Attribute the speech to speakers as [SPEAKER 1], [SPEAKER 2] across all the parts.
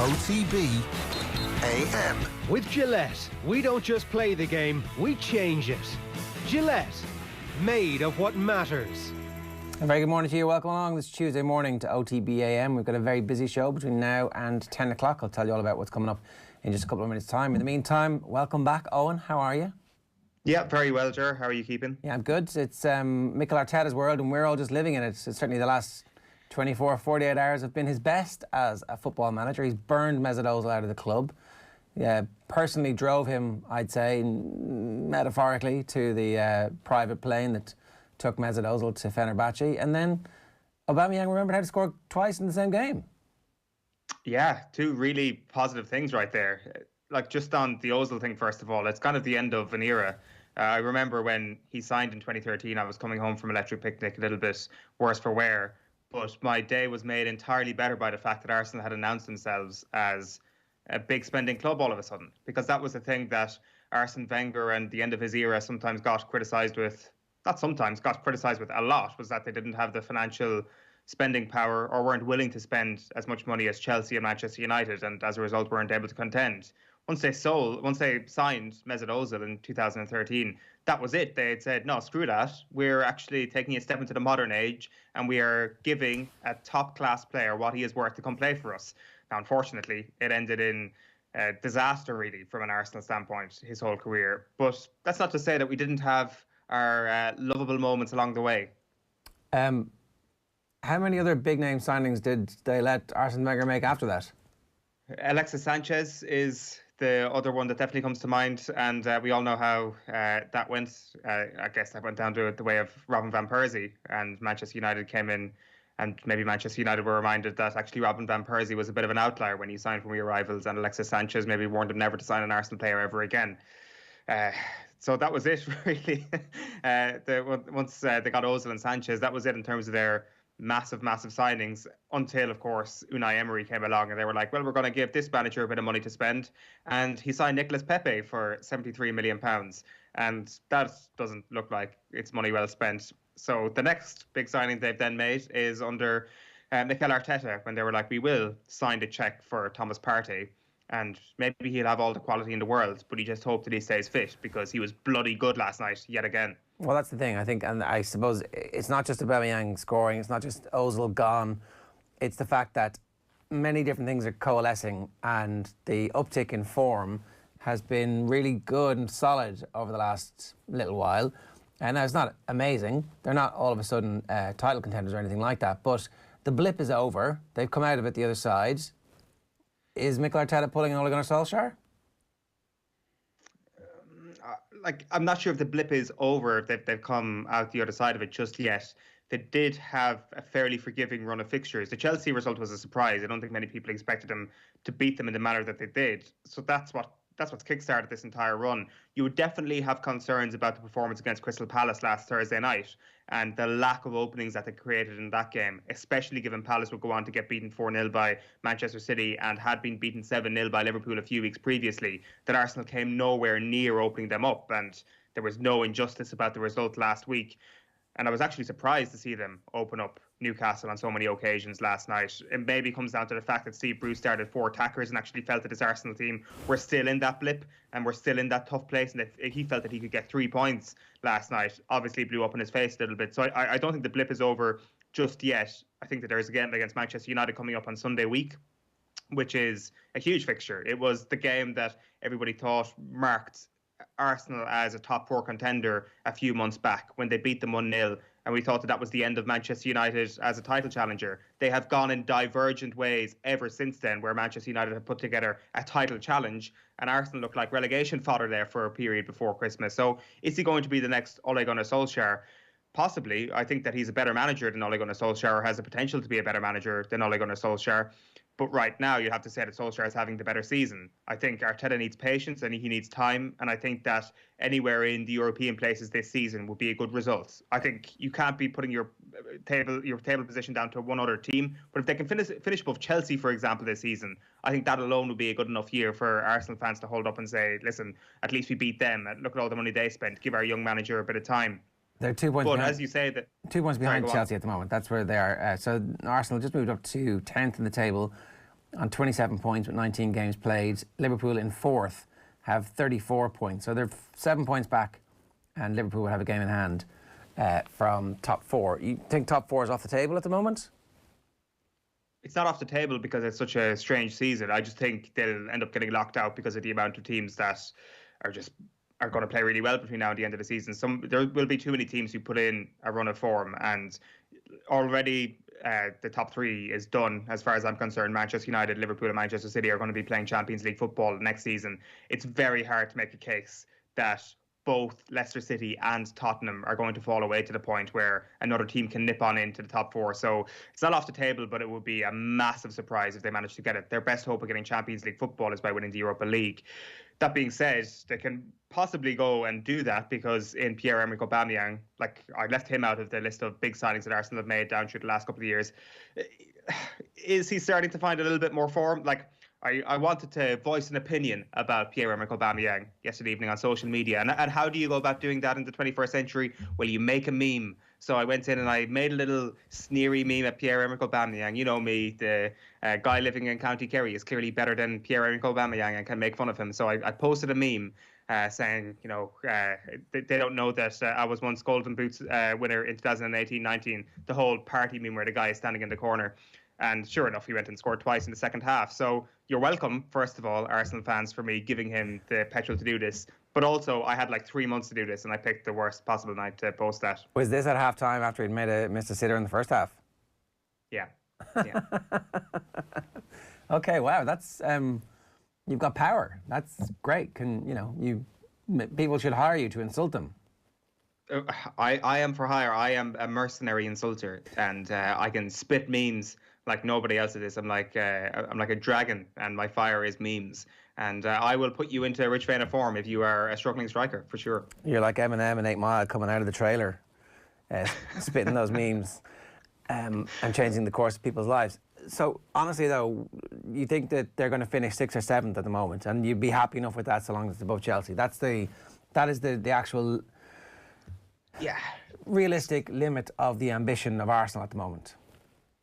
[SPEAKER 1] OTB AM.
[SPEAKER 2] With Gillette, we don't just play the game, we change it. Gillette, made of what matters.
[SPEAKER 3] A very good morning to you. Welcome along this Tuesday morning to OTB AM. We've got a very busy show between now and 10 o'clock. I'll tell you all about what's coming up in just a couple of minutes' time. In the meantime, welcome back, Owen. How are you?
[SPEAKER 4] Yeah, very well, Ger. How are you keeping?
[SPEAKER 3] Yeah, I'm good. It's Mikel Arteta's world and we're all just living in it. It's certainly the last 24, 48 hours have been his best as a football manager. He's burned Mesut Ozil out of the club. Yeah, personally drove him, I'd say, metaphorically, to the private plane that took Mesut Ozil to Fenerbahce. And then Aubameyang remembered how to score twice in the same game. Yeah,
[SPEAKER 4] two really positive things right there. Like, just on the Ozil thing, first of all, it's kind of the end of an era. I remember when he signed in 2013, I was coming home from Electric Picnic a little bit worse for wear. But my day was made entirely better by the fact that Arsenal had announced themselves as a big spending club all of a sudden, because that was the thing that Arsene Wenger and the end of his era sometimes got criticised with, not sometimes, got criticised with a lot, was that they didn't have the financial spending power or weren't willing to spend as much money as Chelsea and Manchester United, and as a result weren't able to contend. Once they signed Mesut Ozil in 2013, that was it. They had said, no, screw that. We're actually taking a step into the modern age and we are giving a top-class player what he is worth to come play for us. Now, unfortunately, it ended in disaster, really, from an Arsenal standpoint, his whole career. But that's not to say that we didn't have our lovable moments along the way.
[SPEAKER 3] How many other big-name signings did they let Arsene Wenger make after that?
[SPEAKER 4] Alexis Sanchez is the other one that definitely comes to mind, and we all know how that went. I guess that went down to the way of Robin van Persie, and Manchester United came in, and maybe Manchester United were reminded that actually Robin van Persie was a bit of an outlier when he signed from your rivals, and Alexis Sanchez maybe warned him never to sign an Arsenal player ever again. So that was it, really. Once they got Ozil and Sanchez, that was it in terms of their massive signings, until, of course, Unai Emery came along and they were like, well, we're going to give this manager a bit of money to spend. And he signed Nicolas Pepe for £73 million. And that doesn't look like it's money well spent. So the next big signing they've then made is under Mikel Arteta, when they were like, we will sign the cheque for Thomas Partey. And maybe he'll have all the quality in the world, but he just hoped that he stays fit, because he was bloody good last night yet again.
[SPEAKER 3] Well, that's the thing, I think, and I suppose it's not just Aubameyang scoring, it's not just Ozil gone, it's the fact that many different things are coalescing, and the uptick in form has been really good and solid over the last little while. And now, it's not amazing, they're not all of a sudden title contenders or anything like that, but the blip is over, they've come out of it the other side. Is Mikel Arteta pulling an Ole Gunnar Solskjaer?
[SPEAKER 4] I'm not sure if the blip is over, if they've come out the other side of it just yet. They did have a fairly forgiving run of fixtures. The Chelsea result was a surprise. I don't think many people expected them to beat them in the manner that they did. So that's what's kickstarted this entire run. You would definitely have concerns about the performance against Crystal Palace last Thursday night and the lack of openings that they created in that game, especially given Palace would go on to get beaten 4-0 by Manchester City and had been beaten 7-0 by Liverpool a few weeks previously, that Arsenal came nowhere near opening them up, and there was no injustice about the result last week. And I was actually surprised to see them open up Newcastle on so many occasions last night. It maybe comes down to the fact that Steve Bruce started 4 attackers and actually felt that this Arsenal team were still in that blip and were still in that tough place, and that he felt that he could get 3 points last night. Obviously blew up in his face a little bit. So I don't think the blip is over just yet. I think that there is a game against Manchester United coming up on Sunday week, which is a huge fixture. It was the game that everybody thought marked Arsenal as a top 4 contender a few months back when they beat them 1-0, and we thought that was the end of Manchester United as a title challenger. They have gone in divergent ways ever since then, where Manchester United have put together a title challenge, and Arsenal looked like relegation fodder there for a period before Christmas. So is he going to be the next Ole Gunnar Solskjaer? Possibly. I think that he's a better manager than Ole Gunnar Solskjaer, or has the potential to be a better manager than Ole Gunnar Solskjaer. But right now, you'd have to say that Solskjaer is having the better season. I think Arteta needs patience and he needs time. And I think that anywhere in the European places this season would be a good result. I think you can't be putting your table position down to one other team. But if they can finish above Chelsea, for example, this season, I think that alone would be a good enough year for Arsenal fans to hold up and say, listen, at least we beat them. Look at all the money they spent. Give our young manager a bit of time.
[SPEAKER 3] They're 2 points behind.
[SPEAKER 4] But as you say,
[SPEAKER 3] 2 points behind Chelsea at the moment. That's where they are. So Arsenal just moved up to 10th in the table. on 27 points with 19 games played. Liverpool in 4th have 34 points. So they're 7 points back, and Liverpool will have a game in hand from top 4. You think top 4 is off the table at the moment?
[SPEAKER 4] It's not off the table because it's such a strange season. I just think they'll end up getting locked out because of the amount of teams that are going to play really well between now and the end of the season. There will be too many teams who put in a run of form, and already the top 3 is done as far as I'm concerned. Manchester United, Liverpool and Manchester City are going to be playing Champions League football next season. It's very hard to make a case that both Leicester City and Tottenham are going to fall away to the point where another team can nip on into the top 4. So it's not off the table, but it would be a massive surprise if they manage to get it. Their best hope of getting Champions League football is by winning the Europa League. That being said, they can possibly go and do that because in Pierre-Emerick Aubameyang, like I left him out of the list of big signings that Arsenal have made down through the last couple of years. Is he starting to find a little bit more form? Like I wanted to voice an opinion about Pierre-Emerick Aubameyang yesterday evening on social media. And how do you go about doing that in the 21st century? Well, you make a meme. So I went in and I made a little sneery meme at Pierre-Emerick Aubameyang. You know me, the guy living in County Kerry is clearly better than Pierre-Emerick Aubameyang and can make fun of him. So I posted a meme saying, they don't know that I was once Golden Boots winner in 2018-19. The whole party meme where the guy is standing in the corner. And sure enough, he went and scored twice in the second half. So you're welcome, first of all, Arsenal fans, for me giving him the petrol to do this. But also, I had like 3 months to do this, and I picked the worst possible night to post that.
[SPEAKER 3] Was this at half time after he'd missed a sitter in the first half?
[SPEAKER 4] Yeah.
[SPEAKER 3] Okay, wow, that's you've got power. That's great. People should hire you to insult them.
[SPEAKER 4] I am for hire. I am a mercenary insulter, and I can spit memes like nobody else at this. I'm like a dragon, and my fire is memes. And I will put you into a rich vein of form if you are a struggling striker, for sure.
[SPEAKER 3] You're like Eminem and 8 Mile coming out of the trailer, spitting those memes and changing the course of people's lives. So, honestly, though, you think that they're going to finish 6th or 7th at the moment, and you'd be happy enough with that so long as it's above Chelsea. That is the actual realistic limit of the ambition of Arsenal at the moment.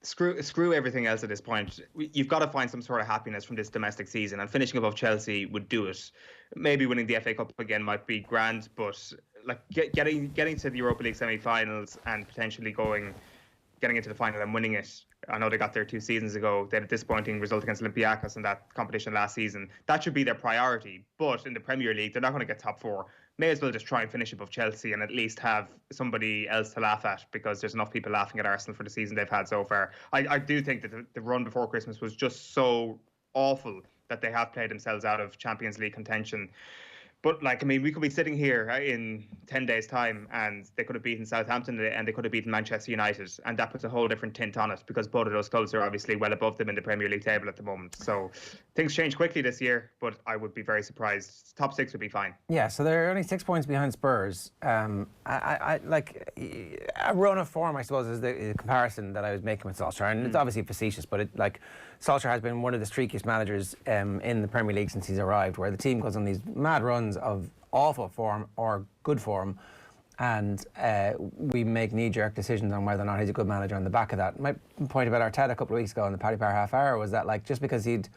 [SPEAKER 4] Screw everything else at this point. You've got to find some sort of happiness from this domestic season, and finishing above Chelsea would do it. Maybe winning the FA Cup again might be grand, but like getting to the Europa League semi-finals and potentially getting into the final and winning it. I know they got there 2 seasons ago. They had a disappointing result against Olympiacos in that competition last season. That should be their priority. But in the Premier League, they're not going to get top 4. May as well just try and finish above Chelsea and at least have somebody else to laugh at, because there's enough people laughing at Arsenal for the season they've had so far. I do think that the run before Christmas was just so awful that they have played themselves out of Champions League contention. But, we could be sitting here in 10 days' time and they could have beaten Southampton and they could have beaten Manchester United. And that puts a whole different tint on it because both of those clubs are obviously well above them in the Premier League table at the moment. So things change quickly this year, but I would be very surprised. Top 6 would be fine. Yeah, so they're only 6 points behind Spurs. I a run of form, I suppose, is the comparison that I was making with Solskjaer. And it's obviously facetious, but Solskjaer has been one of the streakiest managers in the Premier League since he's arrived, where the team goes on these mad runs of awful form or good form, and we make knee-jerk decisions on whether or not he's a good manager on the back of that. My point about Arteta a couple of weeks ago in the Paddy Power Half Hour was that just because he'd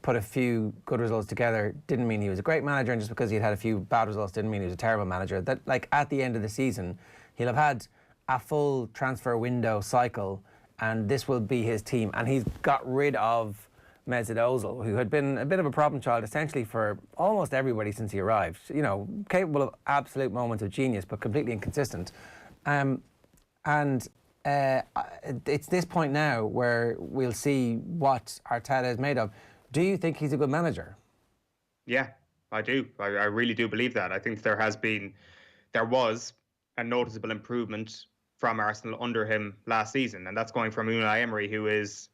[SPEAKER 4] put a few good results together didn't mean he was a great manager, and just because he'd had a few bad results didn't mean he was a terrible manager. That at the end of the season he'll have had a full transfer window cycle and this will be his team, and he's got rid of Mesut Ozil, who had been a bit of a problem child essentially for almost everybody since he arrived. Capable of absolute moments of genius, but completely inconsistent. It's this point now where we'll see what Arteta is made of. Do you think he's a good manager? Yeah, I do. I really do believe that. I think there was a noticeable improvement from Arsenal under him last season, and that's going from Unai Emery, who was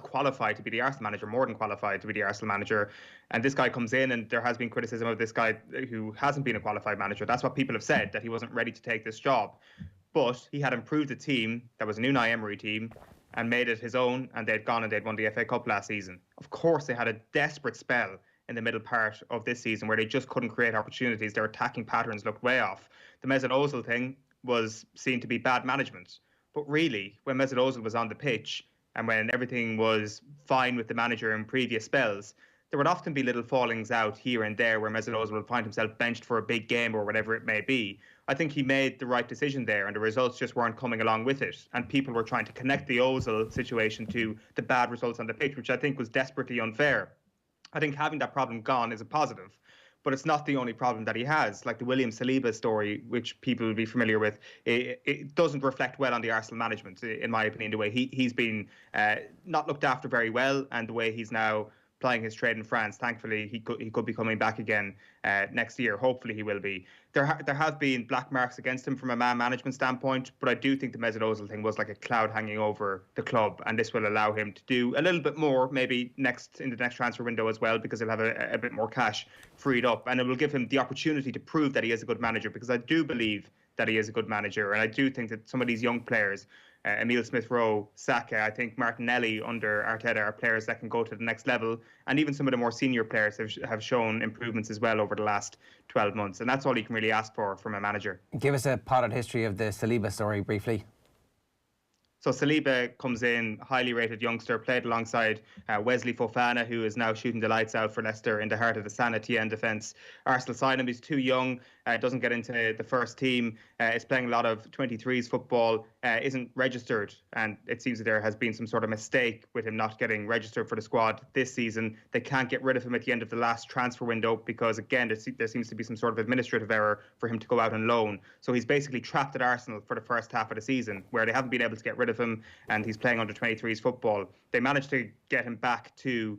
[SPEAKER 4] qualified to be the Arsenal manager, more than qualified to be the Arsenal manager, and this guy comes in, and there has been criticism of this guy who hasn't been a qualified manager. That's what people have said, that he wasn't ready to take this job, but he had improved the team that was an Unai Emery team and made it his own, and they'd won the FA Cup last season. Of course, they had a desperate spell in the middle part of this season where they just couldn't create opportunities. Their attacking patterns looked way off. The Mesut Ozil thing was seen to be bad management. But really, when Mesut Ozil was on the pitch, and when everything was fine with the manager in previous spells, there would often be little fallings out here and there where Mesut Ozil would find himself benched for a big game or whatever it may be. I think he made the right decision there, and the results just weren't coming along with it. And people were trying to connect the Ozil situation to the bad results on the pitch, which I think was desperately unfair. I think having that problem gone is a positive, but it's not the only problem that he has. Like the William Saliba story, which people will be familiar with, it doesn't reflect well on the Arsenal management, in my opinion, the way he's been not looked after very well, and the way he's now plying his trade in France. Thankfully, he could be coming back again next year. Hopefully he will be. There have been black marks against him from a man management standpoint, but I do think the Mesut Ozil thing was like a cloud hanging over the club, and this will allow him to do a little bit more maybe in the next transfer window as well, because he'll have a bit more cash freed up, and it will give him the opportunity to prove that he is a good manager, because I do believe that he is a good manager, and I do think that some of these young players, Emile Smith-Rowe, Saka, I think Martinelli under Arteta are players that can go to the next level, and even some of the more senior players have shown improvements as well over the last 12 months, and that's all you can really ask for from a manager.
[SPEAKER 3] Give us a potted history of the Saliba story briefly.
[SPEAKER 4] So Saliba comes in, highly rated youngster, played alongside Wesley Fofana, who is now shooting the lights out for Leicester in the heart of the San Etienne defence. Arsenal signed him, he's too young, doesn't get into the first team, is playing a lot of 23s football, isn't registered, and it seems that there has been some sort of mistake with him not getting registered for the squad this season. They can't get rid of him at the end of the last transfer window because, again, there seems to be some sort of administrative error for him to go out on loan. So he's basically trapped at Arsenal for the first half of the season, where they haven't been able to get rid of him, and he's playing under 23s football. They managed to get him back to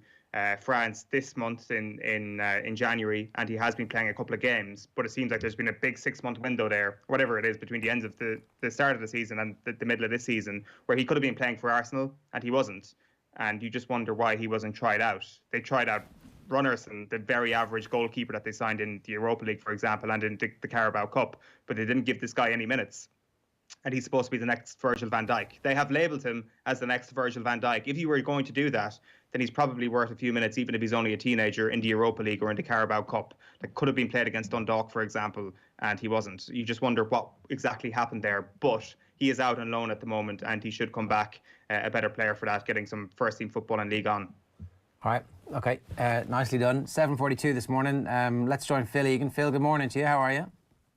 [SPEAKER 4] France this month in January, and he has been playing a couple of games, but it seems like there's been a big 6-month window there, whatever it is, between the ends of the start of the season and the middle of this season, where he could have been playing for Arsenal and he wasn't, and you just wonder why he wasn't tried out. They tried out Runnerson, the very average goalkeeper that they signed in the Europa League, for example, and in the Carabao Cup, but they didn't give this guy any minutes. And he's supposed to be the next Virgil van Dijk. They have labelled him as the next Virgil van Dijk. If you were going to do that, then he's probably worth a few minutes, even if he's only a teenager, in the Europa League or in the Carabao Cup. Like, could have been played against Dundalk, for example, and he wasn't. You just wonder what exactly happened there. But he is out on loan at the moment, and he should come back a better player for that, getting some first-team football in League On.
[SPEAKER 3] All right, okay, nicely done. 7:42 this morning. Let's join Phil Egan. Phil, good morning to you. How are you?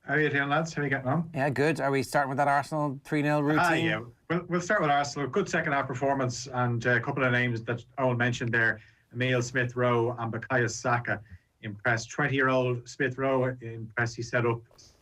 [SPEAKER 5] How are you doing, lads? How are you getting on?
[SPEAKER 3] Yeah, good. Are we starting with that Arsenal 3-0 routine?
[SPEAKER 5] Yeah. We'll start with Arsenal. Good second half performance, and a couple of names that Owen mentioned there. Emile Smith-Rowe and Bukayo Saka impressed. 20-year-old Smith-Rowe impressed. He set up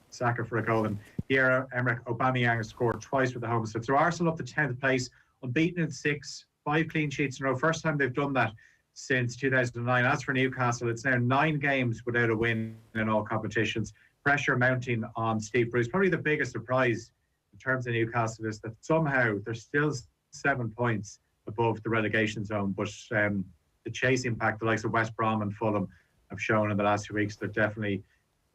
[SPEAKER 5] Saka for a goal, and Pierre-Emerick Aubameyang scored twice with the home side. So Arsenal up to 10th place, unbeaten in 6, 5 clean sheets in a row. First time they've done that since 2009. As for Newcastle, it's now 9 games without a win in all competitions. Pressure mounting on Steve Bruce. Probably the biggest surprise in terms of Newcastle is that somehow they're still 7 points above the relegation zone, but the chase impact, the likes of West Brom and Fulham have shown in the last 2 weeks, they're definitely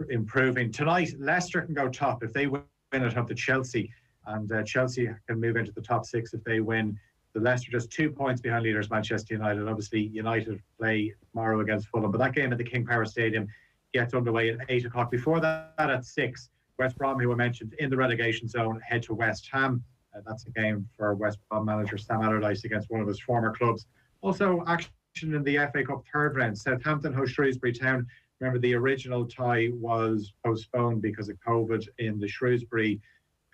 [SPEAKER 5] improving. Tonight, Leicester can go top if they win at home to Chelsea, and Chelsea can move into the top 6 if they win. The Leicester just 2 points behind leaders Manchester United. Obviously, United play tomorrow against Fulham, but that game at the King Power Stadium gets underway at 8 o'clock. Before that, at 6, West Brom, who I mentioned, in the relegation zone, head to West Ham. That's a game for West Brom manager Sam Allardyce against one of his former clubs. Also, action in the FA Cup third round. Southampton host Shrewsbury Town. Remember, the original tie was postponed because of COVID in the Shrewsbury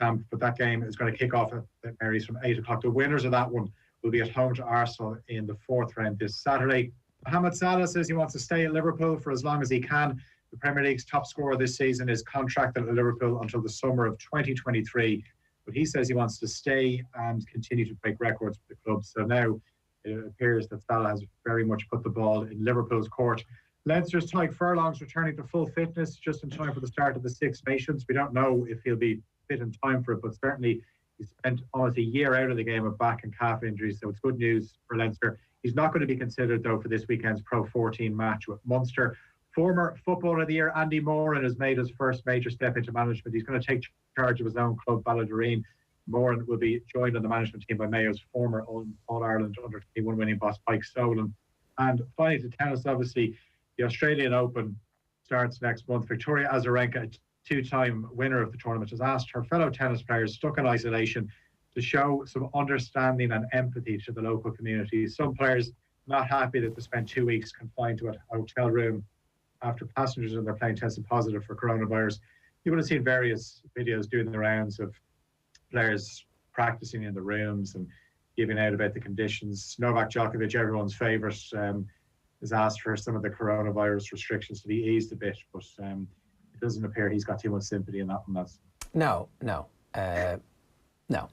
[SPEAKER 5] camp, but that game is going to kick off at Mary's from 8 o'clock. The winners of that one will be at home to Arsenal in the fourth round this Saturday. Mohamed Salah says he wants to stay at Liverpool for as long as he can. The Premier League's top scorer this season is contracted at Liverpool until the summer of 2023. But he says he wants to stay and continue to break records for the club. So now it appears that Salah has very much put the ball in Liverpool's court. Leinster's Tadhg Furlong's returning to full fitness just in time for the start of the Six Nations. We don't know if he'll be fit in time for it, but certainly he spent almost a year out of the game with back and calf injuries. So it's good news for Leinster. He's not going to be considered, though, for this weekend's Pro 14 match with Munster. Former Footballer of the Year Andy Moran has made his first major step into management. He's going to take charge of his own club, Ballydoreen. Moran will be joined on the management team by Mayo's former All-Ireland Under-21 winning boss, Mike Solan. And finally, to tennis, obviously, the Australian Open starts next month. Victoria Azarenka, a two-time winner of the tournament, has asked her fellow tennis players stuck in isolation to show some understanding and empathy to the local community. Some players not happy that they spent 2 weeks confined to a hotel room after passengers in their plane tested positive for coronavirus. You would have seen various videos doing the rounds of players practicing in the rooms and giving out about the conditions. Novak Djokovic, everyone's favourite, has asked for some of the coronavirus restrictions to be eased a bit, but it doesn't appear he's got too much sympathy in that one.
[SPEAKER 3] No.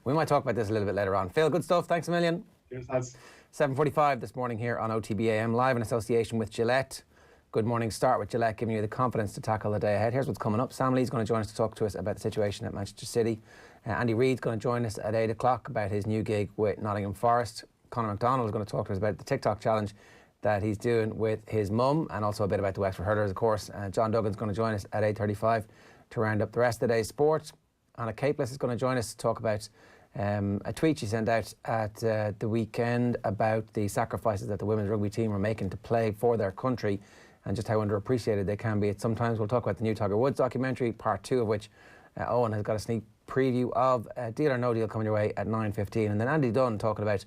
[SPEAKER 3] We might talk about this a little bit later on. Phil, good stuff. Thanks a million.
[SPEAKER 5] Cheers, lads.
[SPEAKER 3] 7:45 this morning here on OTB AM, live in association with Gillette. Good morning. Start with Gillette, giving you the confidence to tackle the day ahead. Here's what's coming up. Sam Lee's going to join us to talk to us about the situation at Manchester City. Andy Reid's going to join us at 8 o'clock about his new gig with Nottingham Forest. Conor McDonald is going to talk to us about the TikTok challenge that he's doing with his mum, and also a bit about the Wexford Hurlers, of course. John Duggan's going to join us at 8:35 to round up the rest of the day's sport. Anna Caplice is going to join us to talk about a tweet she sent out at the weekend about the sacrifices that the women's rugby team are making to play for their country and just how underappreciated they can be at sometimes. We'll talk about the new Tiger Woods documentary, part 2 of which Owen has got a sneak preview of. Deal or No Deal coming your way at 9:15. And then Andy Dunne talking about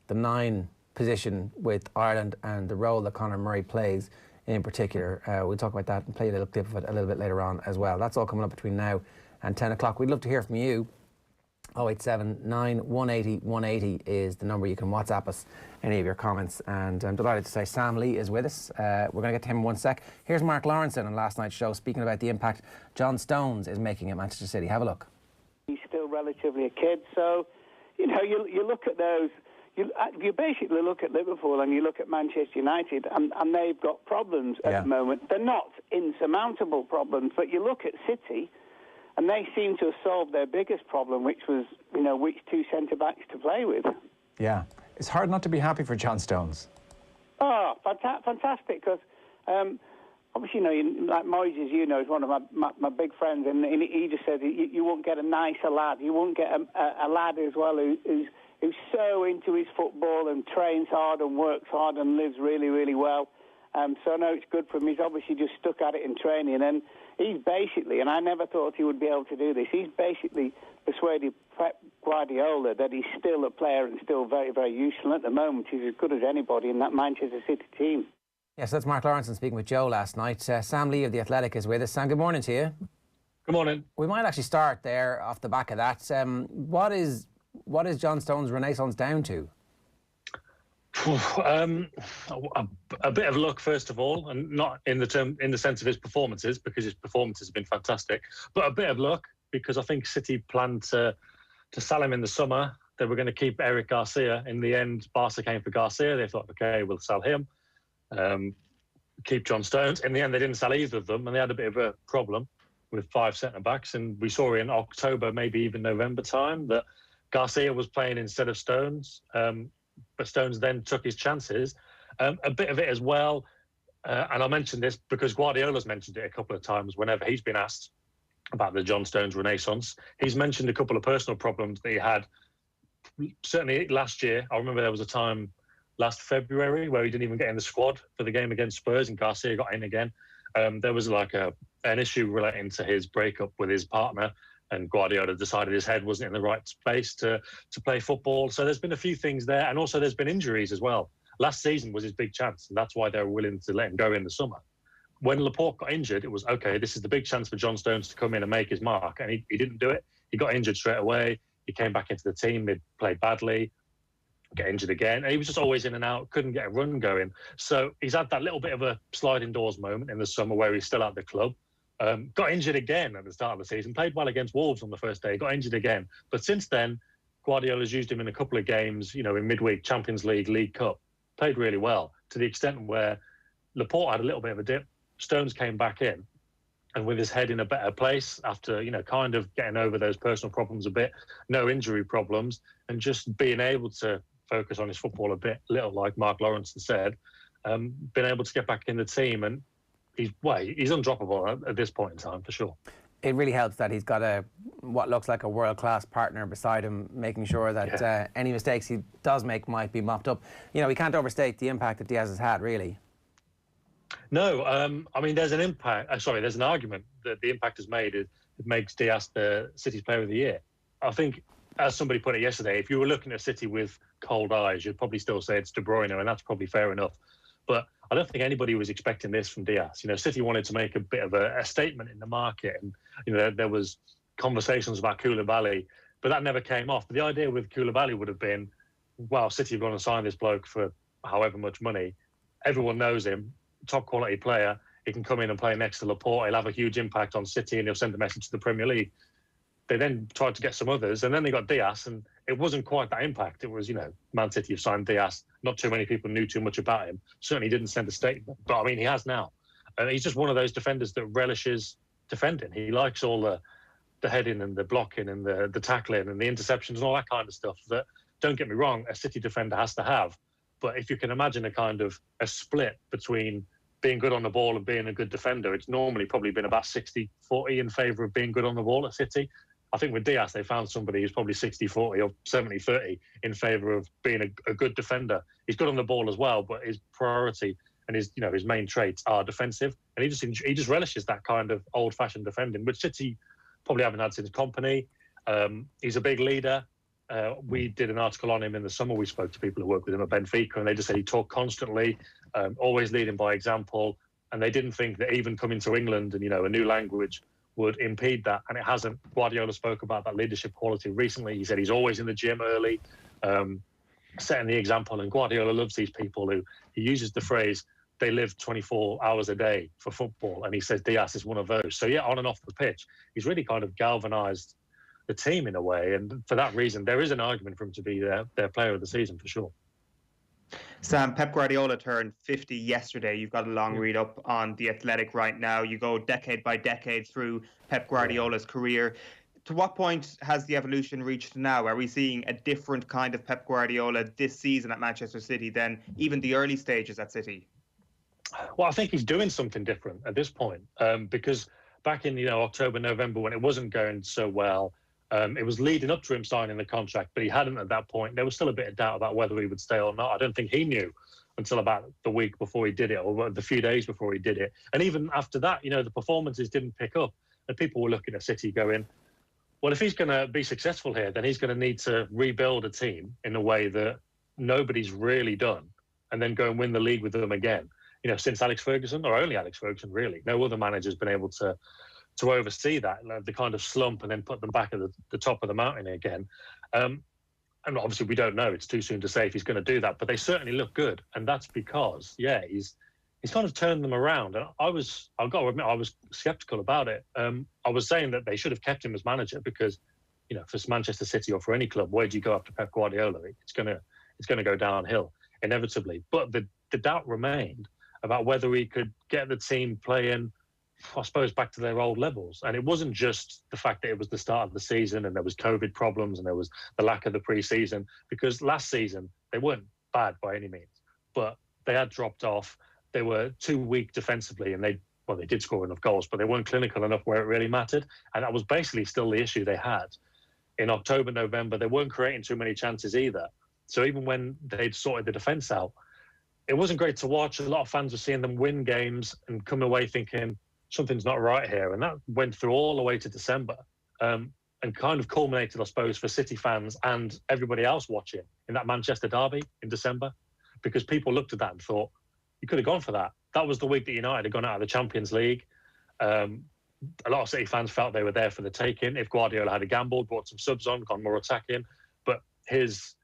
[SPEAKER 3] the 9 position with Ireland and the role that Conor Murray plays in particular. We'll talk about that and play a little clip of it a little bit later on as well. That's all coming up between now and 10 o'clock. We'd love to hear from you. 0879 180 180 is the number. You can WhatsApp us any of your comments. And I'm delighted to say Sam Lee is with us. We're going to get to him in one sec. Here's Mark Lawrenson on last night's show speaking about the impact John Stones is making at Manchester City. Have a look.
[SPEAKER 6] He's still relatively a kid, so you look at those. You basically look at Liverpool and you look at Manchester United, and they've got problems at the moment. They're not insurmountable problems, but you look at City, and they seem to have solved their biggest problem, which was, which 2 centre-backs to play with. Yeah.
[SPEAKER 7] It's hard not to be happy for John Stones.
[SPEAKER 6] Oh, fantastic, because obviously, like Moyes, is one of my big friends, and he just said you won't get a nicer lad. You won't get a lad as well who's so into his football and trains hard and works hard and lives really, really well. So I know it's good for him. He's obviously just stuck at it in training, and he's basically, and I never thought he would be able to do this, he's basically persuaded Pep Guardiola that he's still a player and still very, very useful. At the moment, he's as good as anybody in that Manchester City team.
[SPEAKER 3] Yes, that's Mark Lawrenson speaking with Joe last night. Sam Lee of The Athletic is with us. Sam, good morning to you.
[SPEAKER 8] Good morning.
[SPEAKER 3] We might actually start there off the back of that. What is John Stones' renaissance down to?
[SPEAKER 8] A bit of luck, first of all, and not in the sense of his performances, because his performances have been fantastic, but a bit of luck because I think City planned to sell him in the summer. They were going to keep Eric Garcia. In the end, Barca came for Garcia. They thought, okay, we'll sell him, keep John Stones. In the end, they didn't sell either of them, and they had a bit of a problem with 5 centre-backs, and we saw in October, maybe even November time, that Garcia was playing instead of Stones, but Stones then took his chances. A bit of it as well, and I mentioned this because Guardiola's mentioned it a couple of times whenever he's been asked about the John Stones renaissance. He's mentioned a couple of personal problems that he had, certainly last year. I remember there was a time last February where he didn't even get in the squad for the game against Spurs, and Garcia got in again. There was like an issue relating to his breakup with his partner, and Guardiola decided his head wasn't in the right space to play football. So there's been a few things there, and also there's been injuries as well. Last season was his big chance, and that's why they were willing to let him go in the summer. When Laporte got injured, it was, okay, this is the big chance for John Stones to come in and make his mark, and he didn't do it. He got injured straight away. He came back into the team. They played badly, get injured again, and he was just always in and out, couldn't get a run going. So he's had that little bit of a sliding doors moment in the summer where he's still at the club. Got injured again at the start of the season, played well against Wolves on the first day, got injured again. But since then, Guardiola's used him in a couple of games, in midweek, Champions League, League Cup, played really well, to the extent where Laporte had a little bit of a dip. Stones came back in, and with his head in a better place after, kind of getting over those personal problems a bit, no injury problems, and just being able to focus on his football a little like Mark Lawrenson said, been able to get back in the team, and he's undroppable at this point in time, for sure.
[SPEAKER 3] It really helps that he's got what looks like a world-class partner beside him, making sure that any mistakes he does make might be mopped up. We can't overstate the impact that Diaz has had, really.
[SPEAKER 8] No, there's an impact. There's an argument that the impact has made. It makes Diaz the City's Player of the Year. I think as somebody put it yesterday, if you were looking at City with cold eyes, you'd probably still say it's De Bruyne, and that's probably fair enough. But I don't think anybody was expecting this from Diaz. City wanted to make a bit of a statement in the market, and there was conversations about Koulibaly, but that never came off. But the idea with Koulibaly would have been, well, City are going to sign this bloke for however much money. Everyone knows him, top quality player. He can come in and play next to Laporte. He'll have a huge impact on City, and he'll send a message to the Premier League. They then tried to get some others, and then they got Diaz, and it wasn't quite that impact. It was, Man City have signed Diaz. Not too many people knew too much about him. Certainly didn't send a statement, but I mean, he has now. And he's just one of those defenders that relishes defending. He likes all the heading and the blocking and the tackling and the interceptions and all that kind of stuff that, don't get me wrong, a City defender has to have. But if you can imagine a split between being good on the ball and being a good defender, it's normally probably been about 60-40 in favour of being good on the ball at City. I think with Diaz, they found somebody who's probably 60-40 or 70-30 in favour of being a good defender. He's good on the ball as well, but his priority and his main traits are defensive. And he just relishes that kind of old-fashioned defending, which City probably haven't had since Company. He's a big leader. We did an article on him in the summer. We spoke to people who work with him at Benfica, and they just said he talked constantly, always leading by example. And they didn't think that even coming to England and, a new language would impede that. And it hasn't. Guardiola spoke about that leadership quality recently. He said he's always in the gym early, setting the example. And Guardiola loves these people who, he uses the phrase, they live 24 hours a day for football. And he says Diaz is one of those. So, yeah, on and off the pitch, he's really kind of galvanised the team in a way. And for that reason, there is an argument for him to be their player of the season for sure.
[SPEAKER 4] Sam, Pep Guardiola turned 50 yesterday. You've got a long read up on The Athletic right now. You go decade by decade through Pep Guardiola's career. To what point has the evolution reached now? Are we seeing a different kind of Pep Guardiola this season at Manchester City than even the early stages at City?
[SPEAKER 8] Well, I think he's doing something different at this point, because back in October, November, when it wasn't going so well, it was leading up to him signing the contract, but he hadn't at that point. There was still a bit of doubt about whether he would stay or not. I don't think he knew until about the week before he did it, or the few days before he did it. And even after that, the performances didn't pick up, and people were looking at City going, well, if he's going to be successful here, then he's going to need to rebuild a team in a way that nobody's really done, and then go and win the league with them again. Since Alex Ferguson, or only Alex Ferguson, really. No other manager's been able to oversee that, the kind of slump, and then put them back at the top of the mountain again. And obviously we don't know. It's too soon to say if he's going to do that, but they certainly look good. And that's because, he's kind of turned them around. And I've got to admit, I was sceptical about it. I was saying that they should have kept him as manager because, for Manchester City or for any club, where do you go after Pep Guardiola? It's going to go downhill inevitably. But the doubt remained about whether he could get the team playing, I suppose, back to their old levels. And it wasn't just the fact that it was the start of the season and there was COVID problems and there was the lack of the pre-season, because last season they weren't bad by any means, but they had dropped off. They were too weak defensively, and they did score enough goals, but they weren't clinical enough where it really mattered. And that was basically still the issue they had. In October, November, they weren't creating too many chances either. So even when they'd sorted the defence out, it wasn't great to watch. A lot of fans were seeing them win games and come away thinking something's not right here. And that went through all the way to December, and kind of culminated, I suppose, for City fans and everybody else watching in that Manchester derby in December, because people looked at that and thought, you could have gone for that. That was the week that United had gone out of the Champions League. A lot of City fans felt they were there for the taking. If Guardiola had a gamble, brought some subs on, gone more attacking. But his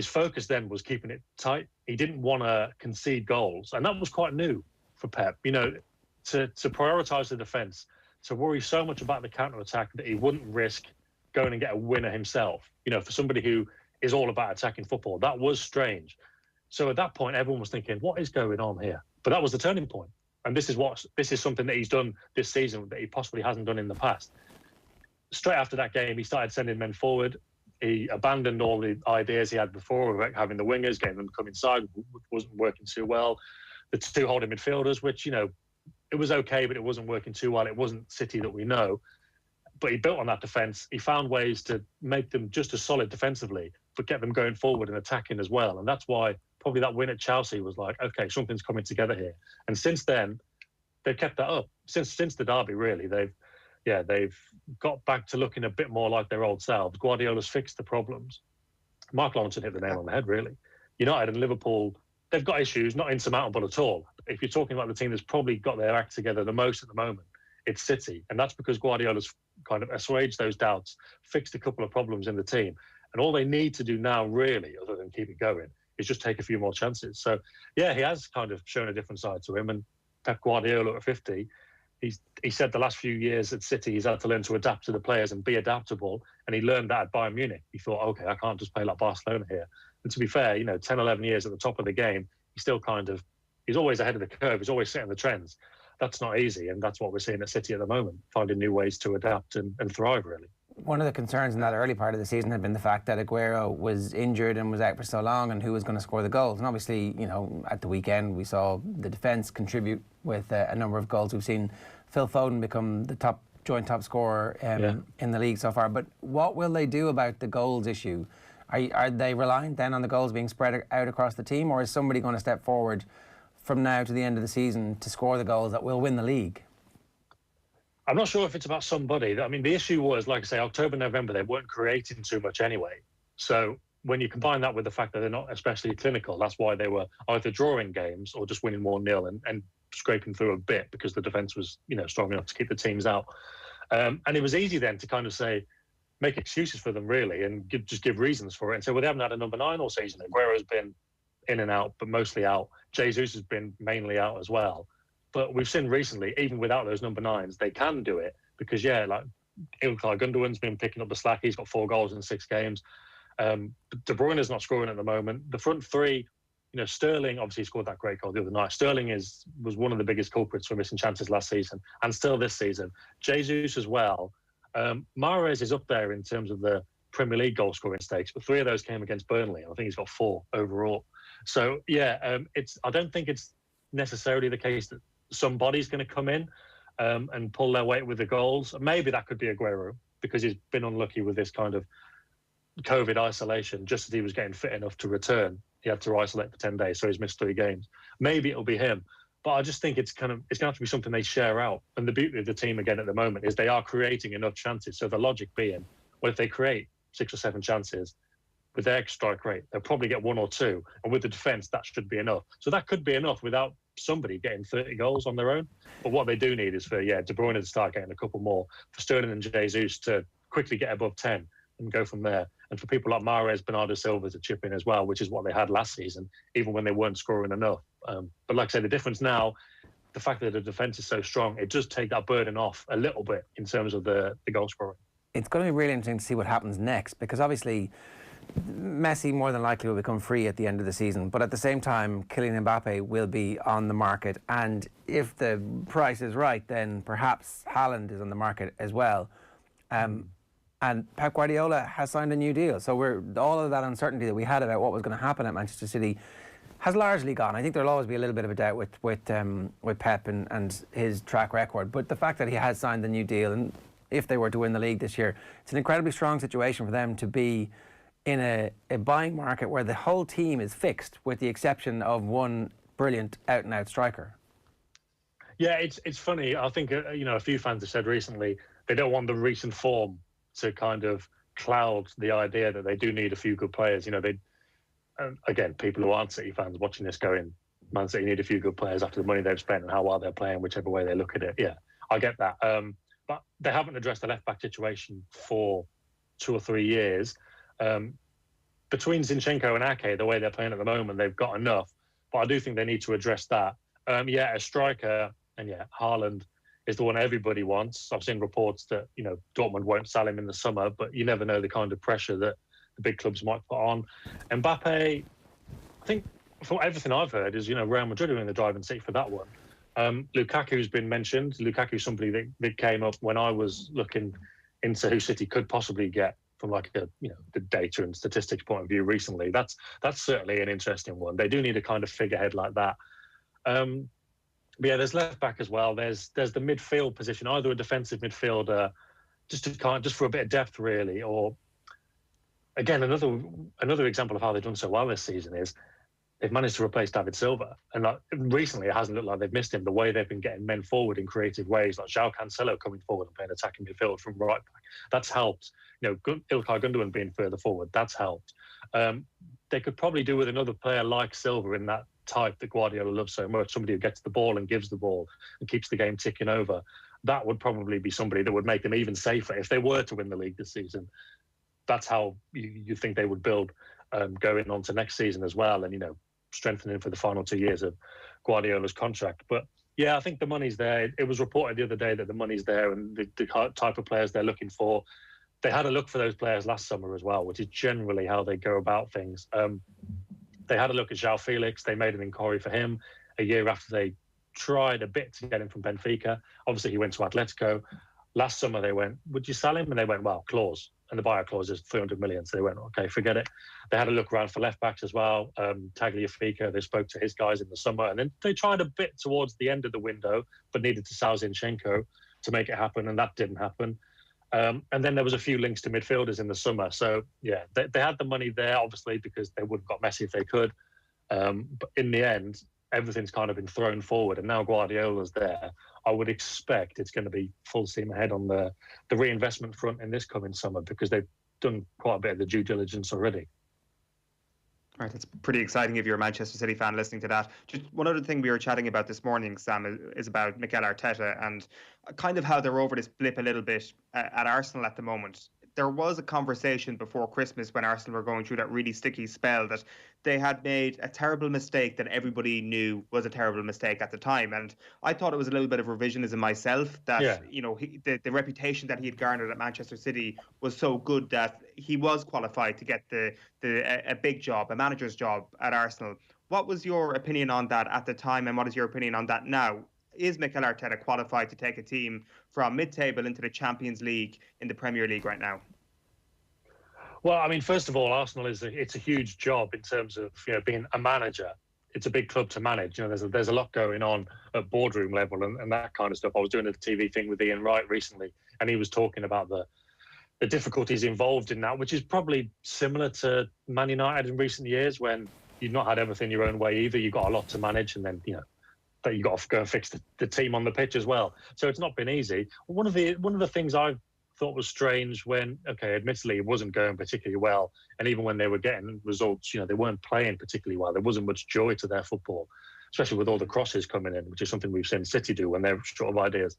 [SPEAKER 8] focus then was keeping it tight. He didn't want to concede goals. And that was quite new for Pep, to prioritise the defence, to worry so much about the counter-attack that he wouldn't risk going and get a winner himself. For somebody who is all about attacking football, that was strange. So at that point, everyone was thinking, what is going on here? But that was the turning point. And this is something that he's done this season that he possibly hasn't done in the past. Straight after that game, he started sending men forward. He abandoned all the ideas he had before of having the wingers, getting them to come inside, which wasn't working too well. The two holding midfielders, which, it was okay, but it wasn't working too well. It wasn't City that we know. But he built on that defence. He found ways to make them just as solid defensively, but get them going forward and attacking as well. And that's why probably that win at Chelsea was like, okay, something's coming together here. And since then, they've kept that up. Since the derby, really, yeah, they've got back to looking a bit more like their old selves. Guardiola's fixed the problems. Mark Lawrenson hit the nail on the head, really. United and Liverpool, they've got issues, not insurmountable at all. If you're talking about the team that's probably got their act together the most at the moment, it's City. And that's because Guardiola's kind of assuaged those doubts, fixed a couple of problems in the team. And all they need to do now, really, other than keep it going, is just take a few more chances. So, yeah, he has kind of shown a different side to him. And Pep Guardiola at 50, he said the last few years at City, he's had to learn to adapt to the players and be adaptable. And he learned that at Bayern Munich. He thought, okay, I can't just play like Barcelona here. And to be fair, 10, 11 years at the top of the game, he's still he's always ahead of the curve. He's always setting the trends. That's not easy. And that's what we're seeing at City at the moment, finding new ways to adapt and thrive, really.
[SPEAKER 3] One of the concerns in that early part of the season had been the fact that Aguero was injured and was out for so long, and who was going to score the goals. And obviously, at the weekend, we saw the defence contribute with a number of goals. We've seen Phil Foden become the joint top scorer in the league so far. But what will they do about the goals issue? Are they reliant then on the goals being spread out across the team, or is somebody going to step forward from now to the end of the season to score the goals that will win the league?
[SPEAKER 8] I'm not sure if it's about somebody. I mean, the issue was, like I say, October, November, they weren't creating too much anyway. So when you combine that with the fact that they're not especially clinical, that's why they were either drawing games or just winning 1-0 and scraping through a bit because the defence was, strong enough to keep the teams out. And it was easy then to kind of make excuses for them, really, and just give reasons for it. And so, well, they haven't had a number 9 all season. Aguero's been in and out, but mostly out. Jesus has been mainly out as well. But we've seen recently, even without those number 9s, they can do it because, like Ilkay Gundogan's been picking up the slack. He's got 4 goals in 6 games. De Bruyne is not scoring at the moment. The front three, Sterling obviously scored that great goal the other night. Sterling was one of the biggest culprits for missing chances last season and still this season. Jesus as well. Mahrez is up there in terms of the Premier League goal scoring stakes, but 3 of those came against Burnley. I think he's got 4 overall. So, I don't think it's necessarily the case that somebody's going to come in and pull their weight with the goals. Maybe that could be Aguero because he's been unlucky with this kind of COVID isolation. Just as he was getting fit enough to return, he had to isolate for 10 days, so he's missed 3 games. Maybe it'll be him. But I just think it's going to have to be something they share out. And the beauty of the team again at the moment is they are creating enough chances. So the logic being, well, if they create 6 or 7 chances with their strike rate, they'll probably get 1 or 2. And with the defence, that should be enough. So that could be enough without somebody getting 30 goals on their own. But what they do need is for, De Bruyne to start getting a couple more, for Sterling and Jesus to quickly get above 10 and go from there. And for people like Mahrez, Bernardo Silva to chip in as well, which is what they had last season, even when they weren't scoring enough. But like I say, the difference now, the fact that the defence is so strong, it does take that burden off a little bit in terms of the goal scoring. It's
[SPEAKER 3] going to be really interesting to see what happens next, because obviously Messi more than likely will become free at the end of the season, but at the same time Kylian Mbappe will be on the market, and if the price is right, then perhaps Haaland is on the market as well. And Pep Guardiola has signed a new deal, so all of that uncertainty that we had about what was going to happen at Manchester City has largely gone. I think there'll always be a little bit of a doubt with Pep and his track record, but the fact that he has signed the new deal, and if they were to win the league this year, it's an incredibly strong situation for them to be in a buying market where the whole team is fixed, with the exception of one brilliant out-and-out striker.
[SPEAKER 8] Yeah, it's funny. I think a few fans have said recently they don't want the recent form to kind of cloud the idea that they do need a few good players. Again, people who aren't City fans watching this going, Man City need a few good players after the money they've spent and how well they're playing, whichever way they look at it. Yeah, I get that. But they haven't addressed the left-back situation for 2 or 3 years. Between Zinchenko and Ake, the way they're playing at the moment, they've got enough. But I do think they need to address that. A striker, and Haaland is the one everybody wants. I've seen reports that, Dortmund won't sell him in the summer, but you never know the kind of pressure that the big clubs might put on. Mbappe, I think, for everything I've heard, is, Real Madrid are in the driving seat for that one. Lukaku's been mentioned. Lukaku's somebody that came up when I was looking into who City could possibly get from the data and statistics point of view recently. That's certainly an interesting one. They do need a kind of figurehead like that. But there's left back as well. There's the midfield position, either a defensive midfielder, just for a bit of depth really, or again another example of how they've done so well this season is they've managed to replace David Silva. And recently, it hasn't looked like they've missed him. The way they've been getting men forward in creative ways, like João Cancelo coming forward and playing attacking midfield from right back, that's helped. Ilkay Gundogan being further forward, that's helped. They could probably do with another player like Silva in that type that Guardiola loves so much, somebody who gets the ball and gives the ball and keeps the game ticking over. That would probably be somebody that would make them even safer if they were to win the league this season. That's how you think they would build going on to next season as well, and strengthening for the final 2 years of Guardiola's contract. But yeah, I think the money's there. It was reported the other day that the money's there and the type of players they're looking for. They had a look for those players last summer as well, which is generally how they go about things. They had a look at João Felix. They made an inquiry for him a year after they tried a bit to get him from Benfica. Obviously, he went to Atletico. Last summer, they went, would you sell him? And they went, well, clause. And the buyout clause is 300 million. So they went, okay, forget it. They had a look around for left backs as well. Tagliafico, they spoke to his guys in the summer. And then they tried a bit towards the end of the window, but needed to sell Zinchenko to make it happen. And that didn't happen. And then there was a few links to midfielders in the summer. So, yeah, they had the money there, obviously, because they would have got Messi if they could. But in the end, everything's kind of been thrown forward. And now Guardiola's there. I would expect it's going to be full steam ahead on the reinvestment front in this coming summer, because they've done quite a bit of the due diligence already.
[SPEAKER 4] All right, it's pretty exciting if you're a Manchester City fan listening to that. Just one other thing we were chatting about this morning, Sam, is about Mikel Arteta and kind of how they're over this blip a little bit at Arsenal at the moment. There was a conversation before Christmas when Arsenal were going through that really sticky spell that they had made a terrible mistake that everybody knew was a terrible mistake at the time. And I thought it was a little bit of revisionism myself that, the reputation that he had garnered at Manchester City was so good that he was qualified to get a big job, a manager's job at Arsenal. What was your opinion on that at the time, and what is your opinion on that now? Is Mikel Arteta qualified to take a team from mid-table into the Champions League in the Premier League right now?
[SPEAKER 8] Well, I mean, first of all, Arsenal it's a huge job in terms of being a manager. It's a big club to manage. There's a lot going on at boardroom level and that kind of stuff. I was doing a TV thing with Ian Wright recently, and he was talking about the difficulties involved in that, which is probably similar to Man United in recent years, when you've not had everything your own way either. You've got a lot to manage, and then that you got to go and fix the team on the pitch as well. So it's not been easy. One of the things I thought was strange when, admittedly it wasn't going particularly well, and even when they were getting results, they weren't playing particularly well. There wasn't much joy to their football, especially with all the crosses coming in, which is something we've seen City do when they're short of ideas.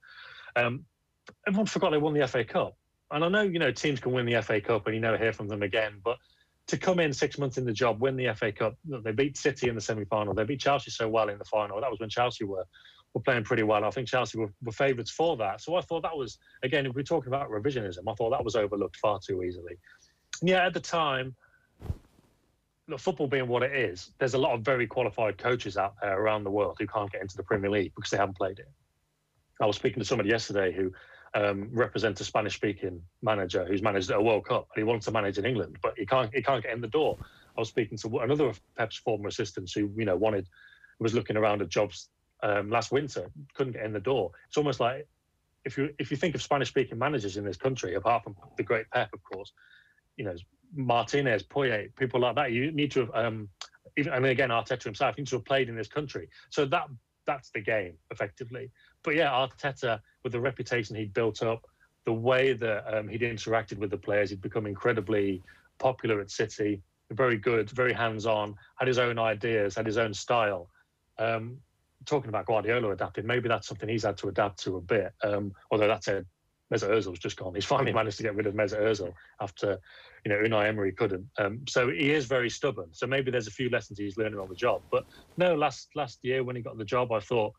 [SPEAKER 8] Everyone forgot they won the FA Cup. And I know, teams can win the FA Cup and hear from them again, but to come in 6 months in the job, win the FA Cup, they beat City in the semi-final, they beat Chelsea so well in the final. That was when Chelsea were playing pretty well. I think Chelsea were favourites for that. So I thought that was, again, if we're talking about revisionism, I thought that was overlooked far too easily. And yeah, at the time, football being what it is, there's a lot of very qualified coaches out there around the world who can't get into the Premier League because they haven't played it. I was speaking to somebody yesterday who represents a Spanish-speaking manager who's managed a World Cup, and he wants to manage in England, but he can't get in the door. I was speaking to another of Pep's former assistants who was looking around at jobs last winter, couldn't get in the door. It's almost like if you think of Spanish-speaking managers in this country, apart from the great Pep, of course, Martinez, Poyet, people like that, you need to have, and again Arteta himself, needs to have played in this country. So that's the game, effectively. But yeah, Arteta, with the reputation he'd built up, the way that he'd interacted with the players, he'd become incredibly popular at City, very good, very hands-on, had his own ideas, had his own style. Talking about Guardiola adapting, maybe that's something he's had to adapt to a bit. Although that said, Mesut Ozil's just gone. He's finally managed to get rid of Mesut Ozil after, Unai Emery couldn't. So he is very stubborn. So maybe there's a few lessons he's learning on the job. But no, last year when he got the job, I thought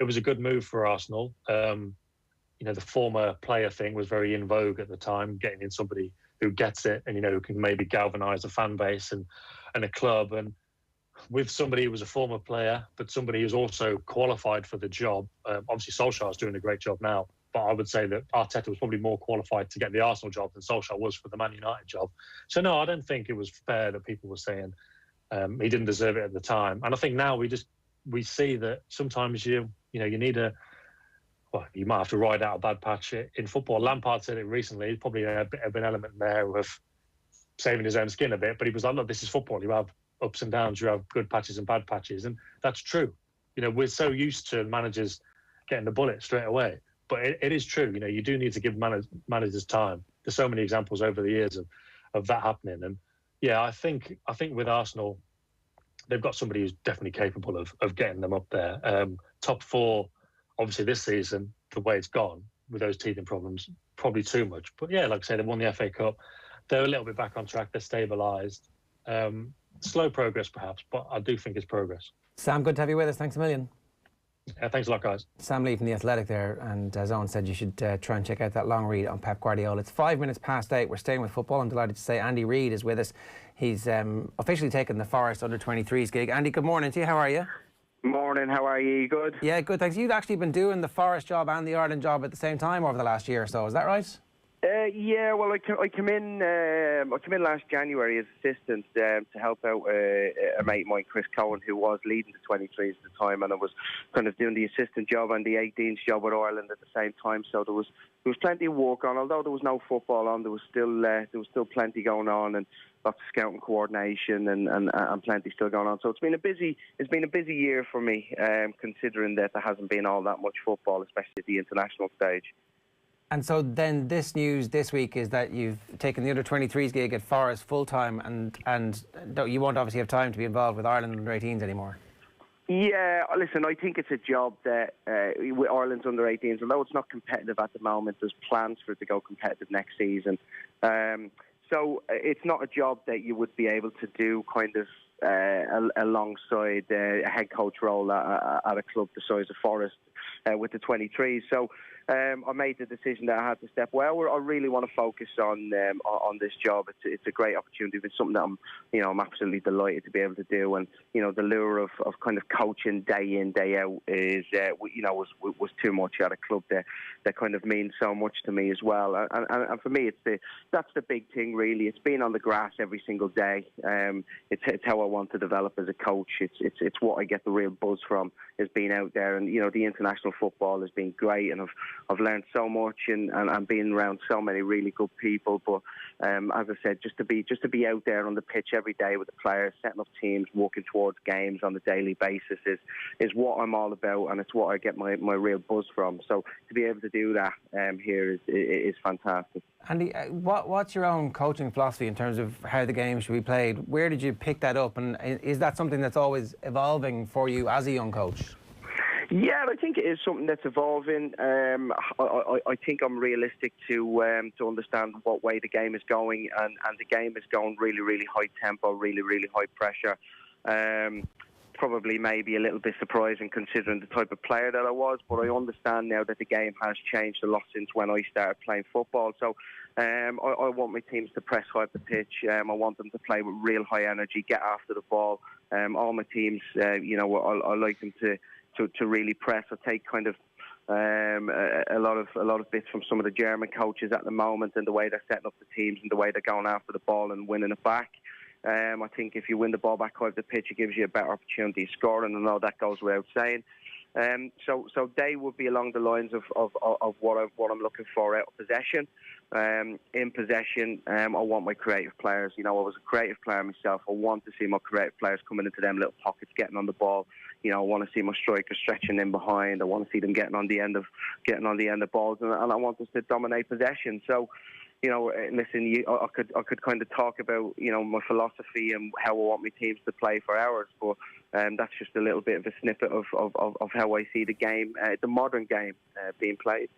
[SPEAKER 8] it was a good move for Arsenal. The former player thing was very in vogue at the time, getting in somebody who gets it and, who can maybe galvanise a fan base and a club. And with somebody who was a former player, but somebody who's also qualified for the job. Obviously, Solskjaer's doing a great job now, but I would say that Arteta was probably more qualified to get the Arsenal job than Solskjaer was for the Man United job. So no, I don't think it was fair that people were saying he didn't deserve it at the time. And I think now we see that sometimes you need you might have to ride out a bad patch in football. Lampard said it recently. Probably a bit of an element there of saving his own skin a bit, but he was like, look, this is football. You have ups and downs. You have good patches and bad patches, and that's true. You know, we're so used to managers getting the bullet straight away, but it is true. You know, you do need to give managers time. There's so many examples over the years of that happening, and yeah, I think with Arsenal, they've got somebody who's definitely capable of getting them up there. Top four, obviously this season, the way it's gone with those teething problems, probably too much. But yeah, like I say, they won the FA Cup. They're a little bit back on track. They're stabilised. Slow progress, perhaps, but I do think it's progress.
[SPEAKER 3] Sam, good to have you with us. Thanks a million.
[SPEAKER 8] Yeah, thanks a lot, guys.
[SPEAKER 3] Sam Lee from The Athletic there, and as Owen said, you should try and check out that long read on Pep Guardiola. It's 5 minutes past 8. We're staying with football. I'm delighted to say Andy Reid is with us. He's officially taken the Forest under-23s gig. Andy, good morning to you. How are you?
[SPEAKER 9] Morning, how are you? Good?
[SPEAKER 3] Yeah, good, thanks. You've actually been doing the Forest job and the Ireland job at the same time over the last year or so, is that right?
[SPEAKER 9] Yeah, well, I came in last January as assistant to help out a mate of mine, Chris Cohen, who was leading the 23s at the time, and I was kind of doing the assistant job and the 18s job with Ireland at the same time. So there was plenty of work on. Although there was no football on, there was still plenty going on, and lots of scouting coordination and plenty still going on. So it's been a busy year for me, considering that there hasn't been all that much football, especially at the international stage.
[SPEAKER 3] And so then this news this week is that you've taken the under-23s gig at Forest full-time, and you won't obviously have time to be involved with Ireland under-18s anymore.
[SPEAKER 9] Yeah, listen, I think it's a job that with Ireland's under-18s, although it's not competitive at the moment, there's plans for it to go competitive next season. So it's not a job that you would be able to do kind of alongside a head coach role at a club the size of Forest with the 23s. So I made the decision that I had to step away. I really want to focus on this job. It's a great opportunity. It's something that I'm absolutely delighted to be able to do. And the lure of kind of coaching day in, day out is was too much at a club that kind of means so much to me as well. And for me, that's the big thing really. It's being on the grass every single day. It's how I want to develop as a coach. It's what I get the real buzz from, is being out there. And the international football has been great, and I've learned so much and been around so many really good people. But as I said, just to be out there on the pitch every day with the players, setting up teams, working towards games on a daily basis is what I'm all about, and it's what I get my real buzz from. So to be able to do that here is fantastic.
[SPEAKER 3] Andy, what's your own coaching philosophy in terms of how the game should be played? Where did you pick that up, and is that something that's always evolving for you as a young coach?
[SPEAKER 9] Yeah, I think it is something that's evolving. I think I'm realistic to understand what way the game is going, and the game is going really, really high tempo, really, really high pressure. Probably maybe a little bit surprising considering the type of player that I was, but I understand now that the game has changed a lot since when I started playing football. So I want my teams to press high up the pitch. I want them to play with real high energy, get after the ball. All my teams, I like them to really press. I take kind of a lot of bits from some of the German coaches at the moment, and the way they're setting up the teams and the way they're going after the ball and winning it back. I think if you win the ball back high of the pitch, it gives you a better opportunity to score, and I know that goes without saying. So they would be along the lines of what I'm looking for out of possession. In possession, I want my creative players. I was a creative player myself. I want to see my creative players coming into them little pockets, getting on the ball. I want to see my strikers stretching in behind. I want to see them getting on the end of balls, and I want us to dominate possession. So, listen, I could kind of talk about my philosophy and how I want my teams to play for hours, but that's just a little bit of a snippet of how I see the game, the modern game being played.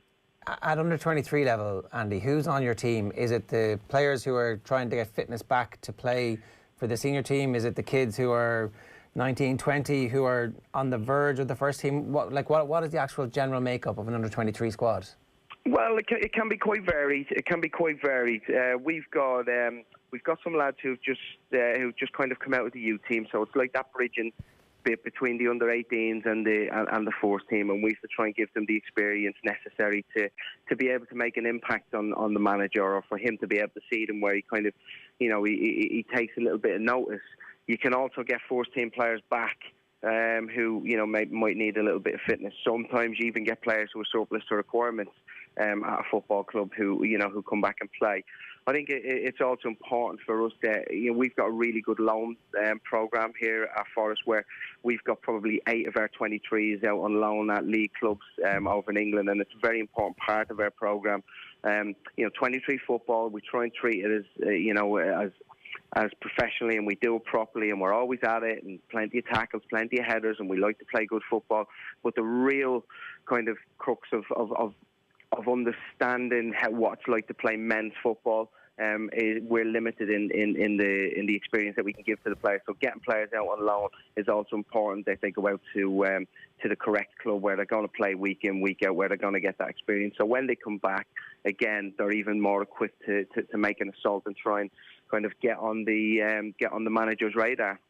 [SPEAKER 3] At under-23 level, Andy, who's on your team? Is it the players who are trying to get fitness back to play for the senior team? Is it the kids who are 19, 20, who are on the verge of the first team? What is the actual general makeup of an under-23 squad?
[SPEAKER 9] Well, it can be quite varied. We've got some lads who've just kind of come out of the youth team, so it's like that bridging bit between the under-18s and the first team, and we have to try and give them the experience necessary to be able to make an impact on the manager, or for him to be able to see them where he kind of, he takes a little bit of notice. You can also get first team players back who might need a little bit of fitness. Sometimes you even get players who are surplus to requirements at a football club who come back and play. I think it's also important for us that we've got a really good loan programme here at Forest, where we've got probably 8 of our 23s out on loan at league clubs over in England, and it's a very important part of our programme. 23 football, we try and treat it as professionally, and we do it properly, and we're always at it, and plenty of tackles, plenty of headers, and we like to play good football. But the real kind of crux of understanding what it's like to play men's football is we're limited in the experience that we can give to the players. So getting players out on loan is also important, that they go out to the correct club where they're going to play week in, week out, where they're going to get that experience. So when they come back, again, they're even more equipped to make an assault and try and kind of get on the manager's radar.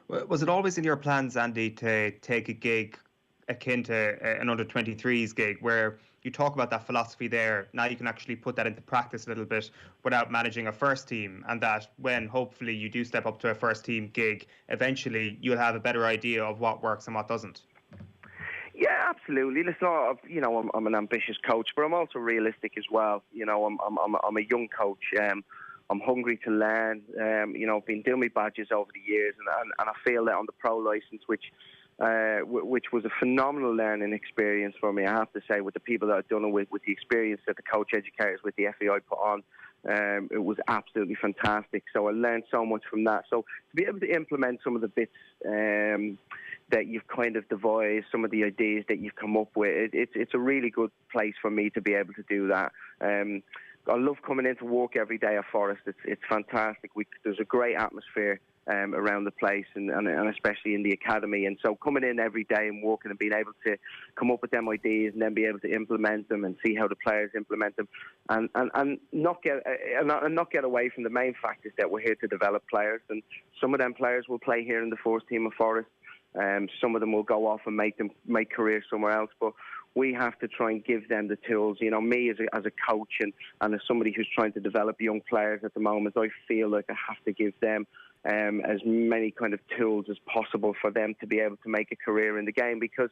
[SPEAKER 4] Was it always in your plans, Andy, to take a gig akin to an under-23s gig, where you talk about that philosophy there, now you can actually put that into practice a little bit without managing a first team, and that when hopefully you do step up to a first team gig, eventually you'll have a better idea of what works and what doesn't?
[SPEAKER 9] Yeah, absolutely. Listen, I'm an ambitious coach, but I'm also realistic as well. I'm a young coach. I'm hungry to learn. I've been doing my badges over the years, and I feel that on the pro license, which was a phenomenal learning experience for me, I have to say, with the people that I've done it with the experience that the coach educators with the FEI put on. It was absolutely fantastic. So I learned so much from that. So to be able to implement some of the bits that you've kind of devised, some of the ideas that you've come up with, it's a really good place for me to be able to do that. I love coming into work every day at Forest. It's fantastic. There's a great atmosphere around the place, and especially in the academy. And so coming in every day and working and being able to come up with them ideas and then be able to implement them and see how the players implement them, and not get away from the main fact is that we're here to develop players, and some of them players will play here in the first team of Forest. Some of them will go off and make careers somewhere else, but we have to try and give them the tools. Me as a coach and as somebody who's trying to develop young players at the moment, I feel like I have to give them as many kind of tools as possible for them to be able to make a career in the game, because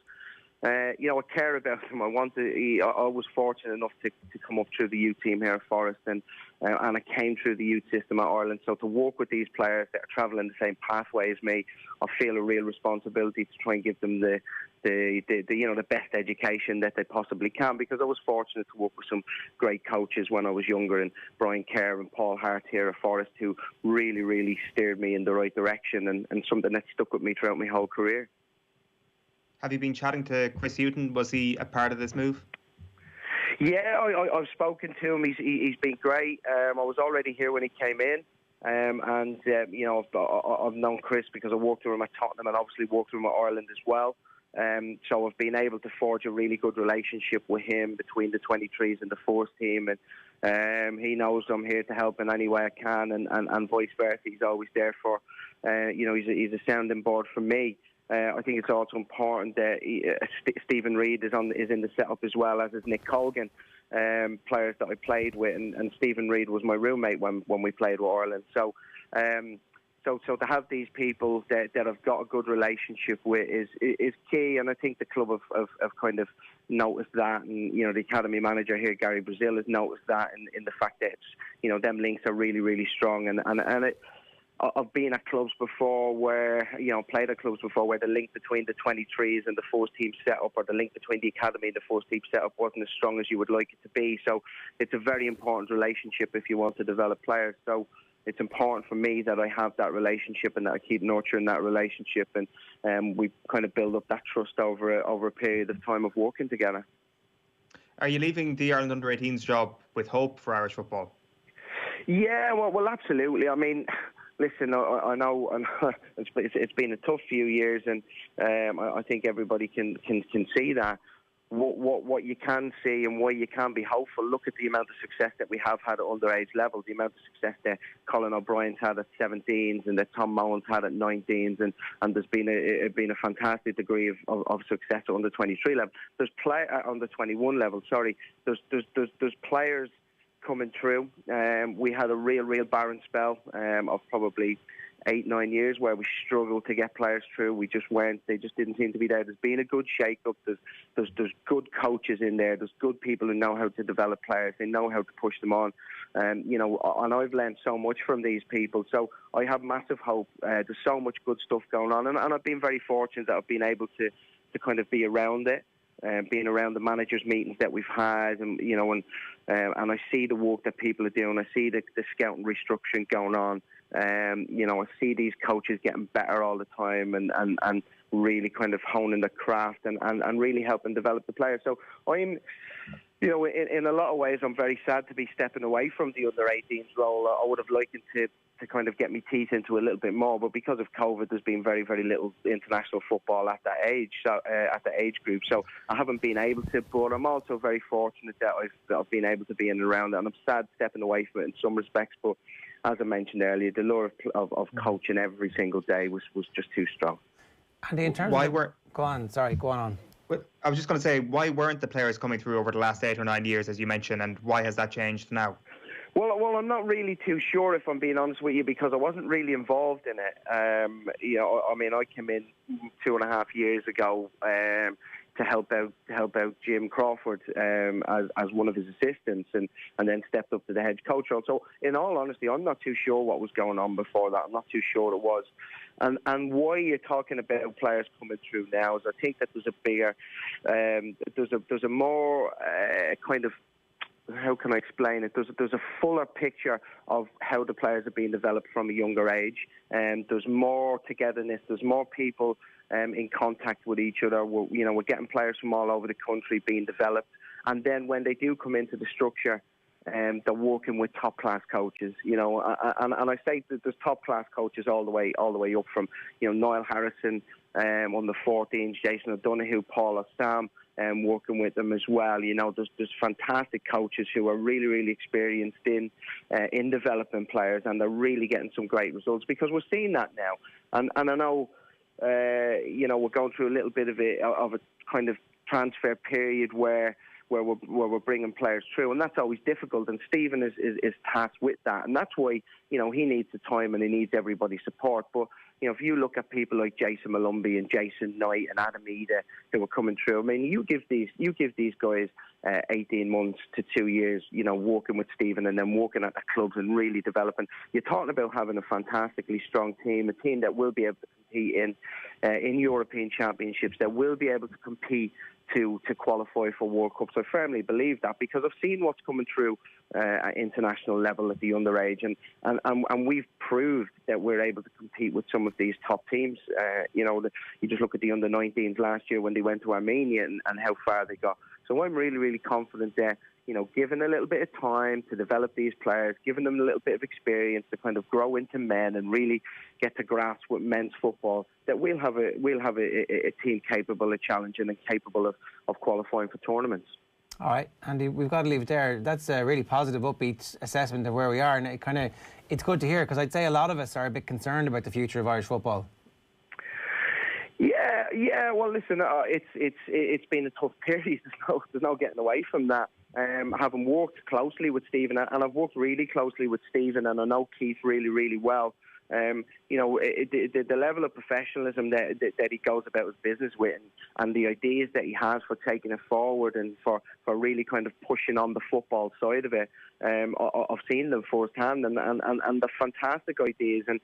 [SPEAKER 9] I care about them. I was fortunate enough to come up through the youth team here at Forest, and I came through the youth system at Ireland. So to work with these players that are travelling the same pathway as me, I feel a real responsibility to try and give them the best education that they possibly can, because I was fortunate to work with some great coaches when I was younger, and Brian Kerr and Paul Hart here at Forest, who really, really steered me in the right direction, and something that stuck with me throughout my whole career.
[SPEAKER 4] Have you been chatting to Chris Hughton? Was he a part of this move?
[SPEAKER 9] Yeah, I've spoken to him. He's been great. I was already here when he came in. I've known Chris because I worked with him at Tottenham and obviously worked with him at Ireland as well. So I've been able to forge a really good relationship with him between the 23s and the first team, and he knows I'm here to help in any way I can, and vice versa. He's always there for, he's a sounding board for me. I think it's also important that Stephen Reid is in the setup as well, as is Nick Colgan, players that I played with, and Stephen Reid was my roommate when we played with Ireland. So to have these people that I've got a good relationship with is key, and I think the club have kind of noticed that, and the academy manager here, Gary Brazil, has noticed that in the fact that them links are really, really strong, and I've been at clubs before where, played at clubs before where the link between the 23s and the first team setup, or the link between the academy and the first team setup, wasn't as strong as you would like it to be. So it's a very important relationship if you want to develop players. So it's important for me that I have that relationship and that I keep nurturing that relationship, and we kind of build up that trust over a period of time of working together.
[SPEAKER 4] Are you leaving the Ireland under-18s job with hope for Irish football?
[SPEAKER 9] Yeah, well, absolutely. I mean, listen, I know it's been a tough few years, and I think everybody can see that. What you can see and why you can be hopeful, look at the amount of success that we have had at underage level, the amount of success that Colin O'Brien's had at 17s and that Tom Mowan's had at 19s, and there's been a fantastic degree of success at under 23 level. There's under 21 level. Sorry, there's players coming through. We had a real barren spell of probably 8-9 years where we struggled to get players through. We just weren't. They just didn't seem to be there. There's been a good shake-up. There's good coaches in there. There's good people who know how to develop players. They know how to push them on. You know, and I've learned so much from these people. So I have massive hope. There's so much good stuff going on, and I've been very fortunate that I've been able to kind of be around it. Being around the managers' meetings that we've had, and you know, and I see the work that people are doing. I see the scouting restructuring going on. You know, I see these coaches getting better all the time, and really kind of honing their craft and really helping develop the players. So I'm, you know, in a lot of ways, I'm very sad to be stepping away from the under-18s role. I would have liked to kind of get my teeth into a little bit more, but because of COVID, there's been very, very little international football at that age, so at the age group. So I haven't been able to, but I'm also very fortunate that I've been able to be in and around it, and I'm sad stepping away from it in some respects. But as I mentioned earlier, the lure of coaching every single day was just too strong.
[SPEAKER 3] And in terms go on.
[SPEAKER 4] Well, I was just going to say, why weren't the players coming through over the last 8 or 9 years, as you mentioned, and why has that changed now?
[SPEAKER 9] Well, I'm not really too sure, if I'm being honest with you, because I wasn't really involved in it. You know, I mean, I came in 2.5 years ago to help out Jim Crawford as one of his assistants, and then stepped up to the head coach role. So, in all honesty, I'm not too sure what was going on before that. I'm not too sure it was. And why you're talking about players coming through now is I think that there's a bigger, there's a more kind of, how can I explain it? There's a fuller picture of how the players are being developed from a younger age, and there's more togetherness. There's more people in contact with each other. We're getting players from all over the country being developed, and then when they do come into the structure, they're working with top class coaches. You know, and I say that there's top class coaches all the way up from, you know, Niall Harrison on the 14s, Jason O'Donoghue, Paul Sam. Working with them as well. You know, there's fantastic coaches who are really, really experienced in developing players, and they're really getting some great results, because we're seeing that now. And I know, you know, we're going through a little bit of a kind of transfer period where we're bringing players through, and that's always difficult. And Stephen is tasked with that, and that's why, you know, he needs the time and he needs everybody's support. But you know, if you look at people like Jason Malumbi and Jason Knight and Adam Ida who are coming through, I mean, you give these guys 18 months to 2 years, you know, working with Stephen and then working at the clubs and really developing. You're talking about having a fantastically strong team, a team that will be able to compete in European championships, that will be able to compete to qualify for World Cups. I firmly believe that, because I've seen what's coming through at international level at the underage, and we've proved that we're able to compete with some of these top teams. You know, you just look at the under-19s last year when they went to Armenia and how far they got. So I'm really, really confident that, you know, given a little bit of time to develop these players, giving them a little bit of experience to kind of grow into men and really get to grasp with men's football, that we'll have a team capable of challenging and capable of qualifying for tournaments.
[SPEAKER 3] All right, Andy, we've got to leave it there. That's a really positive, upbeat assessment of where we are, and it's good to hear, because I'd say a lot of us are a bit concerned about the future of Irish football. Yeah. Well, listen, it's been a tough period. There's no getting away from that. Having worked closely with Stephen, and I've worked really closely with Stephen, and I know Keith really, really well. You know, the level of professionalism that he goes about his business with, and the ideas that he has for taking it forward and for really kind of pushing on the football side of it, I've seen them firsthand, and they're fantastic ideas. And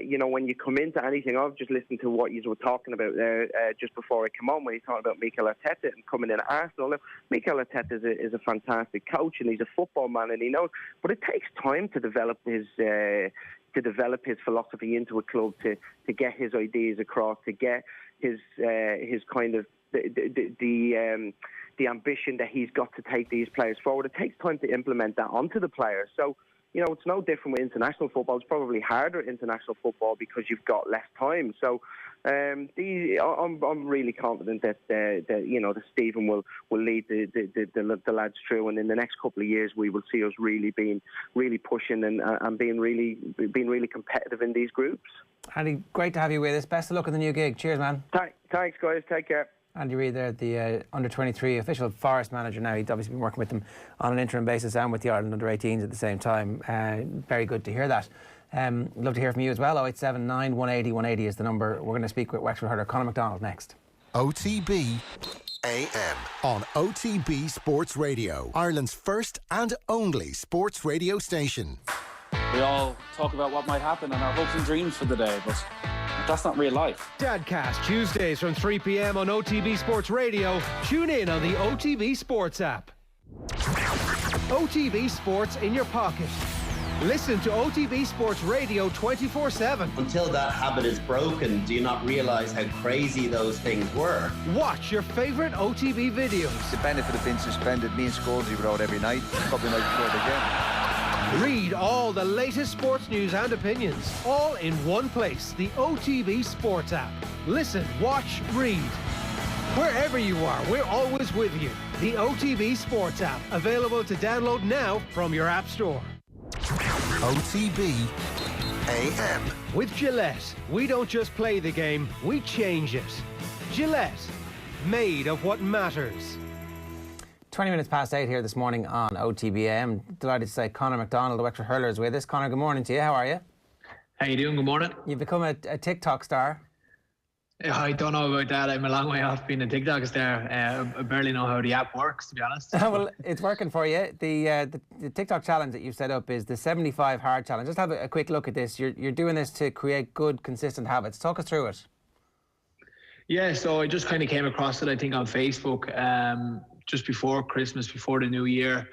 [SPEAKER 3] you know, when you come into anything, I've just listened to what you were talking about there just before I came on, when you talked about Mikel Arteta and coming in at Arsenal. Mikel Arteta is a fantastic coach, and he's a football man, and he knows, but it takes time to develop his philosophy into a club, to get his ideas across, to get his kind of the ambition that he's got to take these players forward. It takes time to implement that onto the players. So, you know, it's no different with international football. It's probably harder international football because you've got less time. So, I'm really confident that you know, that Stephen will lead the lads through, and in the next couple of years we will see us really pushing and being really competitive in these groups. Andy, great to have you with us. Best of luck in the new gig. Cheers, man. Thanks, guys. Take care. Andy Reid there, the under-23 official Forest manager now. He'd obviously been working with them on an interim basis and with the Ireland under-18s at the same time. Very good to hear that. Love to hear from you as well. 0879 180 180 is the number. We're going to speak with Wexford hurler Conor McDonald next.
[SPEAKER 1] OTB AM on OTB Sports Radio, Ireland's first and only sports radio station.
[SPEAKER 10] We all talk about what might happen and our hopes and dreams for the day, but that's not real life.
[SPEAKER 2] Dadcast Tuesdays from 3 p.m. on OTB Sports Radio. Tune in on the OTB Sports app. OTB Sports in your pocket. Listen to OTB Sports Radio 24/7.
[SPEAKER 11] Until that habit is broken, do you not realise how crazy those things were?
[SPEAKER 2] Watch your favourite OTB videos.
[SPEAKER 12] The benefit of being suspended, me and Scoresy were out every night, probably night before the game.
[SPEAKER 2] Read all the latest sports news and opinions, all in one place, the OTB Sports app. Listen, watch, read. Wherever you are, we're always with you. The OTB Sports app, available to download now from your app store.
[SPEAKER 1] OTB AM.
[SPEAKER 2] With Gillette, we don't just play the game, we change it. Gillette, made of what matters.
[SPEAKER 3] 20 minutes past 8 here this morning on OTB AM. Delighted to say Conor McDonald, the Wexford hurler, is with us. Conor, good morning to you. How are you?
[SPEAKER 13] How you doing? Good morning.
[SPEAKER 3] You've become a TikTok star.
[SPEAKER 13] I don't know about that. I'm a long way off being a TikTok star. I barely know how the app works, to be honest.
[SPEAKER 3] Well, it's working for you. The TikTok challenge that you've set up is the 75 hard challenge. Just have a quick look at this. You're doing this to create good, consistent habits. Talk us through it.
[SPEAKER 13] Yeah, so I just kind of came across it, I think, on Facebook just before Christmas, before the New Year.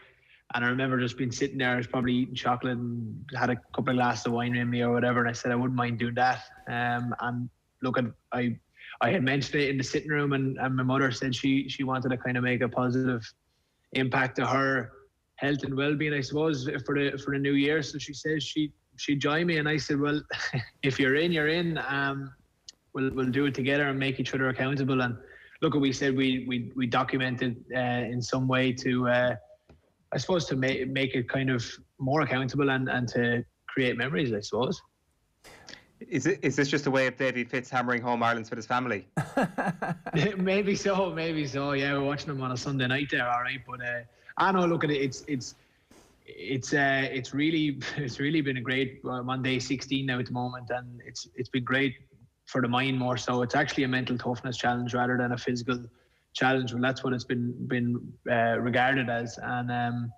[SPEAKER 13] And I remember just being sitting there, I was probably eating chocolate and had a couple of glasses of wine in me or whatever. And I said I wouldn't mind doing that. And look, I had mentioned it in the sitting room, and my mother said she wanted to kind of make a positive impact to her health and well-being, I suppose, for the new year. So she says she'd join me, and I said, well, if you're in, you're in. We'll do it together and make each other accountable. And look, we said we documented in some way to I suppose to make it kind of more accountable and to create memories, I suppose.
[SPEAKER 4] Is this just a way of Davy Fitz hammering home Ireland's fit his family?
[SPEAKER 13] Maybe so. Yeah, we're watching them on a Sunday night there, all right. But I know. Look at it. It's really been a great. I'm on day 16 now at the moment, and it's been great for the mind more so. It's actually a mental toughness challenge rather than a physical challenge. Well, that's what it's been regarded as, and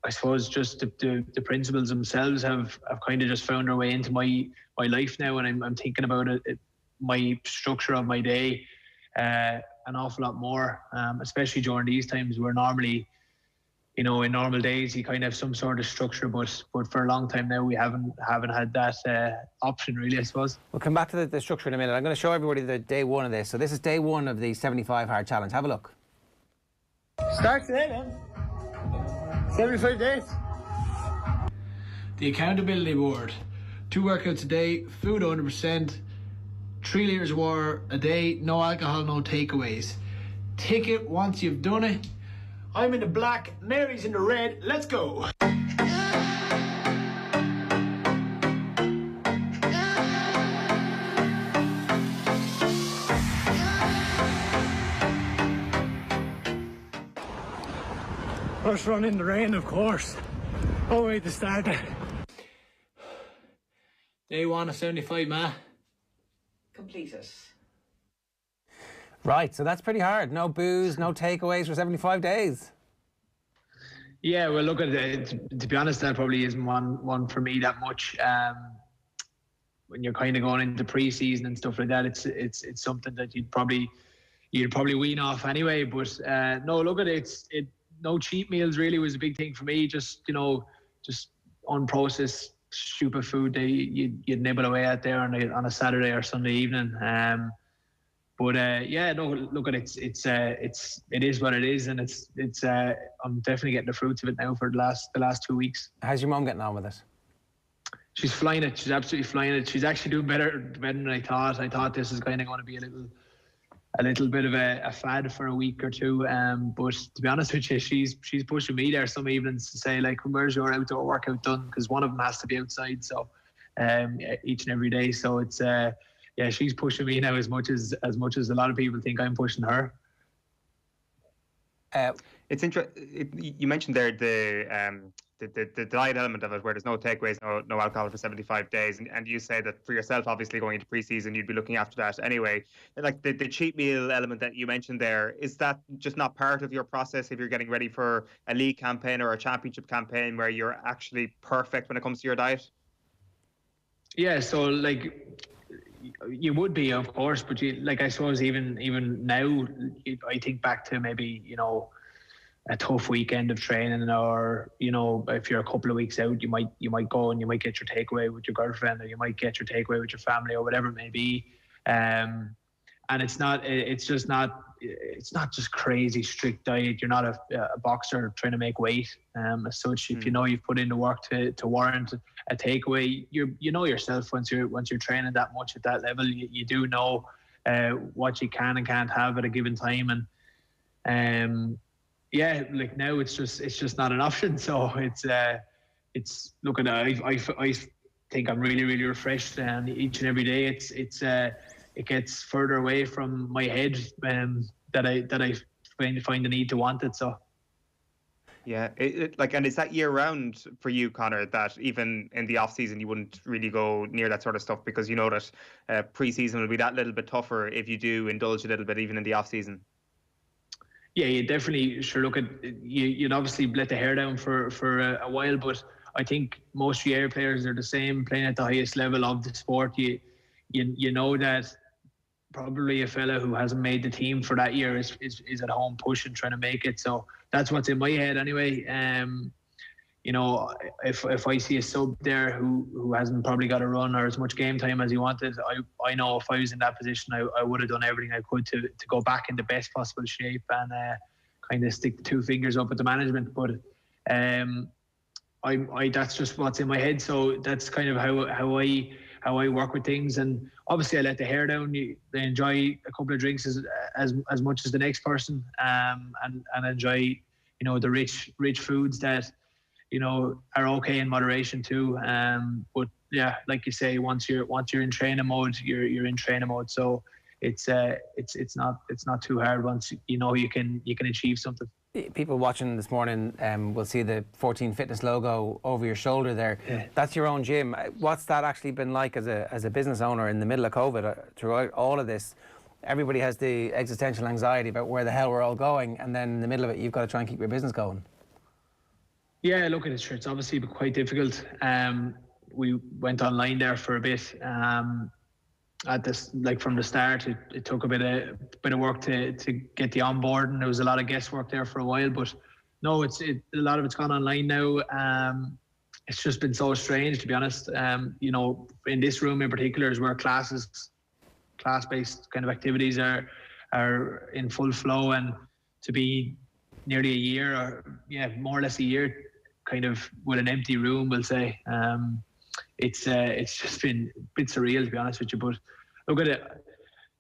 [SPEAKER 13] I suppose just the principles themselves have kind of just found their way into my life now, and I'm thinking about it, my structure of my day an awful lot more, especially during these times where normally, in normal days you kind of have some sort of structure, but for a long time now we haven't had that option really, I suppose.
[SPEAKER 3] We'll come back to the structure in a minute. I'm going to show everybody the day one of this. So this is day one of the 75 hard challenge. Have a look.
[SPEAKER 13] Start today then. 75 days. The accountability board. 2 workouts a day, food 100%, 3 litres of water a day, no alcohol, no takeaways. Tick it once you've done it. I'm in the black, Mary's in the red. Let's go. First run in the rain, of course. Oh wait, the starter. Day 1 of 75, Matt.
[SPEAKER 14] Complete it.
[SPEAKER 3] Right, so that's pretty hard. No booze, no takeaways for 75 days.
[SPEAKER 13] Yeah, well, look at it. To be honest, that probably isn't one for me that much. When you're kind of going into pre-season and stuff like that, it's something that you'd probably wean off anyway. But no, look at it. No cheat meals really was a big thing for me. Just unprocessed stupid food that you'd nibble away at there on a Saturday or Sunday evening. But yeah, no, look at it. It is what it is, and it's. I'm definitely getting the fruits of it now for the last 2 weeks.
[SPEAKER 3] How's your mum getting on with it?
[SPEAKER 13] She's flying it. She's absolutely flying it. She's actually doing better than I thought. I thought this was kind of going to be a little bit of a fad for a week or two. But to be honest with you, she's pushing me there some evenings to say, like, where's your outdoor workout done? Because one of them has to be outside, so each and every day. So it's yeah, she's pushing me now as much as a lot of people think I'm pushing her.
[SPEAKER 4] It's interesting. You mentioned there the diet element of it, where there's no takeaways, no alcohol for 75 days, and you say that for yourself, obviously going into pre-season, you'd be looking after that anyway. Like the cheat meal element that you mentioned there, is that just not part of your process if you're getting ready for a league campaign or a championship campaign where you're actually perfect when it comes to your diet?
[SPEAKER 13] Yeah, so like you would be, of course, but I suppose even now, I think back to maybe a tough weekend of training, or if you're a couple of weeks out, you might go and you might get your takeaway with your girlfriend, or you might get your takeaway with your family, or whatever it may be. And it's not just crazy strict diet. You're not a boxer trying to make weight as such. If you've put in the work to warrant a takeaway, you know yourself once you're training that much at that level. You do know what you can and can't have at a given time, and yeah, like now it's just not an option. So it's looking at I think I'm really, really refreshed, and each and every day it gets further away from my head that I find the need to want it. So
[SPEAKER 4] yeah, and is that year round for you, Conor, that even in the off season you wouldn't really go near that sort of stuff, because you know that pre-season will be that little bit tougher if you do indulge a little bit even in the off season?
[SPEAKER 13] Yeah, you definitely look at you'd obviously let the hair down for a while, but I think most UAE players are the same, playing at the highest level of the sport. You know that probably a fella who hasn't made the team for that year is at home pushing, trying to make it. So that's what's in my head anyway. If I see a sub there who hasn't probably got a run or as much game time as he wanted, I know if I was in that position, I would have done everything I could to go back in the best possible shape and kind of stick the two fingers up at the management. But I that's just what's in my head. So that's kind of how I work with things. And obviously I let the hair down. They enjoy a couple of drinks as much as the next person, and enjoy the rich foods that are okay in moderation too. But yeah, like you say, once you're in training mode, you're in training mode. So it's not too hard once you can achieve something.
[SPEAKER 3] People watching this morning will see the 14 Fitness logo over your shoulder there. Yeah. That's your own gym. What's that actually been like as a business owner in the middle of COVID? Throughout all of this, everybody has the existential anxiety about where the hell we're all going, and then in the middle of it, you've got to try and keep your business going.
[SPEAKER 13] Yeah, look at it. It's obviously been quite difficult. We went online there for a bit. At this, like from the start, it took a bit of work to get the onboard, and there was a lot of guesswork there for a while. But no, a lot of it's gone online now. It's just been so strange, to be honest. In this room in particular is where class-based kind of activities are in full flow, and to be nearly a year, or more or less a year, kind of with an empty room, we'll say. It's just been a bit surreal, to be honest with you. But look at it.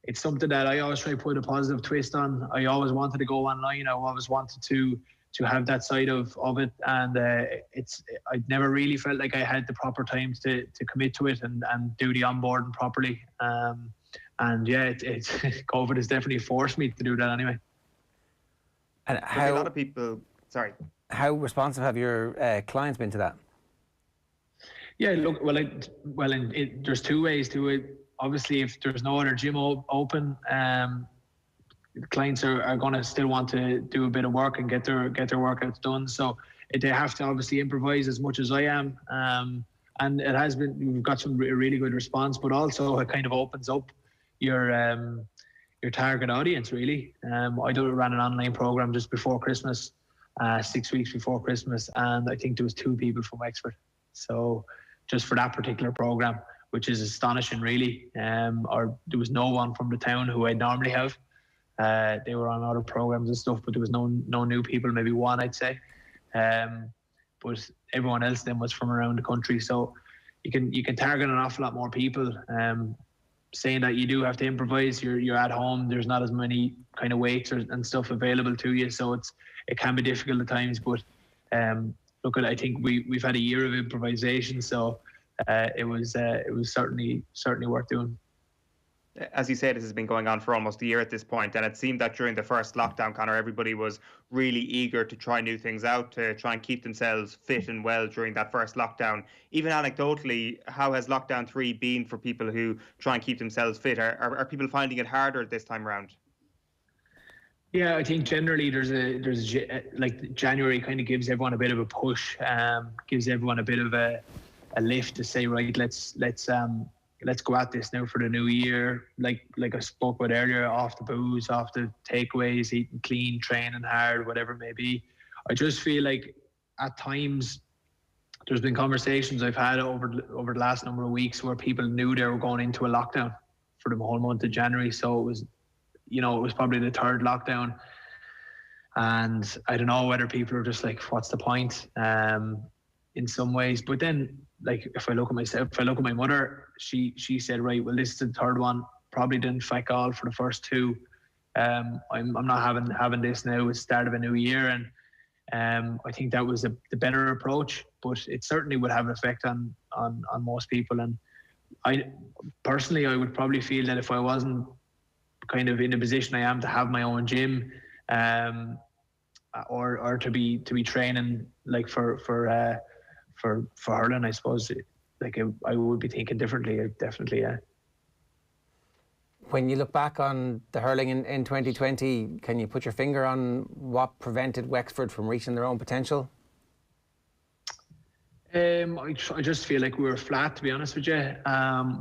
[SPEAKER 13] It's something that I always try to put a positive twist on. I always wanted to go online. I always wanted to have that side of it, and I never really felt like I had the proper time to commit to it and do the onboarding properly. And yeah, it's COVID has definitely forced me to do that anyway.
[SPEAKER 3] And
[SPEAKER 4] a lot of people, sorry.
[SPEAKER 3] How responsive have your clients been to that?
[SPEAKER 13] Yeah, look, there's two ways to it. Obviously, if there's no other gym open, clients are going to still want to do a bit of work and get their workouts done. So they have to obviously improvise as much as I am. And it has been, we've got some really good response, but also it kind of opens up your target audience, really. I ran an online program just before Christmas, 6 weeks before Christmas, and I think there was 2 people from Wexford. So just for that particular program, which is astonishing, really. Or there was no one from the town who I normally have. They were on other programs and stuff, but there was no new people, maybe one, I'd say. But everyone else then was from around the country. So you can target an awful lot more people. Saying that you do have to improvise, you're at home, there's not as many kind of weights and stuff available to you, so it can be difficult at times. But I think we've had a year of improvisation, so it was certainly worth doing.
[SPEAKER 4] As you say, this has been going on for almost a year at this point, and it seemed that during the first lockdown, Conor, everybody was really eager to try new things out, to try and keep themselves fit and well during that first lockdown. Even anecdotally, how has lockdown 3 been for people who try and keep themselves fit? Are people finding it harder this time around?
[SPEAKER 13] Yeah, I think generally like January kind of gives everyone a bit of a push, gives everyone a bit of a lift to say, right, let's go at this now for the new year. Like I spoke about earlier, off the booze, off the takeaways, eating clean, training hard, whatever it may be. I just feel like at times there's been conversations I've had over the last number of weeks where people knew they were going into a lockdown for the whole month of January. So it was probably the third lockdown. And I don't know whether people are just like, what's the point? In some ways. But then, like, if I look at my mother, she said, right, well, this is the third one, probably didn't feck all for the first two. I'm not having this now. It's the start of a new year, and I think that was the better approach, but it certainly would have an effect on most people. And I personally would probably feel that if I wasn't kind of in the position I am to have my own gym, or to be training like for hurling, I suppose, I would be thinking differently, definitely, yeah.
[SPEAKER 3] When you look back on the hurling in 2020, can you put your finger on what prevented Wexford from reaching their own potential?
[SPEAKER 13] I just feel like we were flat, to be honest with you.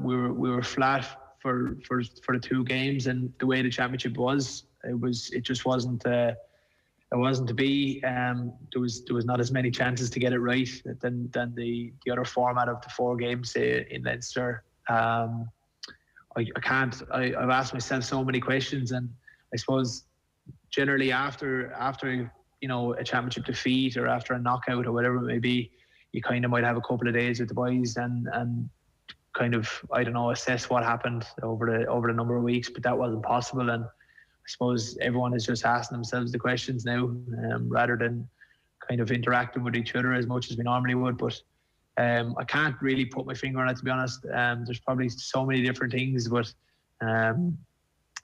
[SPEAKER 13] We were flat for the two games, and the way the championship was, it just wasn't. It wasn't to be. There was not as many chances to get it right than the other format of the 4 games, say, in Leinster. I've asked myself so many questions, and I suppose generally after a championship defeat or after a knockout or whatever it may be, you kind of might have a couple of days with the boys and kind of, I don't know, assess what happened over the number of weeks, but that wasn't possible. And I suppose everyone is just asking themselves the questions now, rather than kind of interacting with each other as much as we normally would. But I can't really put my finger on it, to be honest. There's probably so many different things, but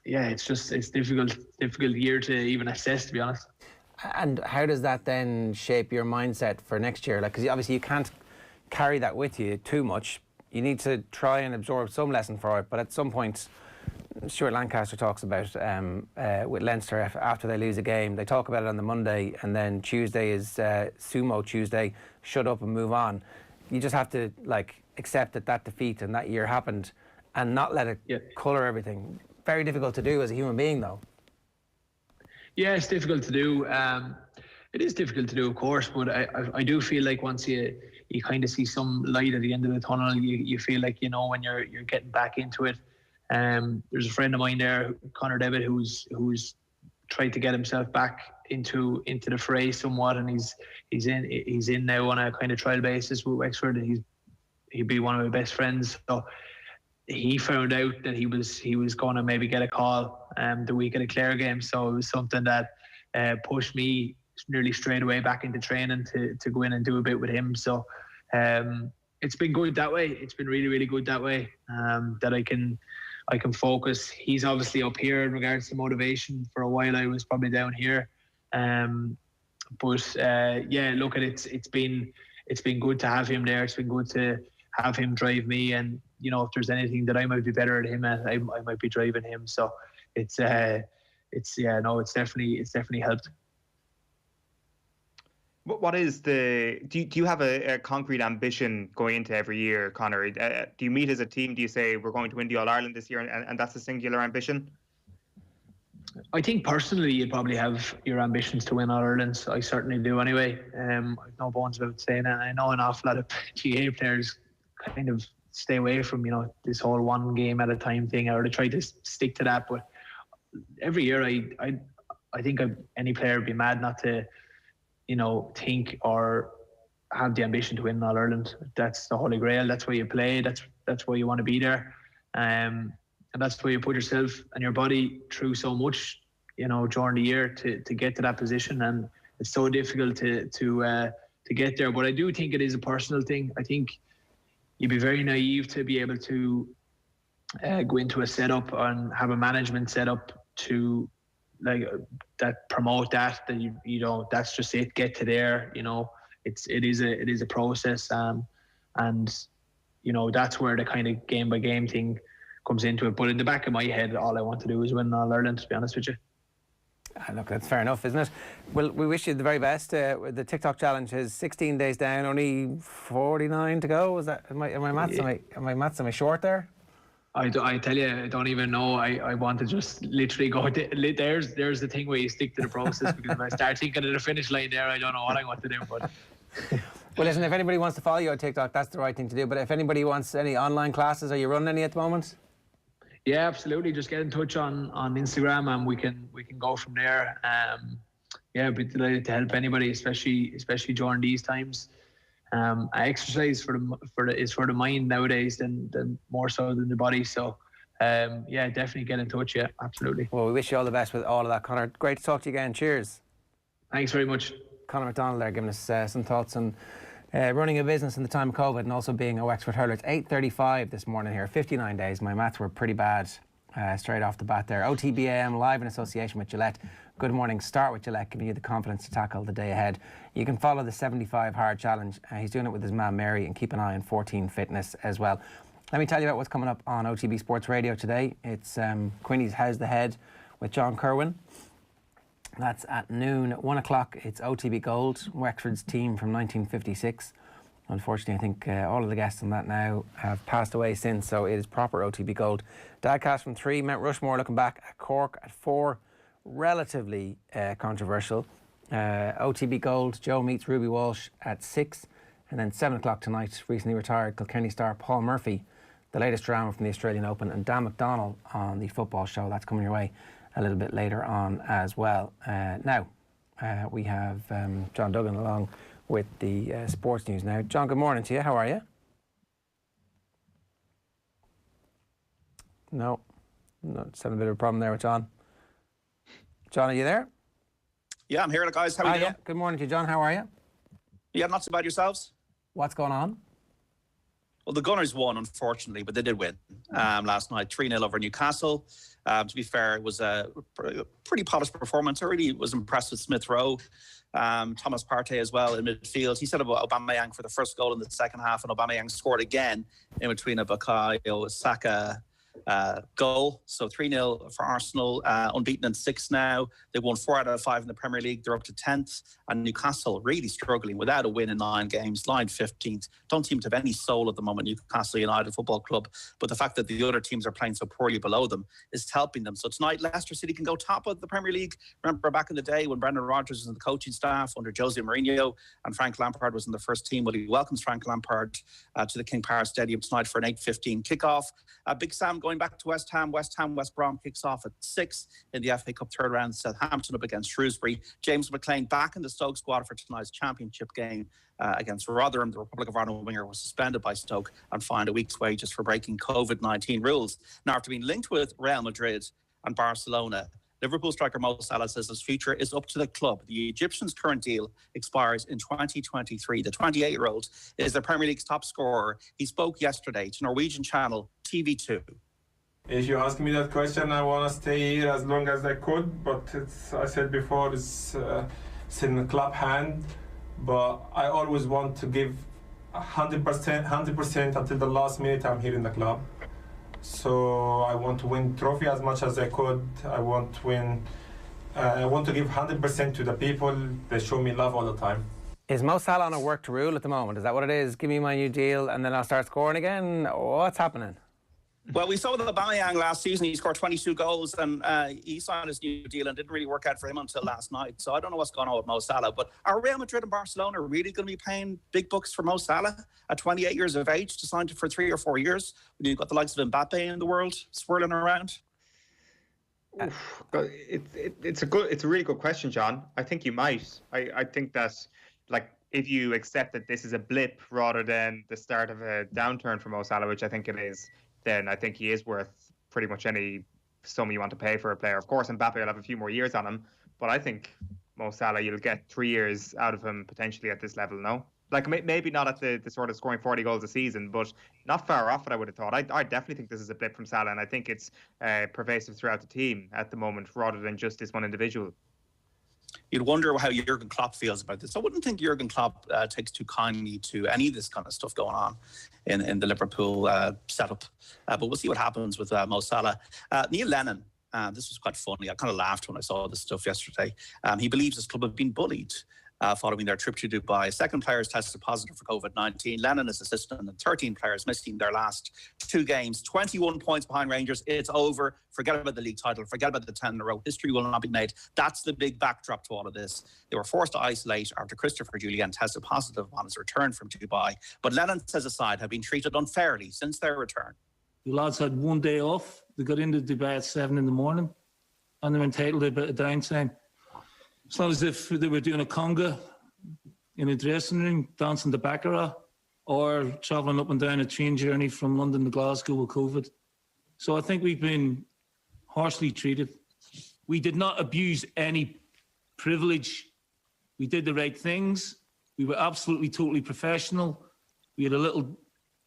[SPEAKER 13] it's difficult year to even assess, to be honest.
[SPEAKER 3] And how does that then shape your mindset for next year? Like, because obviously you can't carry that with you too much. You need to try and absorb some lesson for it, but at some point, Stuart Lancaster talks about with Leinster after they lose a game, they talk about it on the Monday, and then Tuesday is Sumo Tuesday, shut up and move on. You just have to accept that defeat and that year happened and not let it colour everything. Very difficult to do as a human being, though.
[SPEAKER 13] Yeah, it's difficult to do. It is difficult to do, of course, but I do feel like once you kind of see some light at the end of the tunnel, you feel like, when you're getting back into it. There's a friend of mine there, Conor Devitt, who's tried to get himself back into the fray somewhat, and he's in now on a kind of trial basis with Wexford, and he'd be one of my best friends. So he found out that he was going to maybe get a call the week of the Clare game. So it was something that pushed me nearly straight away back into training to go in and do a bit with him. So it's been good that way. It's been really, really good that way, that I can focus. He's obviously up here in regards to motivation. For a while I was probably down here. Look, it's been good to have him there. It's been good to have him drive me, and if there's anything that I might be better at him at, I might be driving him. So it's definitely helped.
[SPEAKER 4] What is do you have a concrete ambition going into every year, Conor? Do you meet as a team? Do you say we're going to win the All-Ireland this year, and that's a singular ambition?
[SPEAKER 13] I think personally you'd probably have your ambitions to win All-Ireland. I certainly do anyway. I've no bones about saying that. I know an awful lot of GA players kind of stay away from, this whole one game at a time thing, or to try to stick to that. But every year I think any player would be mad not to think or have the ambition to win All-Ireland. That's the Holy Grail. That's where you play. That's where you want to be there. And that's where you put yourself and your body through so much, during the year to get to that position. And it's so difficult to get there. But I do think it is a personal thing. I think you'd be very naive to be able to go into a setup and have a management setup to that promote that you know, that's just it, get to there, you know. It is a process, and you know, that's where the kind of game by game thing comes into it. But in the back of my head, all I want to do is win All Ireland, to be honest with you.
[SPEAKER 3] Look, that's fair enough, isn't it? Well, we wish you the very best. The TikTok challenge is 16 days down, only 49 to go. Is that? Am I maths? Am I short there?
[SPEAKER 13] I tell you, I don't even know. I want to just literally go. There's the thing where you stick to the process, because if I start thinking of the finish line there, I don't know what I want to do. But
[SPEAKER 3] well, listen, if anybody wants to follow you on TikTok, that's the right thing to do. But if anybody wants any online classes, are you running any at the moment?
[SPEAKER 13] Yeah, absolutely. Just get in touch on Instagram, and we can go from there. Yeah, I'd be delighted to help anybody, especially during these times. Exercise is for the mind nowadays, than more so than the body. So, yeah, definitely get in touch. Yeah, absolutely.
[SPEAKER 3] Well, we wish you all the best with all of that, Conor. Great to talk to you again. Cheers.
[SPEAKER 13] Thanks very much.
[SPEAKER 3] Conor McDonald there, giving us some thoughts on running a business in the time of COVID and also being a Wexford hurler. It's 8:35 this morning here. 59 days. My maths were pretty bad straight off the bat there. OTB AM live in association with Gillette. Good morning. Start with Gillette, giving you the confidence to tackle the day ahead. You can follow the 75 hard challenge. He's doing it with his mum Mary, and keep an eye on 14 fitness as well. Let me tell you about what's coming up on OTB Sports Radio today. It's Quinny's How's the Head with John Kerwin. That's at noon. 1 o'clock, it's OTB Gold, Wexford's team from 1956. Unfortunately, I think all of the guests on that now have passed away since, so it is proper OTB Gold. Dadcast from 3, Mount Rushmore looking back at Cork at 4. Relatively controversial. OTB Gold, Joe meets Ruby Walsh at 6. And then 7 o'clock tonight, recently retired Kilkenny star Paul Murphy, the latest drama from the Australian Open, and Dan McDonnell on the football show. That's coming your way a little bit later on as well. Now, we have John Duggan along with the sports news now. John, good morning to you. How are you? No, just having a bit of a problem there with John. John, are you there?
[SPEAKER 15] Yeah, I'm here, guys. How are you doing?
[SPEAKER 3] Good morning to you, John. How are you?
[SPEAKER 15] Yeah, not so bad yourselves.
[SPEAKER 3] What's going on?
[SPEAKER 15] Well, the Gunners won, unfortunately, but they did win last night, 3-0 over Newcastle. To be fair, it was a pretty polished performance. I really was impressed with Smith Rowe, Thomas Partey as well in midfield. He set up Aubameyang for the first goal in the second half, and Aubameyang scored again in between a Bukayo Saka goal. So 3-0 for Arsenal, unbeaten in 6 now. They won 4 out of 5 in the Premier League. They're up to 10th. And Newcastle really struggling without a win in 9 games, lying 15th. Don't seem to have any soul at the moment, Newcastle United Football Club. But the fact that the other teams are playing so poorly below them is helping them. So tonight, Leicester City can go top of the Premier League. Remember back in the day when Brendan Rodgers was in the coaching staff under Jose Mourinho and Frank Lampard was in the first team. Well, he welcomes Frank Lampard to the King Power Stadium tonight for an 8:15 kickoff. Big Sam going back to West Ham. West Brom kicks off at 6 in the FA Cup third round. Southampton up against Shrewsbury. James McLean back in the Stoke squad for tonight's championship game against Rotherham. The Republic of Ireland winger was suspended by Stoke and fined a week's wages for breaking COVID-19 rules. Now, after being linked with Real Madrid and Barcelona, Liverpool striker Mo Salah says his future is up to the club. The Egyptian's current deal expires in 2023. The 28-year-old is the Premier League's top scorer. He spoke yesterday to Norwegian channel TV2.
[SPEAKER 16] If you ask me that question, I want to stay here as long as I could, but I said before, it's in the club hand. But I always want to give 100% until the last minute I'm here in the club. So I want to win trophy as much as I could. I want to win. I want to give 100% to the people. They show me love all the time.
[SPEAKER 3] Is Mo Salah on a work to rule at the moment? Is that what it is? Give me my new deal and then I'll start scoring again? What's happening?
[SPEAKER 15] Well, we saw with Aubameyang last season, he scored 22 goals and he signed his new deal and didn't really work out for him until last night. So I don't know what's going on with Mo Salah. But are Real Madrid and Barcelona really going to be paying big bucks for Mo Salah at 28 years of age to sign for 3 or 4 years when you've got the likes of Mbappe in the world swirling around?
[SPEAKER 4] It's a really good question, John. I think you might. I think that, like, if you accept that this is a blip rather than the start of a downturn for Mo Salah, which I think it is, then I think he is worth pretty much any sum you want to pay for a player. Of course, Mbappe will have a few more years on him, but I think Mo Salah, you'll get 3 years out of him potentially at this level, no? Like maybe not at the sort of scoring 40 goals a season, but not far off it, I would have thought. I definitely think this is a blip from Salah, and I think it's pervasive throughout the team at the moment rather than just this one individual.
[SPEAKER 15] You'd wonder how Jurgen Klopp feels about this. I wouldn't think Jurgen Klopp takes too kindly to any of this kind of stuff going on in the Liverpool setup. But we'll see what happens with Mo Salah. Neil Lennon, this was quite funny. I kind of laughed when I saw this stuff yesterday. He believes his club have been bullied following their trip to Dubai. 2 players tested positive for COVID-19. Lennon is assistant, and 13 players missing their last 2 games. 21 points behind Rangers. It's over. Forget about the league title. Forget about the 10 in a row. History will not be made. That's the big backdrop to all of this. They were forced to isolate after Christopher Julian tested positive on his return from Dubai. But Lennon says his side have been treated unfairly since their return.
[SPEAKER 17] The lads had 1 day off. They got into Dubai at 7 in the morning, and they were entitled to a bit of downtime. It's not as if they were doing a conga in a dressing room, dancing the baccarat, or travelling up and down a train journey from London to Glasgow with COVID. So I think we've been harshly treated. We did not abuse any privilege. We did the right things. We were absolutely, totally professional. We had a little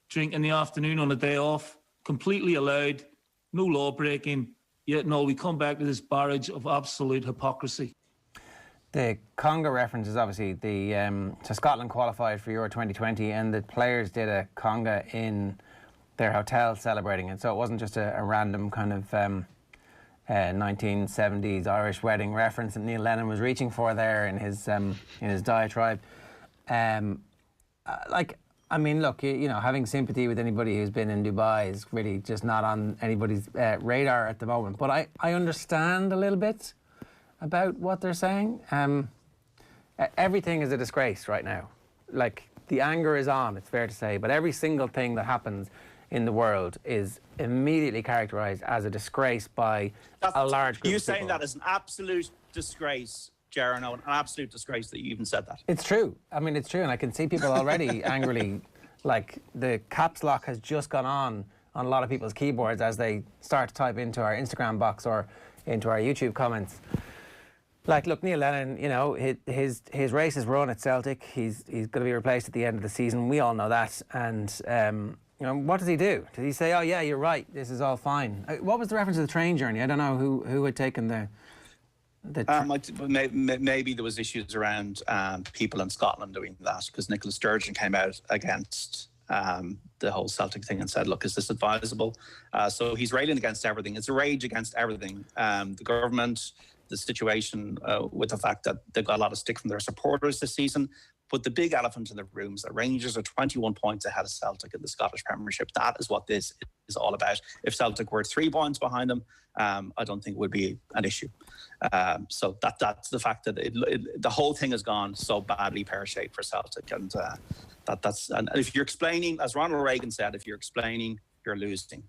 [SPEAKER 17] drink in the afternoon on a day off, completely allowed, no law breaking. Yet no, we come back to this barrage of absolute hypocrisy.
[SPEAKER 3] The conga reference is obviously so Scotland qualified for Euro 2020, and the players did a conga in their hotel celebrating it. So it wasn't just a random kind of 1970s Irish wedding reference that Neil Lennon was reaching for there in his diatribe. I mean, look, you know, having sympathy with anybody who's been in Dubai is really just not on anybody's radar at the moment. But I understand a little bit about what they're saying. Everything is a disgrace right now. Like, the anger is on, it's fair to say, but every single thing that happens in the world is immediately characterised as a disgrace by a large group of people.
[SPEAKER 15] You saying that is an absolute disgrace, Ger Eoin, an absolute disgrace that you even said that.
[SPEAKER 3] It's true. I mean, it's true, and I can see people already angrily, like, the caps lock has just gone on a lot of people's keyboards as they start to type into our Instagram box or into our YouTube comments. Like, look, Neil Lennon, you know, his race is run at Celtic. He's going to be replaced at the end of the season. We all know that. And, you know, what does he do? Does he say, oh, yeah, you're right, this is all fine? What was the reference to the train journey? I don't know who had taken the
[SPEAKER 15] maybe there was issues around people in Scotland doing that, because Nicola Sturgeon came out against the whole Celtic thing and said, look, is this advisable? So he's railing against everything. It's a rage against everything. The government, the situation with the fact that they've got a lot of stick from their supporters this season. But the big elephant in the room is that Rangers are 21 points ahead of Celtic in the Scottish Premiership. That is what this is all about. If Celtic were 3 points behind them, I don't think it would be an issue. So that's the fact that the whole thing has gone so badly pear-shaped for Celtic. And and if you're explaining, as Ronald Reagan said, if you're explaining, you're losing.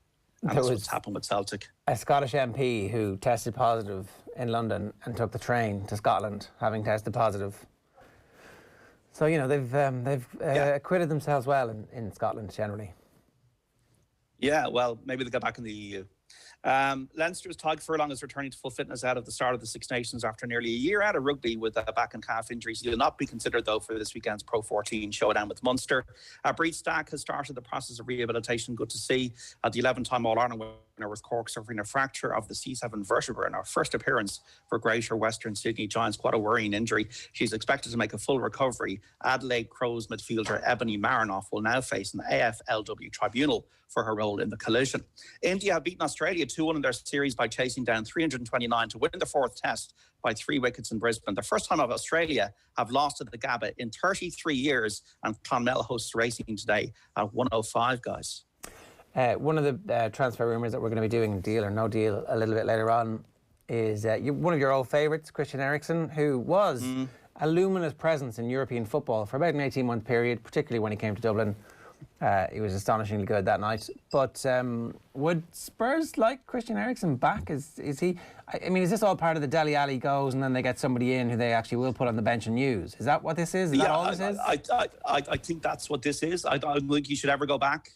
[SPEAKER 15] And that's what's happened with Celtic.
[SPEAKER 3] A Scottish MP who tested positive in London and took the train to Scotland, having tested positive. So, you know, they've acquitted themselves well in Scotland generally.
[SPEAKER 15] Yeah, well, maybe they'll get back in the EU. Leinster's Tadhg Furlong is returning to full fitness out of the start of the Six Nations after nearly a year out of rugby with back and calf injuries. He will not be considered, though, for this weekend's Pro 14 showdown with Munster. Breed Stack has started the process of rehabilitation. Good to see. The 11-time All-Ireland winner with Cork suffering a fracture of the C7 vertebra in our first appearance for Greater Western Sydney Giants. Quite a worrying injury. She's expected to make a full recovery. Adelaide Crows midfielder Ebony Marinoff will now face an AFLW tribunal for her role in the collision. India have beaten Australia 2-1 in their series by chasing down 329 to win the 4th test by 3 wickets in Brisbane. The first time of Australia have lost at the Gabba in 33 years, and Clonmel hosts racing today at 1:05, guys.
[SPEAKER 3] One of the transfer rumours that we're going to be doing Deal or No Deal a little bit later on is one of your old favourites, Christian Eriksen, who was a luminous presence in European football for about an 18-month period, particularly when he came to Dublin. He was astonishingly good that night. But would Spurs like Christian Eriksen back? Is he? I mean, is this all part of the Dele Alli goes and then they get somebody in who they actually will put on the bench and use? Is that what this is? Is that all this is?
[SPEAKER 15] I think that's what this is. I don't think he should ever go back.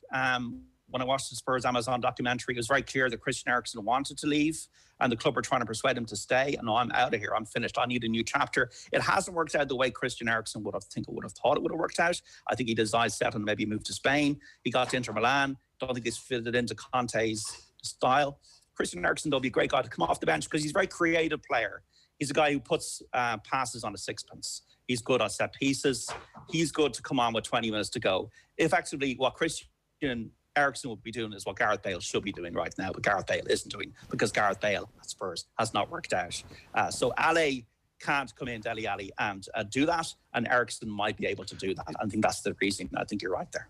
[SPEAKER 15] when I watched the Spurs Amazon documentary, it was very clear that Christian Eriksen wanted to leave and the club were trying to persuade him to stay. And no, I'm out of here. I'm finished. I need a new chapter. It hasn't worked out the way Christian Eriksen would have thought it would have worked out. I think he decided to settle and maybe move to Spain. He got to Inter Milan. Don't think he's fitted into Conte's style. Christian Eriksen, though, be a great guy to come off the bench because he's a very creative player. He's a guy who puts passes on a sixpence. He's good on set pieces. He's good to come on with 20 minutes to go. Effectively, what Christian Eriksen would be doing is what Gareth Bale should be doing right now, but Gareth Bale isn't doing because Gareth Bale at Spurs has not worked out. So Ale can't come in, Dele Alli, and do that, and Eriksen might be able to do that. I think that's the reason. I think you're right there.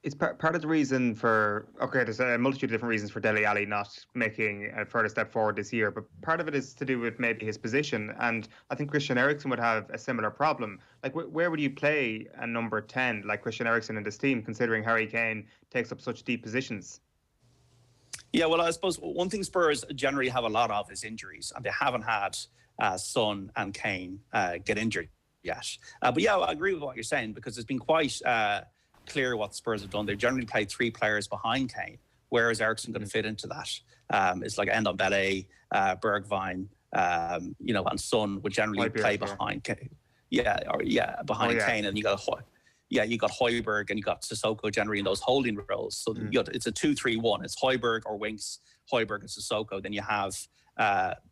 [SPEAKER 4] It's part of the reason for, there's a multitude of different reasons for Dele Alli not making a further step forward this year, but part of it is to do with maybe his position, and I think Christian Eriksen would have a similar problem. Like, where would you play a number 10 like Christian Eriksen in this team, considering Harry Kane takes up such deep positions?
[SPEAKER 15] Yeah, well, I suppose one thing Spurs generally have a lot of is injuries, and they haven't had Son and Kane get injured yet. But yeah, I agree with what you're saying, because it's been quite clear what Spurs have done. They generally play three players behind Kane. Where is Eriksen going to fit into that? It's like Ndombele, Bergwijn, and Son would generally play behind Kane. Behind Kane, and you got Højbjerg and you got Sissoko generally in those holding roles. So it's a 2-3-1. It's Højbjerg or Winks, Højbjerg and Sissoko. Then you have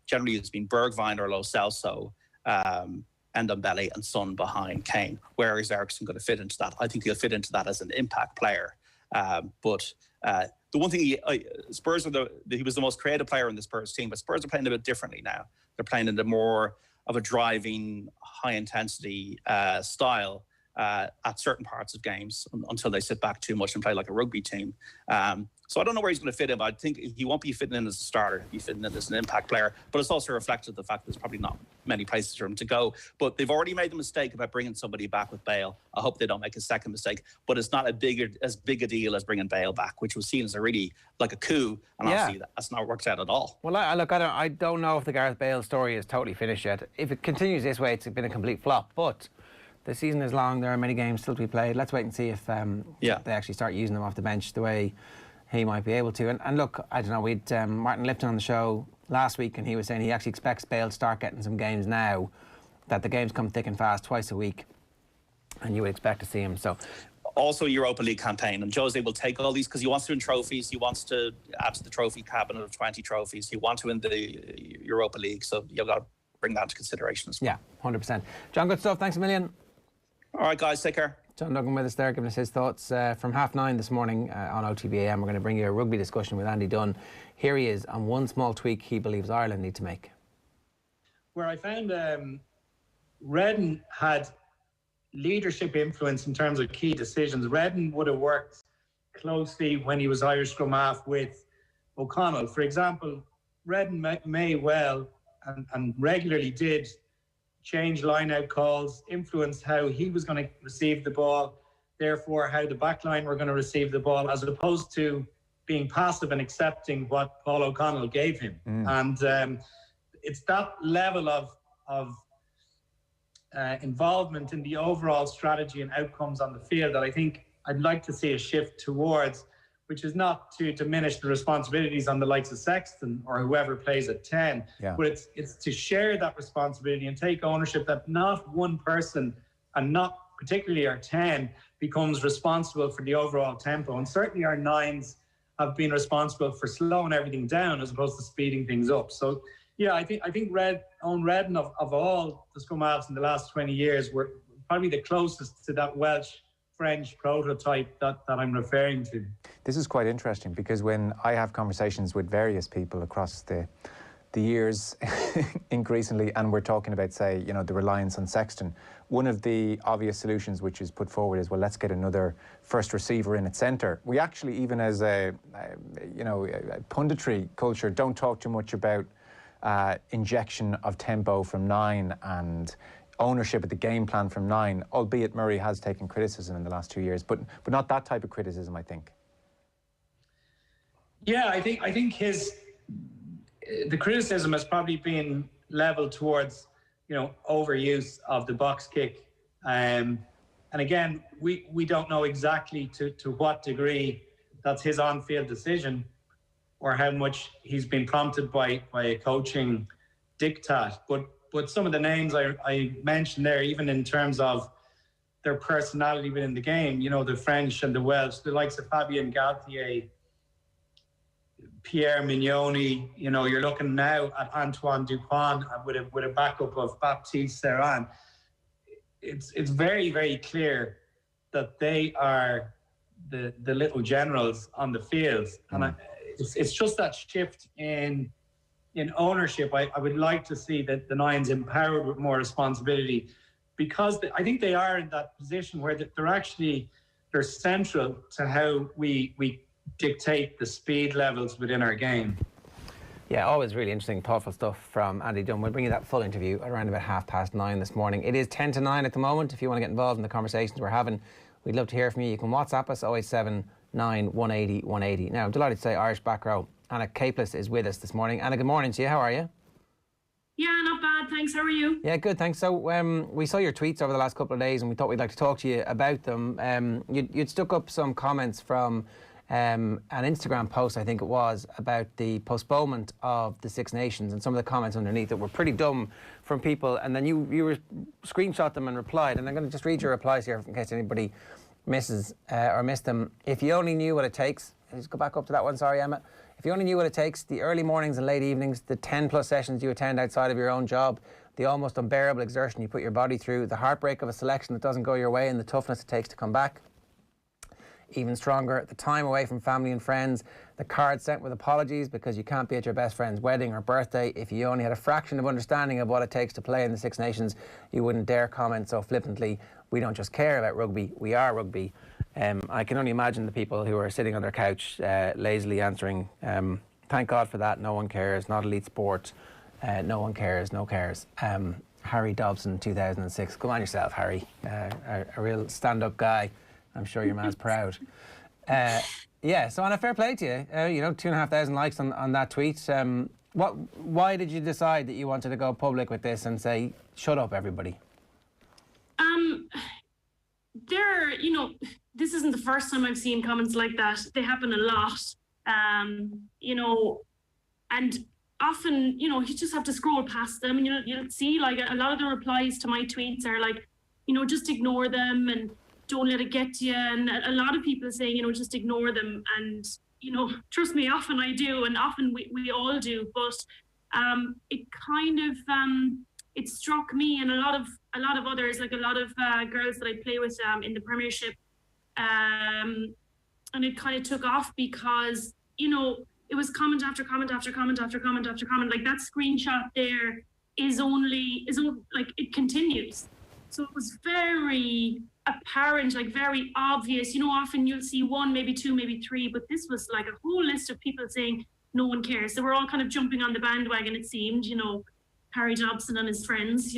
[SPEAKER 15] generally it's been Bergwijn or Lo Celso, Ndombele and Son behind Kane. Where is Eriksen going to fit into that? I think he'll fit into that as an impact player. But the one thing he was the most creative player in the Spurs team, but Spurs are playing a bit differently now. They're playing in the more of a driving, high intensity style at certain parts of games until they sit back too much and play like a rugby team. So I don't know where he's going to fit in, but I think he won't be fitting in as a starter. He'll be fitting in as an impact player. But it's also reflected of the fact that there's probably not many places for him to go. But they've already made the mistake about bringing somebody back with Bale. I hope they don't make a second mistake. But it's not as big a deal as bringing Bale back, which was seen as like a coup. And obviously that's not worked out at all.
[SPEAKER 3] Well, I don't know if the Gareth Bale story is totally finished yet. If it continues this way, it's been a complete flop. But the season is long. There are many games still to be played. Let's wait and see if they actually start using them off the bench the way he might be able to. And look, I don't know, we had Martin Lipton on the show last week, and he was saying he actually expects Bale to start getting some games now, that the games come thick and fast twice a week, and you would expect to see him. So
[SPEAKER 15] also Europa League campaign, and Jose will take all these because he wants to win trophies. He wants to add to the trophy cabinet of 20 trophies. He wants to win the Europa League, so you've got to bring that into consideration as well.
[SPEAKER 3] Yeah, 100%. John, good stuff. Thanks a million.
[SPEAKER 15] All right, guys, take care.
[SPEAKER 3] John Duggan with us there, giving us his thoughts from 9:30 this morning on OTB AM. We're going to bring you a rugby discussion with Andy Dunne. Here he is on one small tweak he believes Ireland need to make.
[SPEAKER 18] Where I found Redden had leadership influence in terms of key decisions. Redden would have worked closely when he was Irish scrum half with O'Connell. For example, Redden may well and regularly did change line-out calls, influence how he was going to receive the ball, therefore how the back line were going to receive the ball, as opposed to being passive and accepting what Paul O'Connell gave him. And it's that level of involvement in the overall strategy and outcomes on the field that I think I'd like to see a shift towards, which is not to diminish the responsibilities on the likes of Sexton or whoever plays at 10, but it's to share that responsibility and take ownership that not one person, and not particularly our 10, becomes responsible for the overall tempo. And certainly our 9s have been responsible for slowing everything down as opposed to speeding things up. So yeah, I think Owen Redden of all the scrum halves in the last 20 years were probably the closest to that Welsh-French prototype that I'm referring to.
[SPEAKER 7] This is quite interesting because when I have conversations with various people across the years increasingly, and we're talking about, say, the reliance on Sexton, one of the obvious solutions which is put forward is, well, let's get another first receiver in at centre. We actually, even as a punditry culture, don't talk too much about injection of tempo from 9 and ownership of the game plan from 9, albeit Murray has taken criticism in the last 2 years, but not that type of criticism, I think.
[SPEAKER 18] Yeah, I think the criticism has probably been leveled towards overuse of the box kick, and again we don't know exactly to what degree that's his on-field decision, or how much he's been prompted by a coaching diktat. But some of the names I mentioned there, even in terms of their personality within the game, you know, the French and the Welsh, the likes of Fabien Galtier, Pierre Mignoni, you know, you're looking now at Antoine Dupont with a backup of Baptiste Serran. It's very, very clear that they are the little generals on the field. And it's just that shift in ownership. I would like to see that the Nines empowered with more responsibility, because I think they are in that position where they're central to how we dictate the speed levels within our game.
[SPEAKER 3] Yeah, always really interesting, thoughtful stuff from Andy Dunne. We'll bring you that full interview around about 9:30 this morning. It is 10 to 9 at the moment. If you want to get involved in the conversations we're having, we'd love to hear from you. You can WhatsApp us 087 9 180 180. Now, I'm delighted to say Irish back row Anna Caplice is with us this morning. Anna, good morning to you. How are you?
[SPEAKER 19] Yeah, not bad, thanks. How are you?
[SPEAKER 3] Yeah, good, thanks. So we saw your tweets over the last couple of days and we thought we'd like to talk to you about them. You'd stuck up some comments from an Instagram post, I think it was, about the postponement of the Six Nations, and some of the comments underneath that were pretty dumb from people, and then you screenshot them and replied, and I'm going to just read your replies here in case anybody misses or missed them. If you only knew what it takes, just go back up to that one, sorry Emma. If you only knew what it takes, the early mornings and late evenings, the 10 plus sessions you attend outside of your own job, the almost unbearable exertion you put your body through, the heartbreak of a selection that doesn't go your way, and the toughness it takes to come back. Even stronger, the time away from family and friends, the cards sent with apologies because you can't be at your best friend's wedding or birthday. If you only had a fraction of understanding of what it takes to play in the Six Nations, you wouldn't dare comment so flippantly, we don't just care about rugby, we are rugby. I can only imagine the people who are sitting on their couch lazily answering, thank God for that, no one cares, not elite sport, no one cares, no cares. Harry Dobson, 2006. Come on yourself, Harry. A real stand-up guy. I'm sure your man's proud. Yeah, so on a fair play to you. 2,500 likes on that tweet. Why did you decide that you wanted to go public with this and say, shut up, everybody?
[SPEAKER 19] This isn't the first time I've seen comments like that. They happen a lot. And often, you just have to scroll past them and you'll see like a lot of the replies to my tweets are like, just ignore them and don't let it get to you. And a lot of people are saying, just ignore them. And, trust me, often I do, and often we all do. But it kind of, it struck me and a lot of others, like a lot of girls that I play with in the Premiership. And it kind of took off because, it was comment after comment after comment after comment after comment. Like that screenshot there is only like it continues. So it was very apparent, like very obvious. Often you'll see one, maybe two, maybe three, but this was like a whole list of people saying no one cares. So we're all kind of jumping on the bandwagon, it seemed, Harry Dobson and his friends,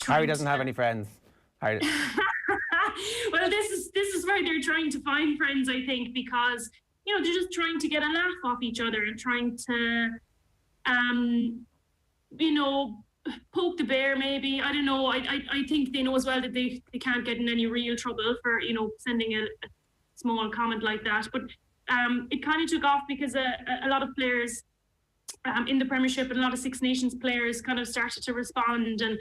[SPEAKER 3] Harry doesn't have any friends.
[SPEAKER 19] Well, this is where they're trying to find friends, I think, because, they're just trying to get a laugh off each other and trying to, poke the bear, maybe. I don't know. I think they know as well that they can't get in any real trouble for, sending a small comment like that. But it kind of took off because a lot of players in the Premiership and a lot of Six Nations players kind of started to respond. And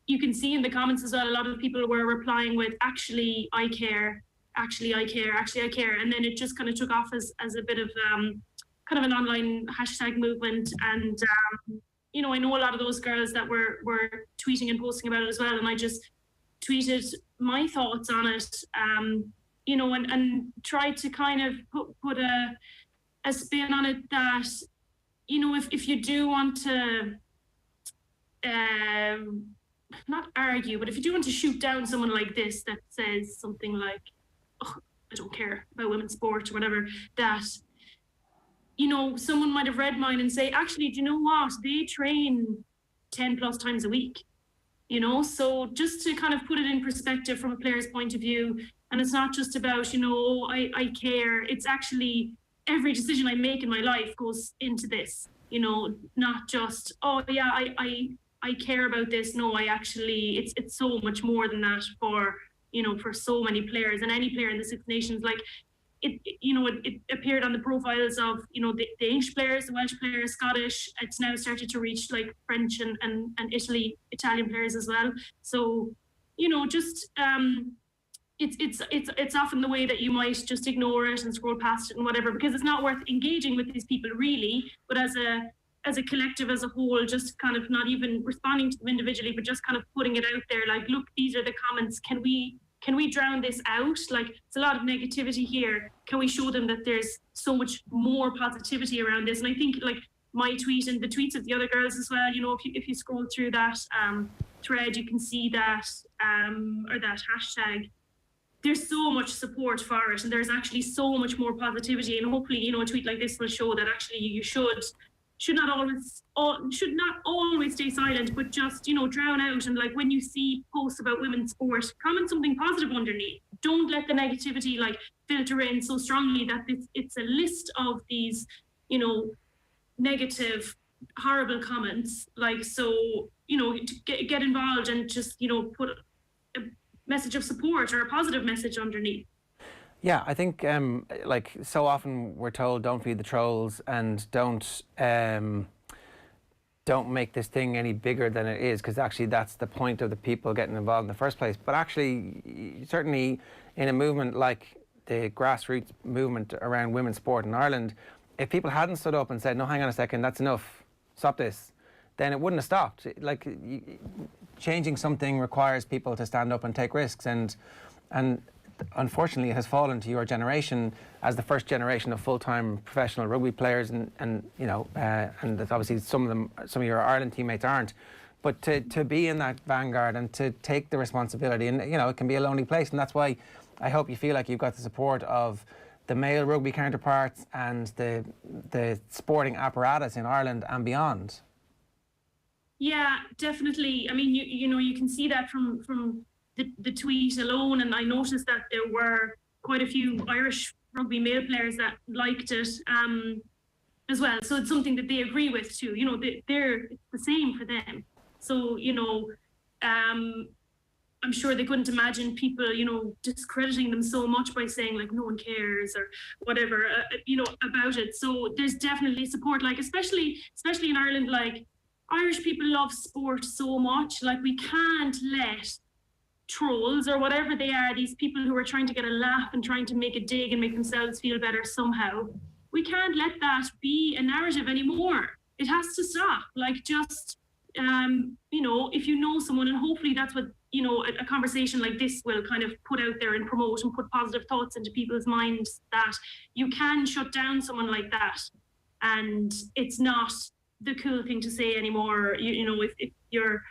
[SPEAKER 19] you can see in the comments as well, a lot of people were replying with, actually, I care. Actually, I care. Actually, I care. And then it just kind of took off as a bit of kind of an online hashtag movement. And, I know a lot of those girls that were tweeting and posting about it as well. And I just tweeted my thoughts on it, and tried to kind of put a spin on it that, if you do want to not argue, but if you do want to shoot down someone like this that says something like, oh, I don't care about women's sport or whatever, that, someone might have read mine and say, actually, do you know what? They train 10 plus times a week, so just to kind of put it in perspective from a player's point of view. And it's not just about, I care. It's actually every decision I make in my life goes into this, not just, oh yeah, I care about this. No, I actually, it's so much more than that for, for so many players, and any player in the Six Nations. Like, it appeared on the profiles of, the English players, the Welsh players, Scottish. It's now started to reach like French and Italian players as well. So, it's often the way that you might just ignore it and scroll past it and whatever, because it's not worth engaging with these people really. But as a collective, as a whole, just kind of not even responding to them individually, but just kind of putting it out there, like, look, these are the comments. Can we drown this out? Like, it's a lot of negativity here. Can we show them that there's so much more positivity around this? And I think, like, my tweet and the tweets of the other girls as well, if you scroll through that thread, you can see that, or that hashtag, there's so much support for it, and there's actually so much more positivity. And hopefully, a tweet like this will show that actually you should not always stay silent, but just, drown out. And like, when you see posts about women's sport, comment something positive underneath. Don't let the negativity like filter in so strongly that it's a list of these, negative, horrible comments. Like, so, get involved and just, put a message of support or a positive message underneath.
[SPEAKER 3] Yeah, I think like so often we're told don't feed the trolls and don't make this thing any bigger than it is, because actually that's the point of the people getting involved in the first place. But actually, certainly in a movement like the grassroots movement around women's sport in Ireland, if people hadn't stood up and said, no, hang on a second, that's enough, stop this, then it wouldn't have stopped. Like, changing something requires people to stand up and take risks, and unfortunately it has fallen to your generation as the first generation of full-time professional rugby players, and obviously some of your Ireland teammates aren't, but to be in that vanguard and to take the responsibility, and it can be a lonely place, and that's why I hope you feel like you've got the support of the male rugby counterparts and the sporting apparatus in Ireland and beyond.
[SPEAKER 19] Yeah, definitely. I mean, you can see that from the tweet alone, and I noticed that there were quite a few Irish rugby male players that liked it as well. So it's something that they agree with too. It's the same for them. So I'm sure they couldn't imagine people discrediting them so much by saying like no one cares or whatever about it. So there's definitely support, like especially in Ireland. Like, Irish people love sport so much. Like, we can't let trolls or whatever they are, these people who are trying to get a laugh and trying to make a dig and make themselves feel better somehow, we can't let that be a narrative anymore. It has to stop. Like, just if you know someone, and hopefully that's what a conversation like this will kind of put out there and promote and put positive thoughts into people's minds, that you can shut down someone like that, and it's not the cool thing to say anymore. If your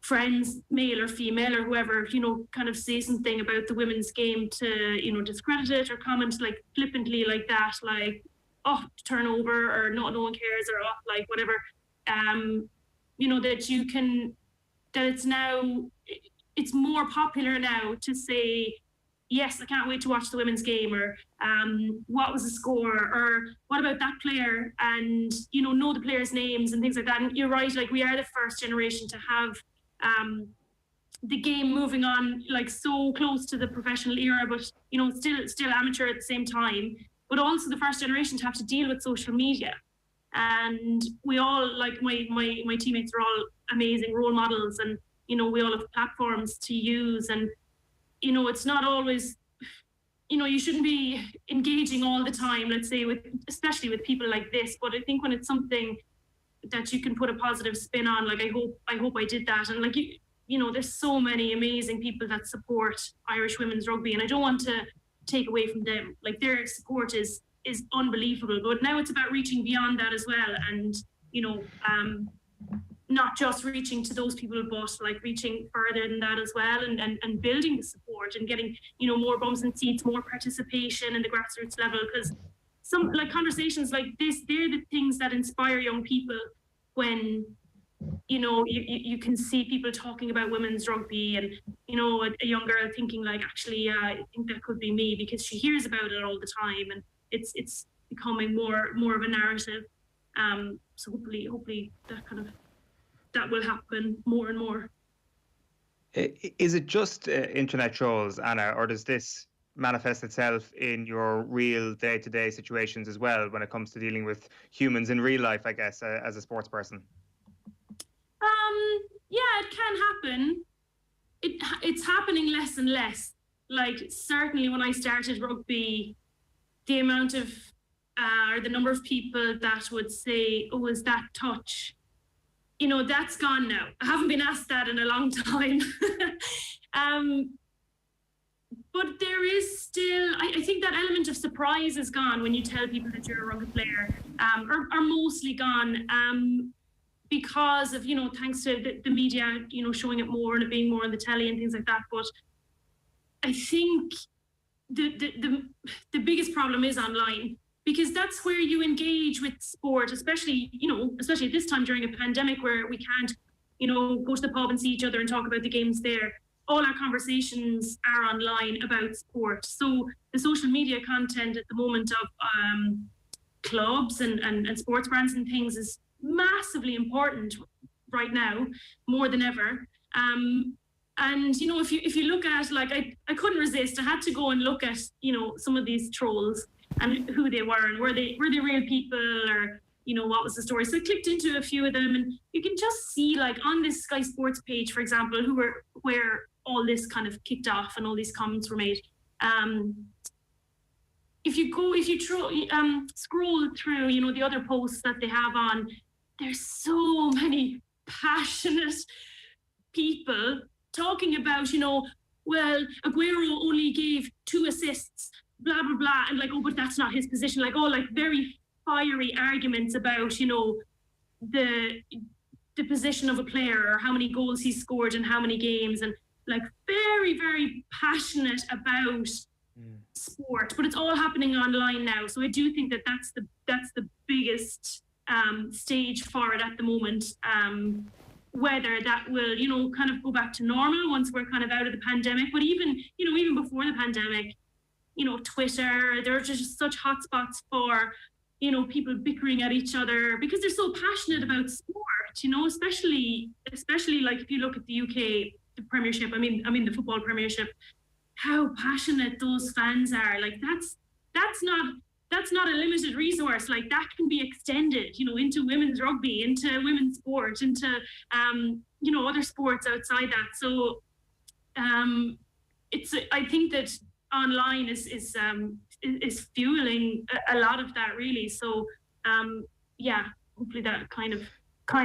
[SPEAKER 19] friends, male or female or whoever, kind of say something about the women's game to, discredit it or comment like flippantly like that, like, oh, turnover, or no one cares, or oh, like whatever, it's more popular now to say, yes, I can't wait to watch the women's game, or what was the score, or what about that player, and know the players' names and things like that. And you're right, like, we are the first generation to have the game moving on like so close to the professional era, but still amateur at the same time, but also the first generation to have to deal with social media. And we all, like, my teammates are all amazing role models, and we all have platforms to use, and it's not always, you shouldn't be engaging all the time, let's say, especially with people like this. But I think when it's something that you can put a positive spin on, like, I hope I did that. And like, there's so many amazing people that support Irish women's rugby, and I don't want to take away from them. Like, their support is unbelievable. But now it's about reaching beyond that as well, and not just reaching to those people, but like reaching further than that as well, and building the support and getting more bums and seats, more participation in the grassroots level, because some like conversations like this, they're the things that inspire young people. When you can see people talking about women's rugby, and a young girl thinking like, actually, I think that could be me, because she hears about it all the time, and it's becoming more of a narrative. So hopefully that will happen more and more.
[SPEAKER 4] Is it just internet trolls, Anna, or does this manifest itself in your real day-to-day situations as well when it comes to dealing with humans in real life, I guess, as a sports person?
[SPEAKER 19] Yeah, it can happen. It's happening less and less. Like, certainly when I started rugby, the amount of or the number of people that would say, "Oh, is that touch?" You know, that's gone now. I haven't been asked that in a long time. But there is still, I think that element of surprise is gone when you tell people that you're a rugby player, are mostly gone, because of, you know, thanks to the media, you know, showing it more and it being more on the telly and things like that. But I think the biggest problem is online, because that's where you engage with sport, especially at this time during a pandemic where we can't, you know, go to the pub and see each other and talk about the games there. All our conversations are online about sport. So the social media content at the moment of clubs and sports brands and things is massively important right now, more than ever. And, you know, if you look at, like, I couldn't resist. I had to go and look at, you know, some of these trolls and who they were and were they real people, or, you know, what was the story. So I clicked into a few of them, and you can just see, like, on this Sky Sports page, for example, where all this kind of kicked off and all these comments were made. If you scroll through, you know, the other posts that they have on, there's so many passionate people talking about, you know, well, Aguero only gave 2 assists, blah, blah, blah. And like, oh, but that's not his position. Like, all like very fiery arguments about, you know, the position of a player or how many goals he scored in how many games, and like very, very passionate about sport. But it's all happening online now. So I do think that that's the biggest stage for it at the moment. Whether that will, you know, kind of go back to normal once we're kind of out of the pandemic. But even before the pandemic, you know, Twitter, there are just such hotspots for, you know, people bickering at each other because they're so passionate about sport, you know, especially like if you look at the UK, the Premiership, I mean the football Premiership, how passionate those fans are. Like that's not a limited resource. Like that can be extended, you know, into women's rugby, into women's sport, into you know, other sports outside that. So I think that online is fueling a lot of that, really. So yeah, hopefully that kind of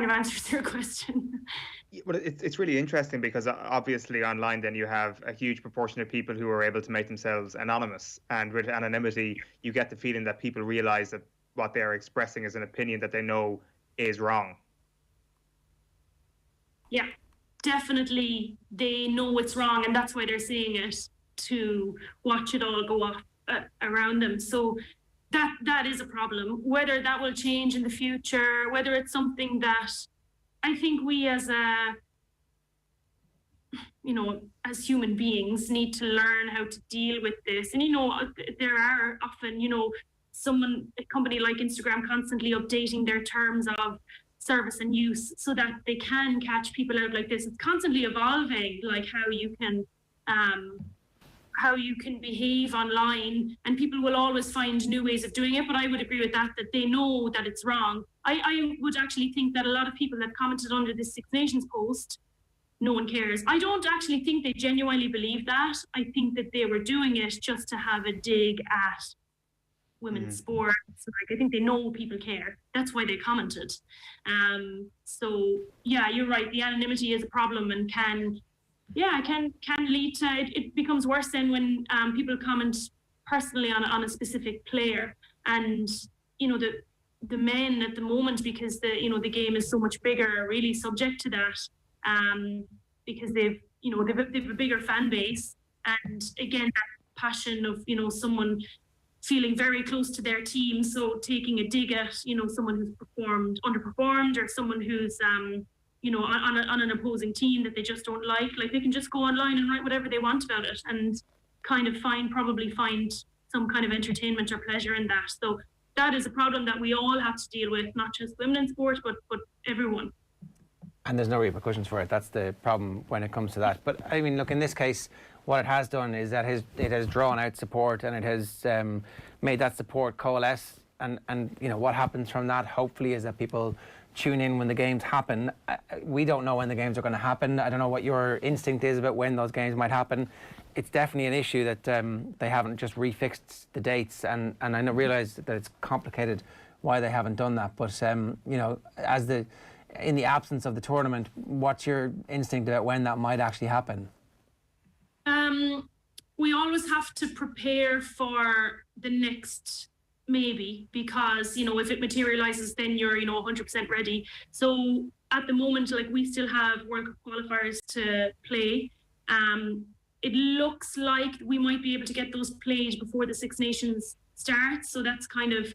[SPEAKER 19] answers your question.
[SPEAKER 4] Well, it's really interesting because obviously online then you have a huge proportion of people who are able to make themselves anonymous, and with anonymity you get the feeling that people realize that what they are expressing is an opinion that they know is wrong. Yeah, definitely they know it's wrong, and that's why they're saying it, to watch it all go off around them. So that is a problem. Whether that will change in the future, whether it's something that I think we as human beings need to learn how to deal with this. And, you know, there are often, you know, a company like Instagram constantly updating their terms of service and use so that they can catch people out like this. It's constantly evolving, like how you can behave online, and people will always find new ways of doing it. But I would agree with that they know that it's wrong. I would actually think that a lot of people that commented under this Six Nations post, no one cares. I don't actually think they genuinely believe that. I think that they were doing it just to have a dig at women's sports. Like, I think they know people care. That's why they commented. So yeah, you're right. The anonymity is a problem and can lead to it becomes worse then when people comment personally on a specific player. And, you know, the men at the moment, because the game is so much bigger, are really subject to that, because they've a bigger fan base, and again that passion of, you know, someone feeling very close to their team, so taking a dig at, you know, someone who's underperformed, or someone who's you know, on an opposing team that they just don't like they can just go online and write whatever they want about it and kind of probably find some kind of entertainment or pleasure in that. So that is a problem that we all have to deal with, not just women in sport, but everyone.
[SPEAKER 3] and there's no repercussions for it. That's the problem when it comes to that. But I mean, look, in this case, what it has done is that it has drawn out support, and it has made that support coalesce. And you know what happens from that, hopefully, is that people tune in when the games happen. We don't know when the games are going to happen. I don't know what your instinct is about when those games might happen. It's definitely an issue that they haven't just refixed the dates, and I realise that it's complicated why they haven't done that. But you know, in the absence of the tournament, what's your instinct about when that might actually happen?
[SPEAKER 19] We always have to prepare for the next maybe, because, you know, if it materializes, then you're, you know, 100% ready. So at the moment, like, we still have World Cup qualifiers to play. It looks like we might be able to get those played before the Six Nations starts. So that's kind of,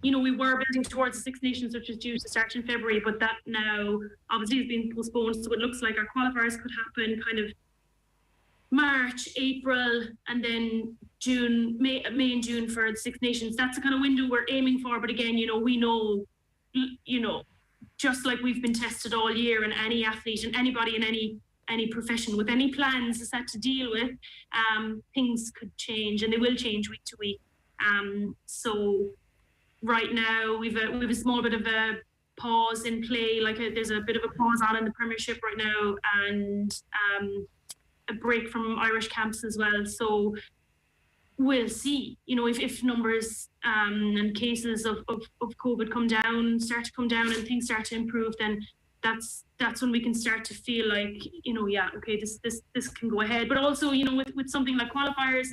[SPEAKER 19] you know, we were building towards the Six Nations, which is due to start in February, but that now obviously has been postponed. So it looks like our qualifiers could happen kind of March, April, and then June, May and June for the Six Nations. That's the kind of window we're aiming for. But again, you know, we know, you know, just like we've been tested all year, and any athlete and anybody in any profession with any plans set to deal with, things could change, and they will change week to week. So right now we've a small bit of a pause in play. Like there's a bit of a pause on in the Premiership right now, and a break from Irish camps as well. So we'll see, you know, if numbers and cases of COVID start to come down and things start to improve, then that's when we can start to feel like, you know, yeah, okay, this can go ahead. But also, you know, with something like qualifiers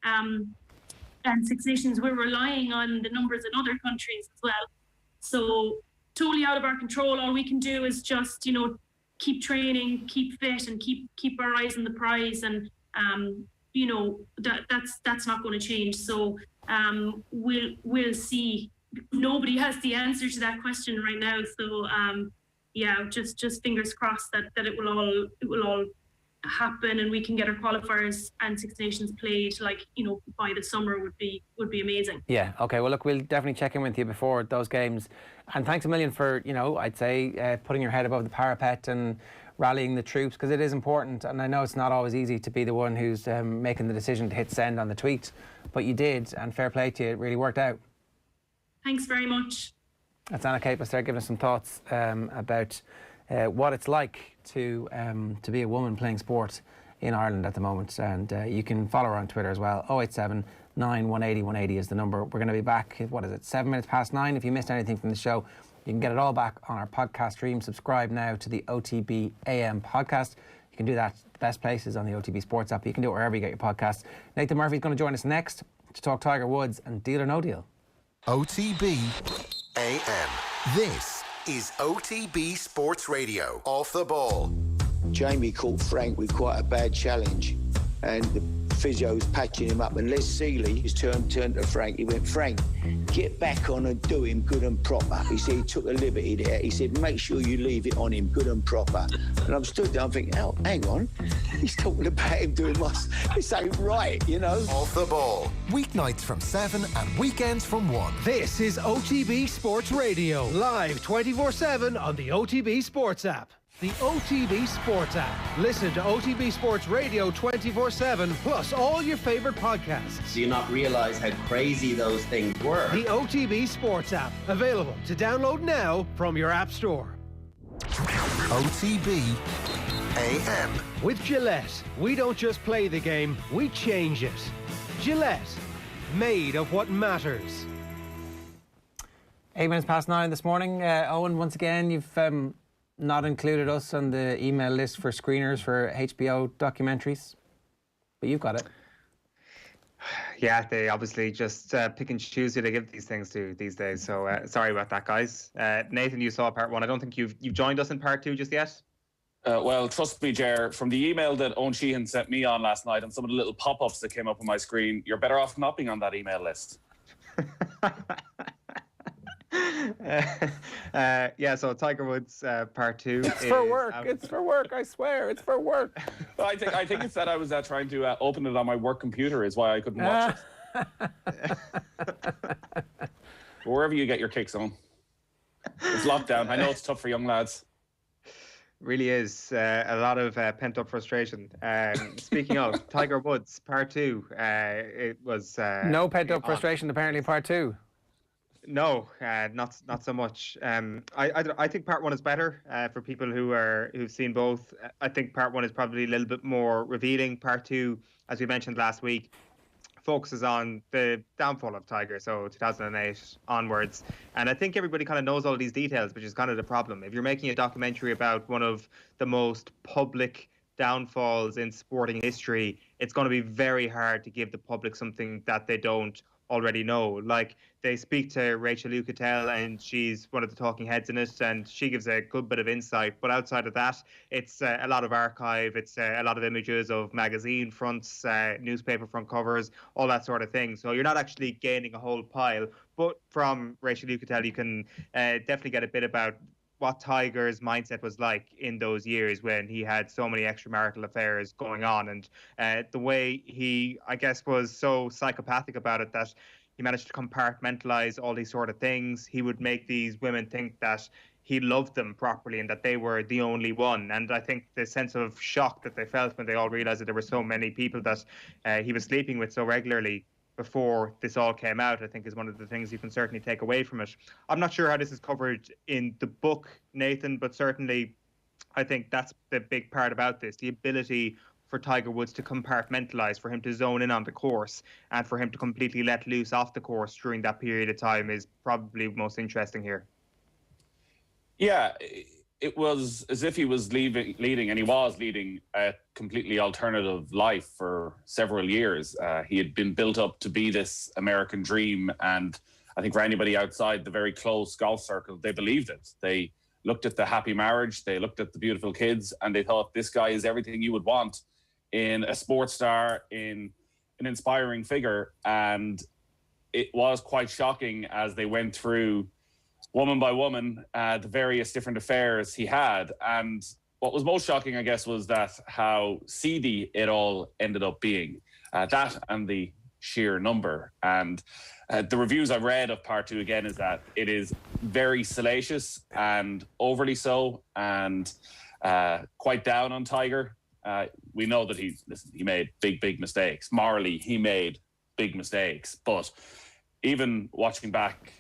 [SPEAKER 19] and Six Nations, we're relying on the numbers in other countries as well. So totally out of our control. All we can do is just, you know, keep training, keep fit, and keep our eyes on the prize. And you know, that's not going to change. So we'll see. Nobody has the answer to that question right now. So yeah, just fingers crossed that it will all happen, and we can get our qualifiers and Six Nations played, like, you know, by the summer would be amazing.
[SPEAKER 3] Yeah, okay, well look, we'll definitely check in with you before those games, and thanks a million for, you know, I'd say putting your head above the parapet and rallying the troops, because it is important. And I know it's not always easy to be the one who's making the decision to hit send on the tweet, but you did, and fair play to you, it really worked out.
[SPEAKER 19] Thanks very much. That's
[SPEAKER 3] Anna Caplice there giving us some thoughts about what it's like to be a woman playing sport in Ireland at the moment. And you can follow her on Twitter as well. 087 9 180 180 is the number. We're going to be back, what is it, 7 minutes past 9. If you missed anything from the show, you can get it all back on our podcast stream. Subscribe now to the OTB AM podcast. You can do that. The best places on the OTB Sports app. You can do it wherever you get your podcasts. Nathan Murphy's going to join us next to talk Tiger Woods and Deal or No Deal.
[SPEAKER 1] OTB AM. This is OTB Sports Radio. Off the ball.
[SPEAKER 20] Jamie caught Frank with quite a bad challenge, and the physio was patching him up, and Les Seeley, his turned to Frank. He went, "Frank, get back on and do him good and proper." He said he took a liberty there. He said, "Make sure you leave it on him good and proper." And I'm stood there, I'm thinking, oh, hang on, he's talking about him doing this ain't right, you know.
[SPEAKER 1] Off the ball. Weeknights from 7 and weekends from 1.
[SPEAKER 2] This is OTB Sports Radio, live 24/7 on the OTB Sports app. The OTB Sports app. Listen to OTB Sports Radio 24/7, plus all your favorite podcasts.
[SPEAKER 11] Do you not realise how crazy those things were?
[SPEAKER 2] The OTB Sports app. Available to download now from your app store.
[SPEAKER 1] OTB AM.
[SPEAKER 2] With Gillette, we don't just play the game, we change it. Gillette, made of what matters.
[SPEAKER 3] 8 minutes past 9 this morning. Owen, once again, you've not included us on the email list for screeners for HBO documentaries, but you've got it.
[SPEAKER 4] Yeah, they obviously just pick and choose who they give these things to these days. So sorry about that, guys. Nathan, you saw part 1. I don't think you've joined us in part 2 just yet.
[SPEAKER 21] Well, trust me, Ger, from the email that Owen Sheehan sent me on last night and some of the little pop-ups that came up on my screen, you're better off not being on that email list.
[SPEAKER 4] Yeah, so Tiger Woods part 2.
[SPEAKER 21] It's for work. It's for work. I swear, it's for work. Well, I think it's that I was trying to open it on my work computer is why I couldn't watch it. Wherever you get your kicks on. It's lockdown. I know it's tough for young lads.
[SPEAKER 4] Really is a lot of pent-up frustration. Speaking of Tiger Woods, part 2, it was...
[SPEAKER 3] no pent-up frustration, apparently, part 2.
[SPEAKER 4] No, not so much. I think part 1 is better for people who've seen both. I think part 1 is probably a little bit more revealing. Part 2, as we mentioned last week, focuses on the downfall of Tiger, so 2008 onwards. And I think everybody kind of knows all these details, which is kind of the problem. If you're making a documentary about one of the most public downfalls in sporting history, it's going to be very hard to give the public something that they don't already know. Like, they speak to Rachel Lucatel, and she's one of the talking heads in it, and she gives a good bit of insight. But outside of that, it's a lot of archive, it's a lot of images of magazine fronts, newspaper front covers, all that sort of thing. So you're not actually gaining a whole pile. But from Rachel Lucatel, you can definitely get a bit about what Tiger's mindset was like in those years when he had so many extramarital affairs going on, and the way he, I guess, was so psychopathic about it that he managed to compartmentalize all these sort of things. He would make these women think that he loved them properly and that they were the only one. And I think the sense of shock that they felt when they all realized that there were so many people that he was sleeping with so regularly before this all came out, I think is one of the things you can certainly take away from it. I'm not sure how this is covered in the book, Nathan, but certainly I think that's the big part about this, the ability for Tiger Woods to compartmentalise, for him to zone in on the course, and for him to completely let loose off the course during that period of time is probably most interesting here.
[SPEAKER 21] Yeah, it was as if he was leading, and he was leading a completely alternative life for several years. He had been built up to be this American dream, and I think for anybody outside the very close golf circle, they believed it. They looked at the happy marriage, they looked at the beautiful kids, and they thought this guy is everything you would want in a sports star, in an inspiring figure. And it was quite shocking as they went through woman by woman, the various different affairs he had. And what was most shocking, I guess, was that how seedy it all ended up being. That and the sheer number. And the reviews I've read of part 2 again is that it is very salacious and overly so, and quite down on Tiger. We know that he made big mistakes. Morally, he made big mistakes. But even watching back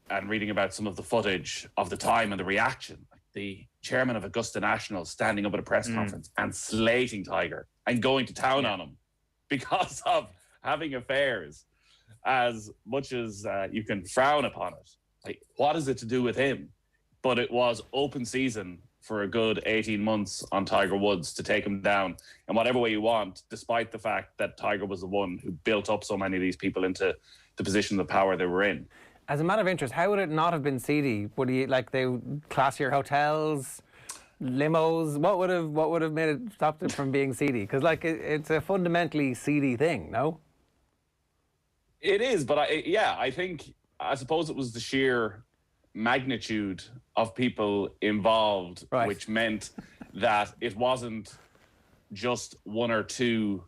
[SPEAKER 21] and reading about some of the footage of the time and the reaction, like the chairman of Augusta National standing up at a press conference and slating Tiger and going to town on him because of having affairs, as much as you can frown upon it. Like, what is it to do with him? But it was open season for a good 18 months on Tiger Woods to take him down in whatever way you want, despite the fact that Tiger was the one who built up so many of these people into the position of power they were in.
[SPEAKER 3] As a matter of interest, how would it not have been seedy? Would he, like, they classier hotels, limos? What would have made it stopped it from being seedy? Because, like, it's a fundamentally seedy thing, no?
[SPEAKER 21] It is, but I suppose it was the sheer magnitude of people involved, right, which meant that it wasn't just one or two,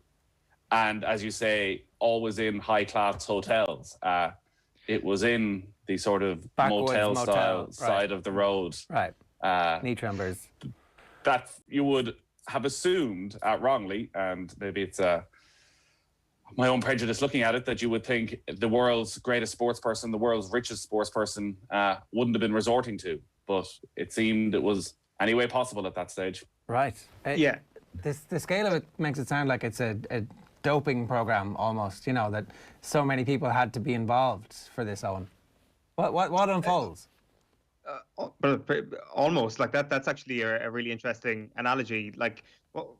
[SPEAKER 21] and as you say, always in high-class hotels. It was in the sort of motel-style side of the road.
[SPEAKER 3] Right. Knee tremblers.
[SPEAKER 21] That you would have assumed, wrongly, and maybe it's my own prejudice looking at it, that you would think the world's greatest sports person, the world's richest sports person, wouldn't have been resorting to. But it seemed it was any way possible at that stage.
[SPEAKER 3] Right.
[SPEAKER 4] Yeah.
[SPEAKER 3] The scale of it makes it sound like it's a doping program almost, you know, that so many people had to be involved for this, Owen. What unfolds?
[SPEAKER 4] But almost like that. That's actually a really interesting analogy. Like, well,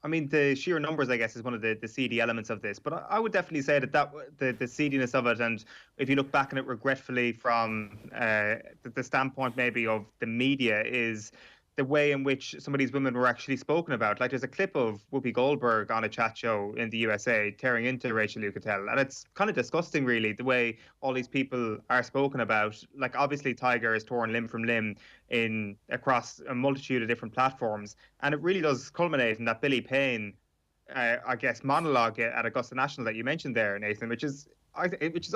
[SPEAKER 4] I mean, the sheer numbers, I guess, is one of the seedy elements of this. But I would definitely say that the seediness of it, and if you look back on it regretfully from the standpoint maybe of the media, is the way in which some of these women were actually spoken about. Like, there's a clip of Whoopi Goldberg on a chat show in the USA tearing into Rachel Lucatel, and it's kind of disgusting, really, the way all these people are spoken about. Like, obviously, Tiger is torn limb from limb across a multitude of different platforms, and it really does culminate in that Billy Payne I guess, monologue at Augusta National that you mentioned there, Nathan, which is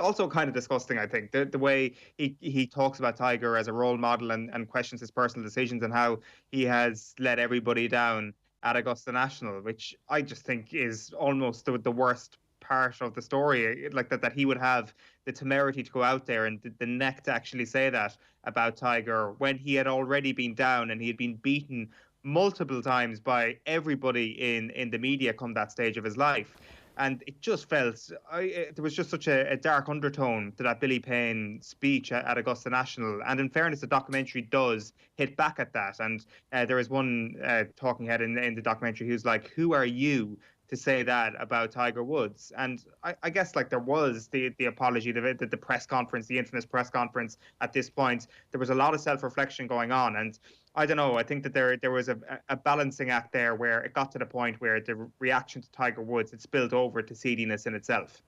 [SPEAKER 4] also kind of disgusting. I think the way he talks about Tiger as a role model and questions his personal decisions and how he has let everybody down at Augusta National, which I just think is almost the worst part of the story, like that he would have the temerity to go out there and the neck to actually say that about Tiger when he had already been down and he had been beaten multiple times by everybody in the media come that stage of his life. And it just felt, there was just such a dark undertone to that Billy Payne speech at Augusta National. And in fairness, the documentary does hit back at that. And there is one talking head in the documentary who's like, who are you to say that about Tiger Woods? And I guess like there was the apology, the press conference, the infamous press conference at this point. There was a lot of self-reflection going on. And I don't know, I think that there was a balancing act there where it got to the point where the reaction to Tiger Woods had spilled over to seediness in itself.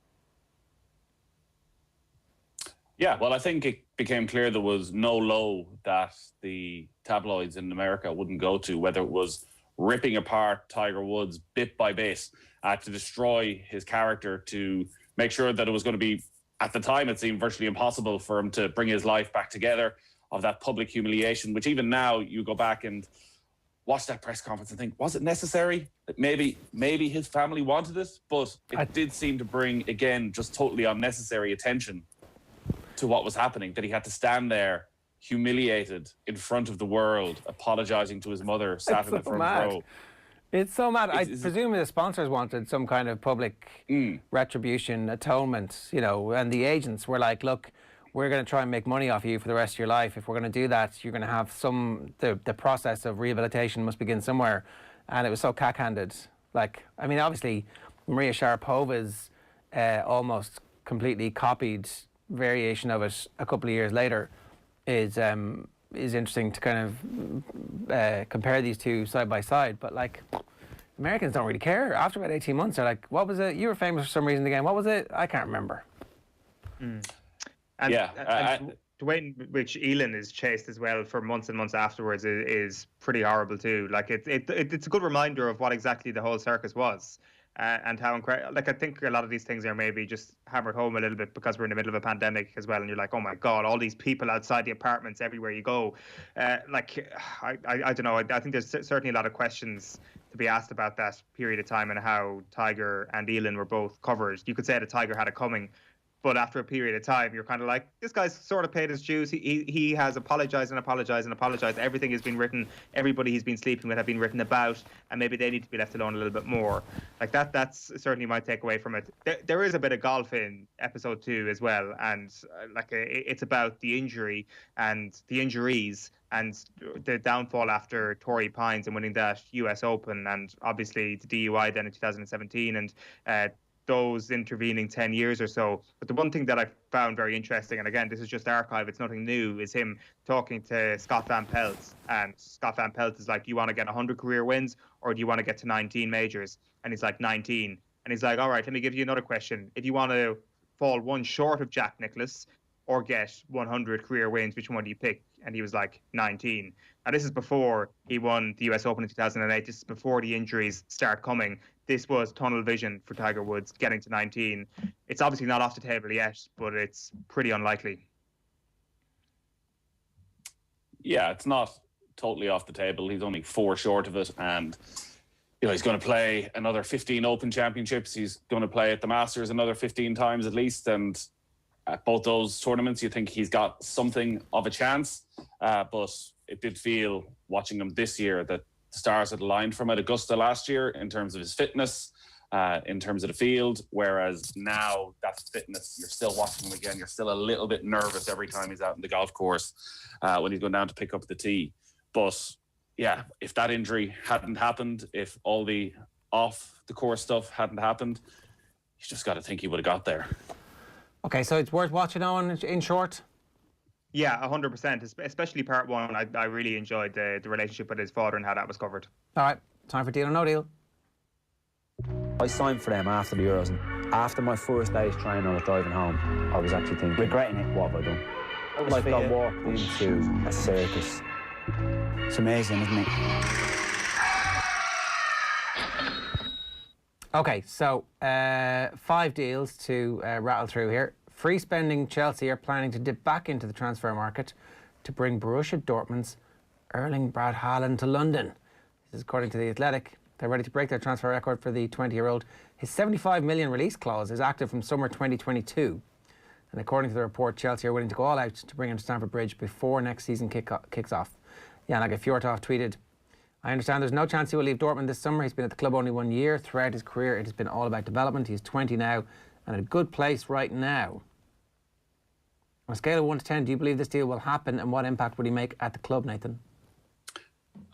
[SPEAKER 21] Yeah, well, I think it became clear there was no low that the tabloids in America wouldn't go to, whether it was ripping apart Tiger Woods bit by bit to destroy his character, to make sure that it was going to be, at the time it seemed virtually impossible for him to bring his life back together, of that public humiliation, which even now you go back and watch that press conference and think, was it necessary? Maybe his family wanted it, but it did seem to bring, again, just totally unnecessary attention to what was happening, that he had to stand there humiliated in front of the world, apologising to his mother, sat in the front row.
[SPEAKER 3] It's so mad. I presume the sponsors wanted some kind of public retribution, atonement, and the agents were like, look, we're going to try and make money off you for the rest of your life. If we're going to do that, you're going to have the process of rehabilitation must begin somewhere. And it was so cack-handed. Like, I mean, obviously, Maria Sharapova's almost completely copied variation of it a couple of years later is interesting to kind of compare these two side by side. But, like, Americans don't really care. After about 18 months, they're like, what was it? You were famous for some reason again. What was it? I can't remember.
[SPEAKER 4] And the way in which Egan is chased as well for months and months afterwards is pretty horrible too. Like it's a good reminder of what exactly the whole circus was, and how incredible. Like I think a lot of these things are maybe just hammered home a little bit because we're in the middle of a pandemic as well, and you're like, oh my god, all these people outside the apartments everywhere you go. I don't know. I think there's certainly a lot of questions to be asked about that period of time and how Tiger and Egan were both covered. You could say that Tiger had it coming. But after a period of time, you're kind of like, this guy's sort of paid his dues. He has apologized and apologized and apologized. Everything has been written. Everybody he's been sleeping with have been written about. And maybe they need to be left alone a little bit more. Like that's certainly my takeaway from it. There is a bit of golf in episode 2 as well. And it's about the injury and the injuries and the downfall after Torrey Pines and winning that US Open. And obviously the DUI then in 2017 and those intervening 10 years or so. But the one thing that I found very interesting, and again, this is just archive, it's nothing new, is him talking to Scott Van Pelt. And Scott Van Pelt is like, do you want to get 100 career wins or do you want to get to 19 majors? And he's like, 19. And he's like, all right, let me give you another question. If you want to fall one short of Jack Nicklaus or get 100 career wins, which one do you pick? And he was like, 19. Now, this is before he won the US Open in 2008. This is before the injuries start coming. This was tunnel vision for Tiger Woods getting to 19. It's obviously not off the table yet, but it's pretty unlikely.
[SPEAKER 21] Yeah, it's not totally off the table. He's only 4 short of it. And, he's going to play another 15 Open Championships. He's going to play at the Masters another 15 times at least. And at both those tournaments, you think he's got something of a chance. But it did feel, watching him this year, that the stars had aligned from at Augusta last year in terms of his fitness, in terms of the field, whereas now that fitness, you're still watching him again, you're still a little bit nervous every time he's out in the golf course when he's going down to pick up the tee. But yeah, if that injury hadn't happened, if all the off-the-course stuff hadn't happened, you just got to think he would have got there.
[SPEAKER 3] Okay, so it's worth watching on in short?
[SPEAKER 4] Yeah, 100%, especially part 1. I really enjoyed the relationship with his father and how that was covered.
[SPEAKER 3] All right, time for Deal or No Deal.
[SPEAKER 5] I signed for them after the Euros, and after my first day's training, I was driving home. I was actually thinking, regretting it, what have I done? Like I walked into a circus. It's amazing, isn't it?
[SPEAKER 3] Okay, so 5 deals to rattle through here. Free spending Chelsea are planning to dip back into the transfer market to bring Borussia Dortmund's Erling Braut Haaland to London. This is according to The Athletic. They're ready to break their transfer record for the 20-year-old. His 75 million release clause is active from summer 2022. And according to the report, Chelsea are willing to go all out to bring him to Stamford Bridge before next season kicks off. Yannick Fjortov tweeted, I understand there's no chance he will leave Dortmund this summer. He's been at the club only 1 year. Throughout his career, it has been all about development. He's 20 now and in a good place right now. On a scale of 1 to 10, do you believe this deal will happen, and what impact would he make at the club, Nathan?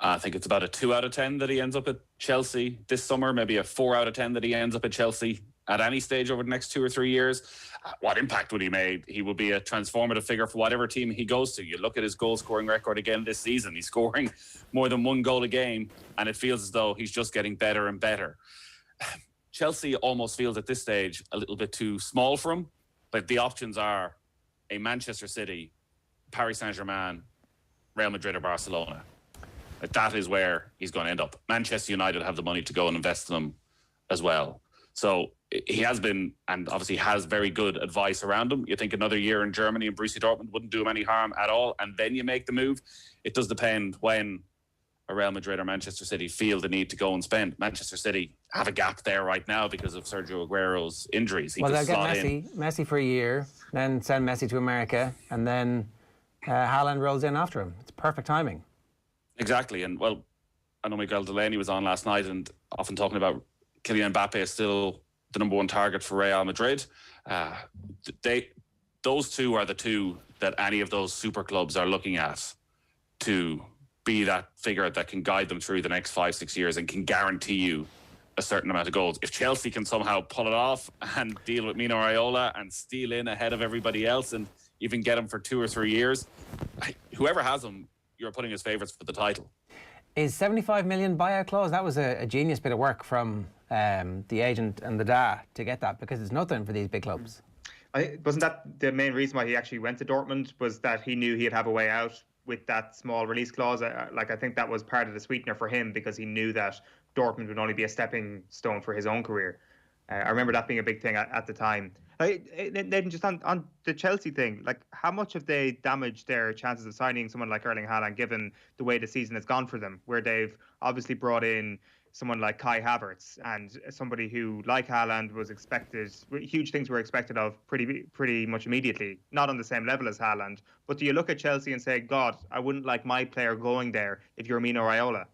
[SPEAKER 21] I think it's about a 2 out of 10 that he ends up at Chelsea this summer, maybe a 4 out of 10 that he ends up at Chelsea at any stage over the next 2 or 3 years. What impact would he make? He will be a transformative figure for whatever team he goes to. You look at his goal-scoring record again this season. He's scoring more than 1 goal a game, and it feels as though he's just getting better and better. Chelsea almost feels at this stage a little bit too small for him, but the options are a Manchester City, Paris Saint-Germain, Real Madrid or Barcelona. That is where he's going to end up. Manchester United have the money to go and invest in him as well. So he has been, and obviously has very good advice around him. You think another year in Germany and Borussia Dortmund wouldn't do him any harm at all, and then you make the move. It does depend when a Real Madrid or Manchester City feel the need to go and spend. Manchester City have a gap there right now because of Sergio Aguero's injuries.
[SPEAKER 3] Well, they'll get Messi for a year, then send Messi to America, and then Haaland rolls in after him. It's perfect timing. Exactly, and well, I know Miguel Delaney was on last night and often talking about Kylian Mbappe is still the number 1 target for Real Madrid. Those two are the two that any of those super clubs are looking at to be that figure that can guide them through the next 5-6 years and can guarantee you a certain amount of goals. If Chelsea can somehow pull it off and deal with Mino Raiola and steal in ahead of everybody else and even get him for 2 or 3 years, whoever has him, you're putting as favourites for the title. Is 75 million buyout clause, that was a genius bit of work from the agent and the DA to get that, because it's nothing for these big clubs.
[SPEAKER 4] Wasn't that the main reason why he actually went to Dortmund, was that he knew he'd have a way out with that small release clause? I think that was part of the sweetener for him, because he knew that Dortmund would only be a stepping stone for his own career. I remember that being a big thing at the time. Nathan, just on the Chelsea thing, like, how much have they damaged their chances of signing someone like Erling Haaland, given the way the season has gone for them, where they've obviously brought in someone like Kai Havertz, and somebody who, like Haaland, was expected, huge things were expected of pretty much immediately, not on the same level as Haaland. But do you look at Chelsea and say, God, I wouldn't like my player going there if you're Mino Raiola?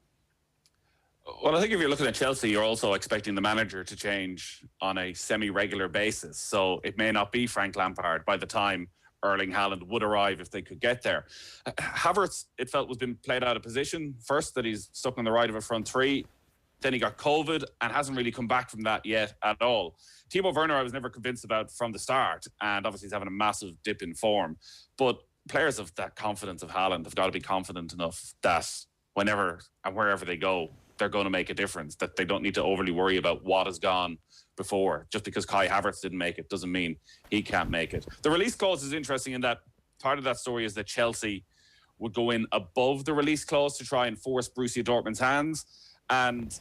[SPEAKER 21] Well, I think if you're looking at Chelsea, you're also expecting the manager to change on a semi-regular basis. So it may not be Frank Lampard by the time Erling Haaland would arrive, if they could get there. Havertz, it felt, was being played out of position. First, that he's stuck on the right of a front three. Then he got COVID and hasn't really come back from that yet at all. Timo Werner, I was never convinced about from the start. And obviously he's having a massive dip in form. But players of that confidence of Haaland have got to be confident enough that whenever and wherever they go, they're going to make a difference, that they don't need to overly worry about what has gone before. Just because Kai Havertz didn't make it doesn't mean he can't make it. The release clause is interesting in that part of that story is that Chelsea would go in above the release clause to try and force Borussia Dortmund's hands. And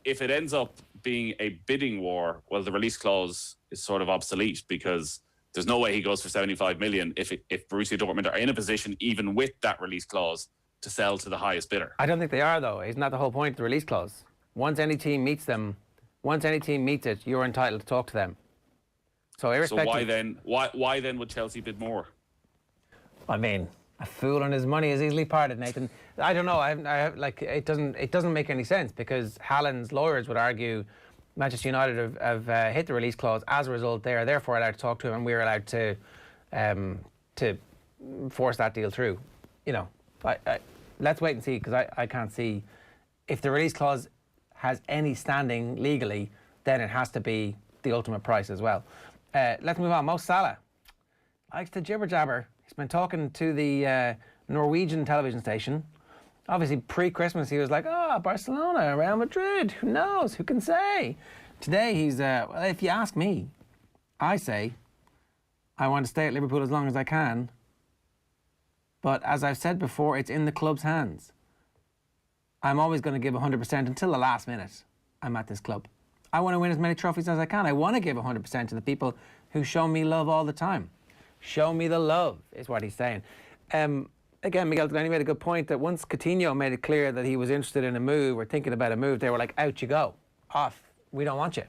[SPEAKER 21] if it ends up being a bidding war, well, the release clause is sort of obsolete, because there's no way he goes for 75 million if Borussia Dortmund are in a position, even with that release clause, to sell to the highest bidder. I don't think they are, though. Isn't that the whole point of the release clause? Once any team meets it, you're entitled to talk to them. So why then would Chelsea bid more? I mean, a fool and his money is easily parted, Nathan. I don't know. It doesn't make any sense, because Haaland's lawyers would argue Manchester United have hit the release clause. As a result, they are therefore allowed to talk to him, and we're allowed to force that deal through. You know. Let's wait and see, because I can't see if the release clause has any standing legally, then it has to be the ultimate price as well. Let's move on. Mo Salah likes to jibber jabber. He's been talking to the Norwegian television station. Obviously, pre-Christmas, he was like, Barcelona, Real Madrid, who knows, who can say? Today, he's, well, if you ask me, I say, I want to stay at Liverpool as long as I can. But as I've said before, it's in the club's hands. I'm always going to give 100% until the last minute I'm at this club.
[SPEAKER 3] I want to win as many trophies as I can. I want to give 100% to the people who show me love all the time. Show me the love, is what he's saying. Again, Miguel Delaney made a good point that once Coutinho made it clear that he was interested in a move or thinking about a move, they were like, out you go. Off. We don't want you.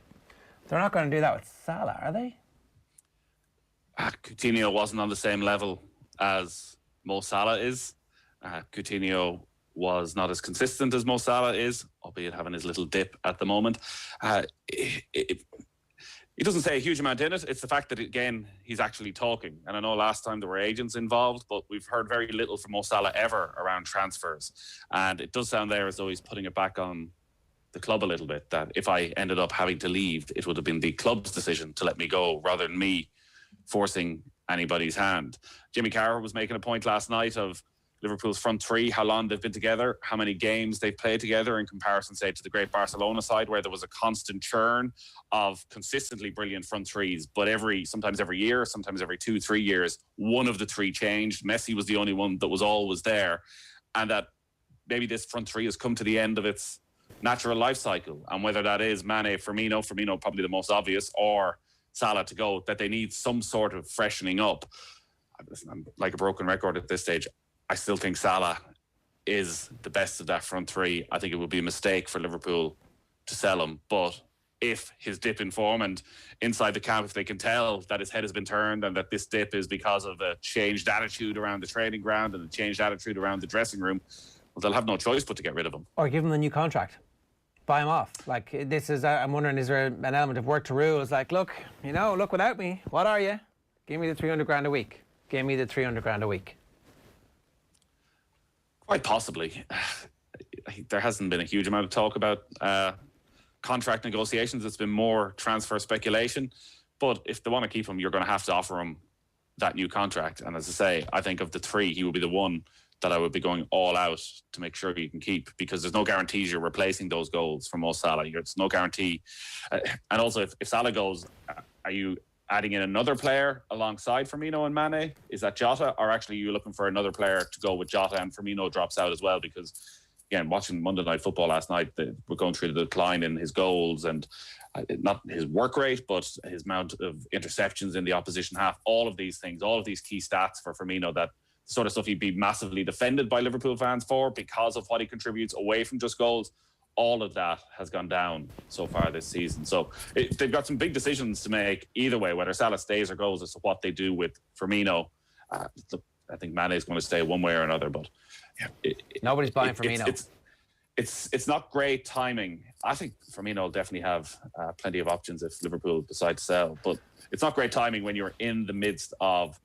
[SPEAKER 3] They're not going to do that with Salah, are they?
[SPEAKER 21] Coutinho wasn't on the same level as Mo Salah is. Coutinho was not as consistent as Mo Salah is, albeit having his little dip at the moment. He doesn't say a huge amount in it. It's the fact that, again, he's actually talking. And I know last time there were agents involved, but we've heard very little from Mo Salah ever around transfers. And it does sound there as though he's putting it back on the club a little bit, that if I ended up having to leave, it would have been the club's decision to let me go rather than me forcing anybody's hand. Jimmy Carroll was making a point last night of Liverpool's front three, how long they've been together, how many games they've played together in comparison, say, to the great Barcelona side, where there was a constant churn of consistently brilliant front threes, but sometimes every year, sometimes every 2-3 years, one of the three changed. Messi was the only one that was always there. And that maybe this front three has come to the end of its natural life cycle. And whether that is Mane, Firmino probably the most obvious, or Salah to go, that they need some sort of freshening up. I'm like a broken record at this stage. I still think Salah is the best of that front three. I think it would be a mistake for Liverpool to sell him. But if his dip in form, and inside the camp, if they can tell that his head has been turned and that this dip is because of a changed attitude around the training ground and a changed attitude around the dressing room, well, they'll have no choice but to get rid of him.
[SPEAKER 3] Or give him the new contract. Buy him off. Like, this is, I'm wondering, is there an element of work to rule? It's like, look without me, what are you? Give me the 300 grand a week. Give me the 300 grand a week.
[SPEAKER 21] Quite possibly. There hasn't been a huge amount of talk about contract negotiations. It's been more transfer speculation. But if they want to keep him, you're going to have to offer him that new contract. And as I say, I think of the three, he would be the one that I would be going all out to make sure you can keep, because there's no guarantees you're replacing those goals from Mo Salah. There's no guarantee. And also, if Salah goes, are you adding in another player alongside Firmino and Mane? Is that Jota? Or actually you're looking for another player to go with Jota and Firmino drops out as well? Because, again, watching Monday Night Football last night, we're going through the decline in his goals and not his work rate, but his amount of interceptions in the opposition half. All of these things, all of these key stats for Firmino, that sort of stuff he'd be massively defended by Liverpool fans for because of what he contributes away from just goals. All of that has gone down so far this season. So they've got some big decisions to make either way, whether Salah stays or goes, as to what they do with Firmino. I think Mane is going to stay one way or another, but
[SPEAKER 3] nobody's buying Firmino.
[SPEAKER 21] It's not great timing. I think Firmino will definitely have plenty of options if Liverpool decide to sell, but it's not great timing when you're in the midst of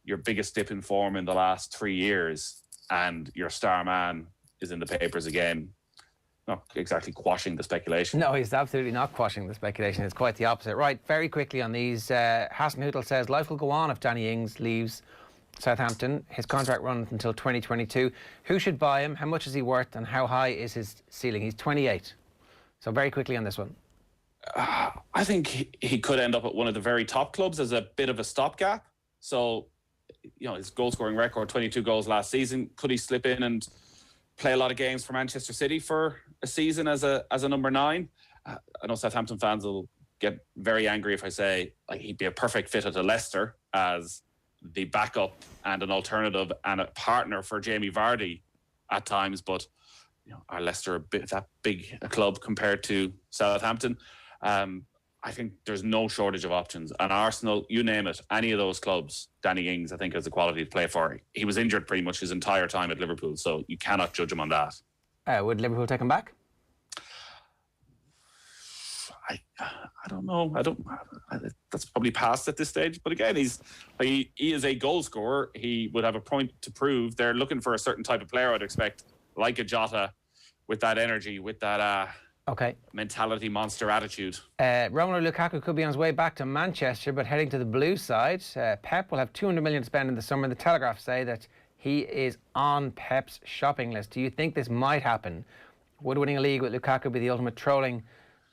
[SPEAKER 21] your biggest dip in form in the last 3 years and your star man is in the papers again. Not exactly quashing the speculation.
[SPEAKER 3] No, he's absolutely not quashing the speculation. It's quite the opposite. Right, very quickly on these. Hassan Hootel says life will go on if Danny Ings leaves Southampton. His contract runs until 2022. Who should buy him? How much is he worth? And how high is his ceiling? He's 28. So very quickly on this one.
[SPEAKER 21] I think he could end up at one of the very top clubs as a bit of a stopgap. So, his goal-scoring record, 22 goals last season. Could he slip in and play a lot of games for Manchester City for a season as a number 9? I know Southampton fans will get very angry if I say he'd be a perfect fit at a Leicester as the backup and an alternative and a partner for Jamie Vardy at times, but are Leicester a bit that big a club compared to Southampton? I think there's no shortage of options. And Arsenal, you name it, any of those clubs, Danny Ings, I think, has the quality to play for. He was injured pretty much his entire time at Liverpool, so you cannot judge him on that.
[SPEAKER 3] Would Liverpool take him back?
[SPEAKER 21] I don't know. That's probably past at this stage. But again, he is a goal scorer. He would have a point to prove. They're looking for a certain type of player, I'd expect, like a Jota, with that energy, with that mentality, monster attitude.
[SPEAKER 3] Romelu Lukaku could be on his way back to Manchester, but heading to the blue side. Pep will have 200 million to spend in the summer. The Telegraph say that he is on Pep's shopping list. Do you think this might happen? Would winning a league with Lukaku be the ultimate trolling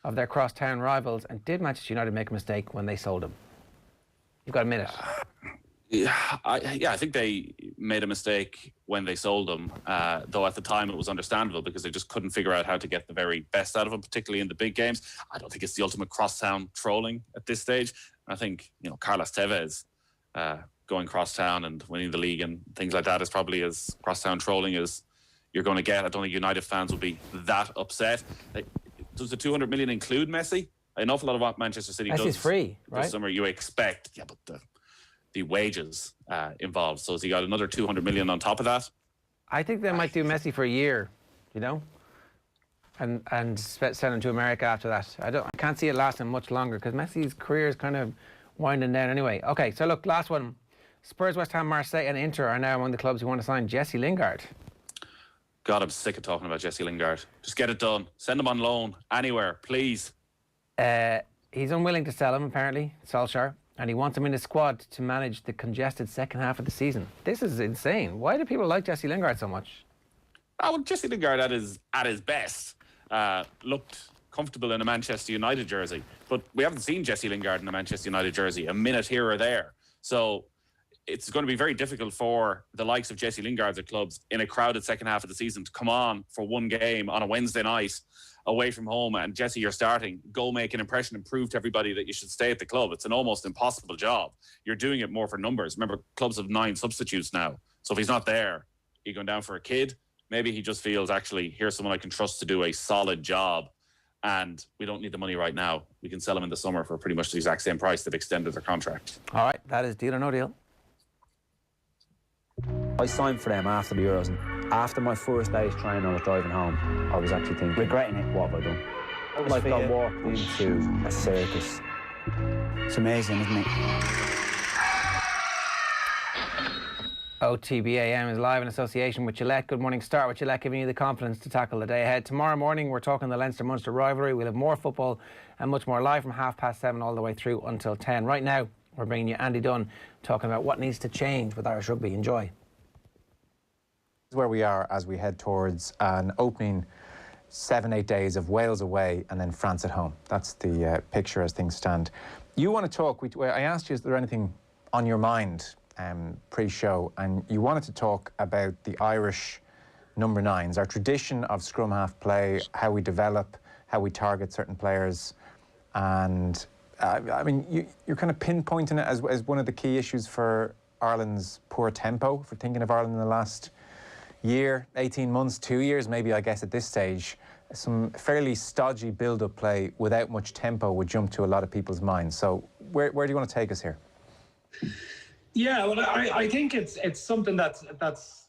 [SPEAKER 3] of their crosstown rivals? And did Manchester United make a mistake when they sold him? You've got a minute.
[SPEAKER 21] I think they made a mistake when they sold him, though at the time it was understandable because they just couldn't figure out how to get the very best out of him, particularly in the big games. I don't think it's the ultimate crosstown trolling at this stage. I think, Carlos Tevez going crosstown and winning the league and things like that is probably as crosstown trolling as you're going to get. I don't think United fans will be that upset. Does the 200 million include Messi? An awful lot of what Manchester City does
[SPEAKER 3] free, right?
[SPEAKER 21] this summer you expect, but the wages involved. So has he got another 200 million on top of that?
[SPEAKER 3] I think they might do Messi for a year, and send him to America after that. I can't see it lasting much longer because Messi's career is kind of winding down anyway. Okay, so look, last one. Spurs, West Ham, Marseille and Inter are now among the clubs who want to sign Jesse Lingard.
[SPEAKER 21] God, I'm sick of talking about Jesse Lingard. Just get it done. Send him on loan anywhere, please.
[SPEAKER 3] He's unwilling to sell him, apparently, Solskjaer, and he wants him in his squad to manage the congested second half of the season. This is insane. Why do people like Jesse Lingard so much?
[SPEAKER 21] Well, Jesse Lingard at his best looked comfortable in a Manchester United jersey, but we haven't seen Jesse Lingard in a Manchester United jersey a minute here or there. So it's going to be very difficult for the likes of Jesse Lingard's at clubs in a crowded second half of the season to come on for one game on a Wednesday night away from home, and Jesse, you're starting, go make an impression and prove to everybody that you should stay at the club. It's an almost impossible job. You're doing it more for numbers. Remember, clubs have 9 substitutes now. So if he's not there, you're going down for a kid. Maybe he just feels, actually, here's someone I can trust to do a solid job, and we don't need the money right now. We can sell him in the summer for pretty much the exact same price they've extended their contract.
[SPEAKER 3] All right, that is deal or no deal.
[SPEAKER 5] I signed for them after the Euros, and after my first day's training, I was driving home. I was actually thinking, regretting it, what have I done? Like I walked into a circus. It's amazing, isn't it?
[SPEAKER 3] OTB AM is live in association with Gillette. Good morning. Start with Gillette, giving you the confidence to tackle the day ahead. Tomorrow morning, we're talking the Leinster-Munster rivalry. We'll have more football and much more live from 7:30 all the way through until 10. Right now, we're bringing you Andy Dunne talking about what needs to change with Irish Rugby. Enjoy.
[SPEAKER 7] This is where we are as we head towards an opening 7-8 days of Wales away and then France at home. That's the picture as things stand. You want to talk, I asked you, is there anything on your mind pre-show, and you wanted to talk about the Irish number 9s, our tradition of scrum half play, how we develop, how we target certain players, and I mean, you're kind of pinpointing it as one of the key issues for Ireland's poor tempo, for thinking of Ireland in the last year, 18 months, 2 years maybe, I guess, at this stage. Some fairly stodgy build-up play without much tempo would jump to a lot of people's minds. So where do you want to take us here?
[SPEAKER 18] Yeah, well, I think it's something that's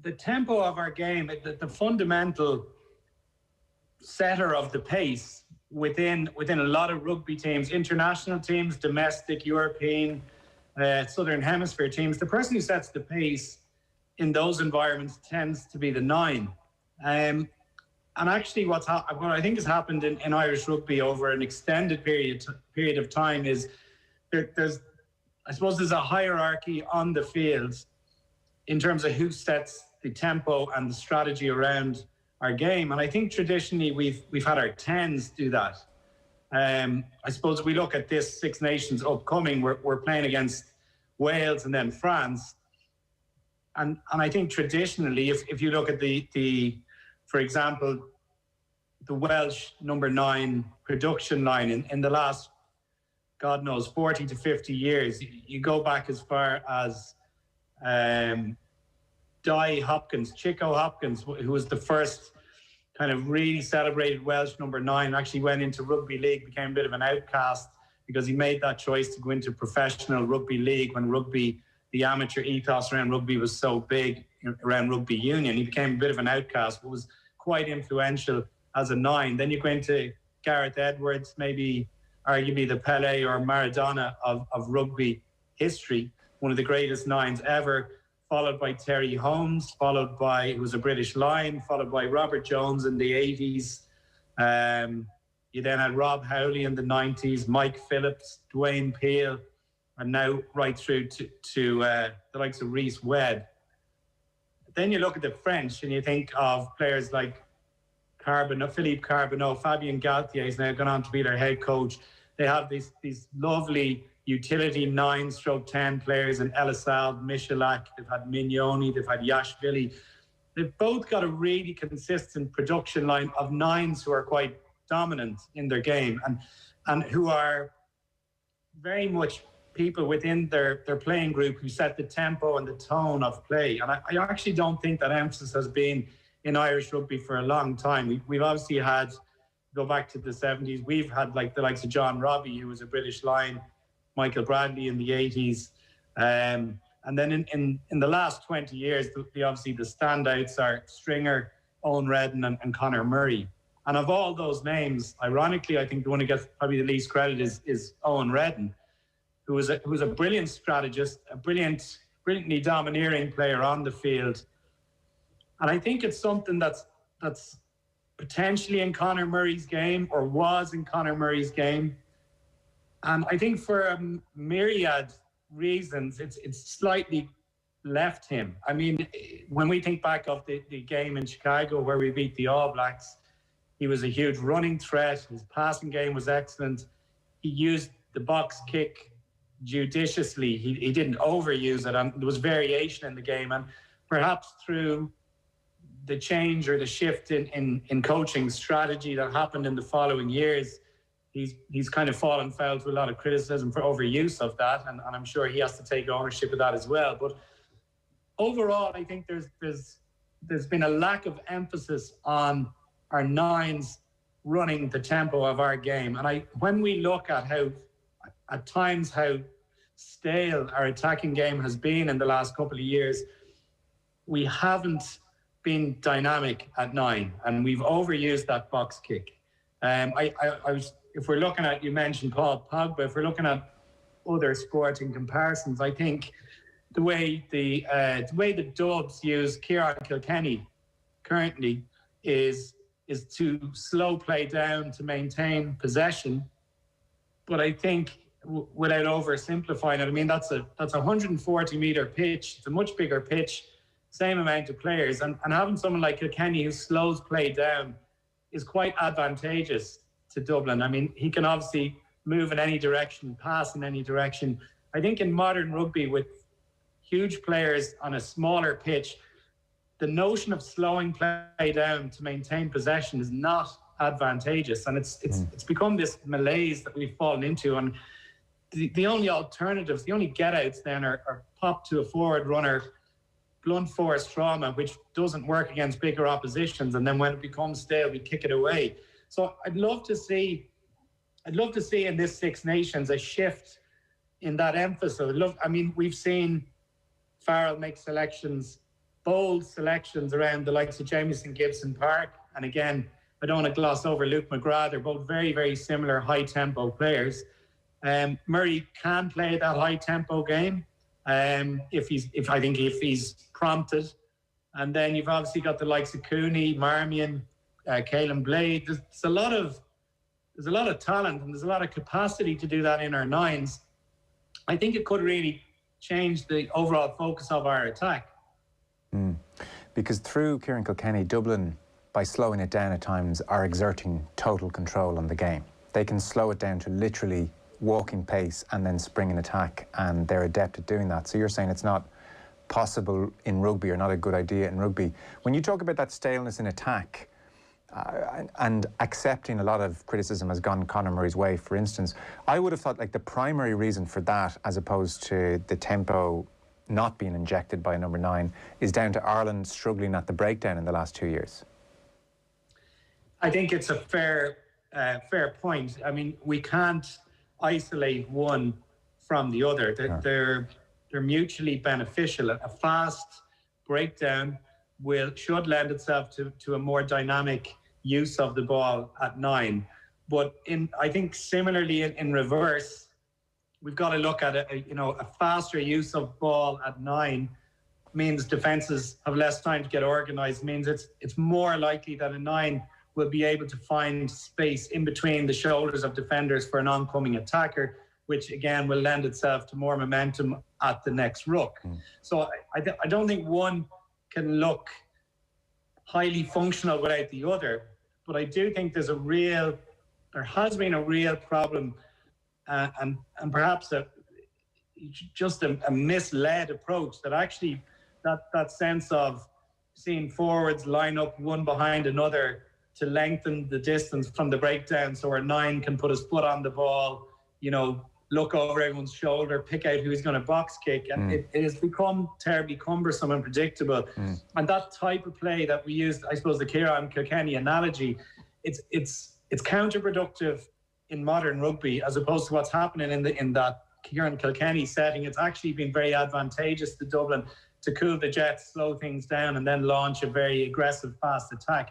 [SPEAKER 18] the tempo of our game, the fundamental setter of the pace within a lot of rugby teams, international teams, domestic, European, Southern Hemisphere teams. The person who sets the pace in those environments tends to be the 9. And actually what I think has happened in Irish rugby over an extended period of time is there's a hierarchy on the field in terms of who sets the tempo and the strategy around our game. And I think traditionally we've had our 10s do that. I suppose if we look at this Six Nations upcoming, we're playing against Wales and then France. And I think traditionally, if you look at for example, the Welsh number 9 production line in the last, God knows, 40 to 50 years, you go back as far as Chico Hopkins, who was the first kind of really celebrated Welsh number 9, actually went into rugby league, became a bit of an outcast because he made that choice to go into professional rugby league when the amateur ethos around rugby was so big around rugby union. He became a bit of an outcast, but was quite influential as a 9. Then you go into Gareth Edwards, maybe arguably the Pele or Maradona of rugby history, one of the greatest 9s ever, followed by Terry Holmes, who was a British Lion, followed by Robert Jones in the 80s. You then had Rob Howley in the 90s, Mike Phillips, Dwayne Peel, and now right through to the likes of Rhys Webb. Then you look at the French and you think of players like Philippe Carbonneau, Fabien Galtier is now gone on to be their head coach. They have these lovely utility 9/10 players in Elisal, Michalak, they've had Mignoni, they've had Yashvili. They've both got a really consistent production line of 9s who are quite dominant in their game and who are very much people within their playing group who set the tempo and the tone of play. And I actually don't think that emphasis has been in Irish rugby for a long time. We've obviously had, go back to the 70s, we've had like the likes of John Robbie, who was a British line, Michael Bradley in the 80s. And then in the last 20 years, obviously the standouts are Stringer, Owen Redden and Conor Murray. And of all those names, ironically, I think the one who gets probably the least credit is Owen Redden, who was a brilliant strategist, a brilliantly domineering player on the field. And I think it's something that's potentially in Conor Murray's game, or was in Conor Murray's game. And I think for a myriad reasons, it's slightly left him. I mean, when we think back of the game in Chicago where we beat the All Blacks, he was a huge running threat. His passing game was excellent. He used the box kick judiciously. He didn't overuse it, and there was variation in the game. And perhaps through the change or the shift in coaching strategy that happened in the following years, he's kind of fallen foul to a lot of criticism for overuse of that, and I'm sure he has to take ownership of that as well. But overall, I think there's been a lack of emphasis on our 9s running the tempo of our game. And when we look at how stale our attacking game has been in the last couple of years, we haven't been dynamic at 9, and we've overused that box kick. If we're looking at, you mentioned Paul Pogba, if we're looking at other sporting comparisons, I think the way the Dubs use Kieran Kilkenny currently is to slow play down to maintain possession. But I think, without oversimplifying it, I mean, that's a 140-metre pitch. It's a much bigger pitch, same amount of players. And having someone like Kilkenny who slows play down is quite advantageous to Dublin. I mean, he can obviously move in any direction, pass in any direction. I think in modern rugby, with huge players on a smaller pitch, the notion of slowing play down to maintain possession is not advantageous, and it's become this malaise that we've fallen into. And the only alternatives, the only get-outs then are pop to a forward runner, blunt force trauma, which doesn't work against bigger oppositions, and then when it becomes stale, we kick it away. So I'd love to see in this Six Nations a shift in that emphasis. I mean, we've seen Farrell make bold selections around the likes of Jamieson Gibson Park. And again, I don't want to gloss over Luke McGrath. They're both very, very similar high-tempo players. Murray can play that high-tempo game if he's prompted. And then you've obviously got the likes of Cooney, Marmion, Caelan Blade. There's a lot of talent and there's a lot of capacity to do that in our 9s. I think it could really change the overall focus of our attack.
[SPEAKER 7] Because through Kieran Kilkenny, Dublin, by slowing it down at times, are exerting total control on the game. They can slow it down to literally walking pace and then spring an attack, and they're adept at doing that. So you're saying it's not possible in rugby, or not a good idea in rugby. When you talk about that staleness in attack, and accepting a lot of criticism has gone Conor Murray's way, for instance, I would have thought like the primary reason for that, as opposed to the tempo not being injected by a number 9, is down to Ireland struggling at the breakdown in the last 2 years.
[SPEAKER 18] I think it's a fair point. I mean, we can't isolate one from the other. They're mutually beneficial. A fast breakdown should lend itself to a more dynamic use of the ball at 9. But I think similarly in reverse, we've got to look at a faster use of ball at 9 means defences have less time to get organised, means it's more likely that a 9 will be able to find space in between the shoulders of defenders for an oncoming attacker, which again will lend itself to more momentum at the next ruck. So I don't think one can look highly functional without the other, but I do think there has been a real problem and perhaps just a misled approach, that actually that sense of seeing forwards line up one behind another to lengthen the distance from the breakdown, so our 9 can put his foot on the ball, look over everyone's shoulder, pick out who's going to box kick, and it has become terribly cumbersome and predictable. And that type of play that we used, I suppose, the Kieran Kilkenny analogy, it's counterproductive in modern rugby as opposed to what's happening in that Kieran Kilkenny setting. It's actually been very advantageous to Dublin to cool the jets, slow things down, and then launch a very aggressive, fast attack.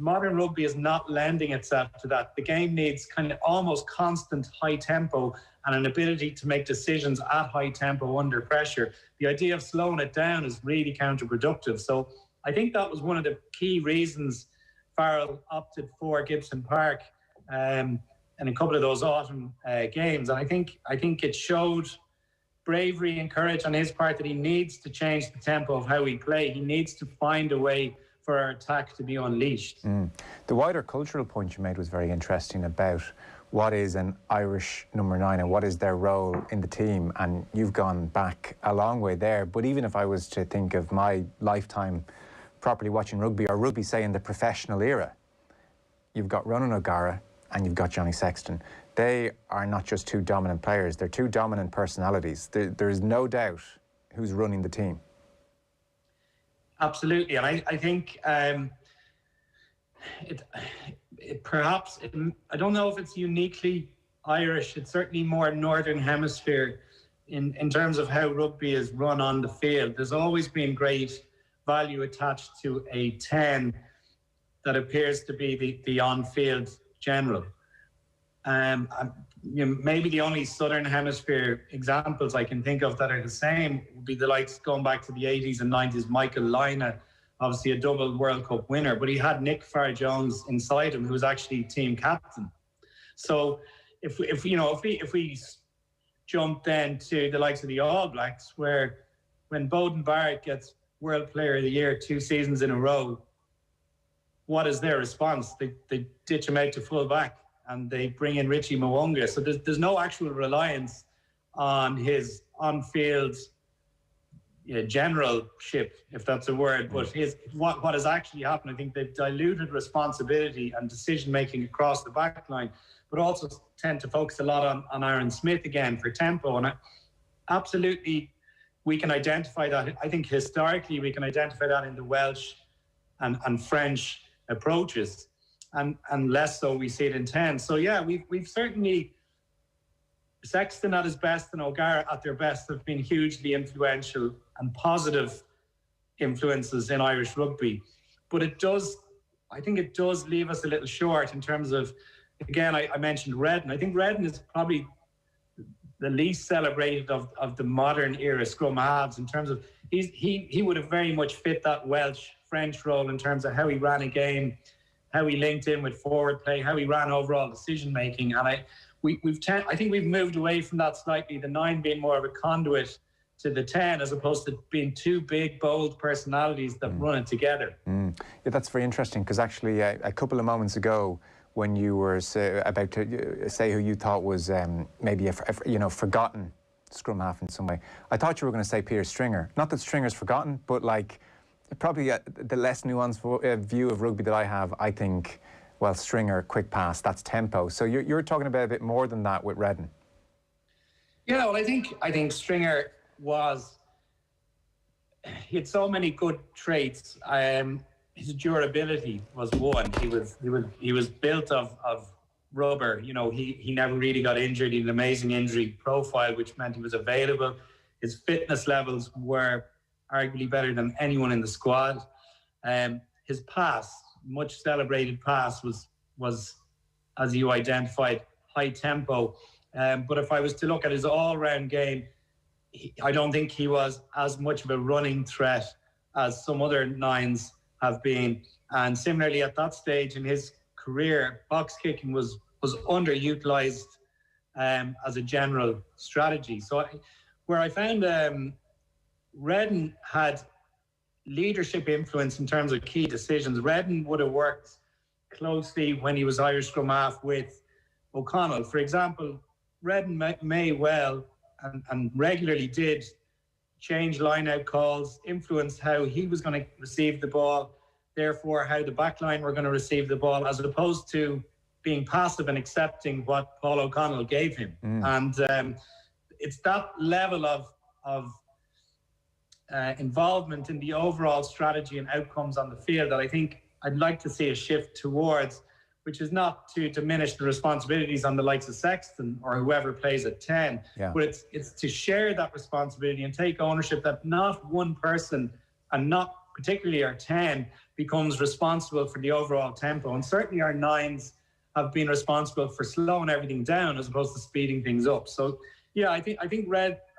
[SPEAKER 18] Modern rugby is not lending itself to that. The game needs kind of almost constant high tempo and an ability to make decisions at high tempo under pressure. The idea of slowing it down is really counterproductive. So I think that was one of the key reasons Farrell opted for Gibson Park in a couple of those autumn games. And I think it showed bravery and courage on his part that he needs to change the tempo of how we play. He needs to find a way for our attack to be unleashed.
[SPEAKER 7] The wider cultural point you made was very interesting about what is an Irish number 9 and what is their role in the team, and you've gone back a long way there. But even if I was to think of my lifetime properly watching rugby, or rugby, say, in the professional era, you've got Ronan O'Gara and you've got Johnny Sexton. They are not just two dominant players, they're two dominant personalities. There is no doubt who's running the team.
[SPEAKER 18] Absolutely, and I think perhaps I don't know if it's uniquely Irish. It's certainly more Northern Hemisphere in terms of how rugby is run on the field. There's always been great value attached to a 10 that appears to be the on-field general. Maybe the only Southern Hemisphere examples I can think of that are the same would be the likes going back to the 80s and 90s. Michael Lynagh, obviously a double World Cup winner, but he had Nick Farr-Jones inside him, who was actually team captain. So if we jump then to the likes of the All Blacks, where when Bowden Barrett gets World Player of the Year 2 seasons in a row, what is their response? They ditch him out to full back and they bring in Richie Mwonga. So there's no actual reliance on his on-field generalship, if that's a word. But what has actually happened, I think they've diluted responsibility and decision-making across the back line, but also tend to focus a lot on Aaron Smith again for tempo. And absolutely, we can identify that. I think historically, we can identify that in the Welsh and French approaches. And less so we see it in 10. So yeah, we've certainly, Sexton at his best and O'Gara at their best have been hugely influential and positive influences in Irish rugby. But I think it does leave us a little short in terms of, again, I mentioned Redden. I think Redden is probably the least celebrated of the modern era scrum halves in terms of he would have very much fit that Welsh French role in terms of how he ran a game, how he linked in with forward play, how he ran overall decision making. And I think we've moved away from that slightly, the 9 being more of a conduit to the 10 as opposed to being two big, bold personalities that run it together. Yeah,
[SPEAKER 7] that's very interesting, because actually a couple of moments ago, when you were about to say who you thought was maybe a forgotten scrum half in some way, I thought you were going to say Peter Stringer. Not that Stringer's forgotten, but like probably the less nuanced view of rugby that I have, I think, well, Stringer, quick pass, that's tempo. So you're talking about a bit more than that with Redden.
[SPEAKER 18] Yeah, well, I think Stringer he had so many good traits. His durability was one. He was built of rubber. You know, he never really got injured. He had an amazing injury profile, which meant he was available. His fitness levels were arguably better than anyone in the squad. His pass, much celebrated pass, was as you identified, high tempo. But if I was to look at his all-round game, I don't think he was as much of a running threat as some other 9s have been. And similarly, at that stage in his career, box kicking was underutilized as a general strategy. So where I found Redden had leadership influence in terms of key decisions. Redden would have worked closely when he was Irish scrum half with O'Connell. For example, Reid may well and regularly did change line-out calls, influence how he was going to receive the ball, therefore how the back line were going to receive the ball, as opposed to being passive and accepting what Paul O'Connell gave him. And it's that level of involvement in the overall strategy and outcomes on the field that I think I'd like to see a shift towards, which is not to diminish the responsibilities on the likes of Sexton or whoever plays at 10, but it's to share that responsibility and take ownership that not one person, and not particularly our 10, becomes responsible for the overall tempo. And certainly our 9s have been responsible for slowing everything down as opposed to speeding things up. So yeah, I think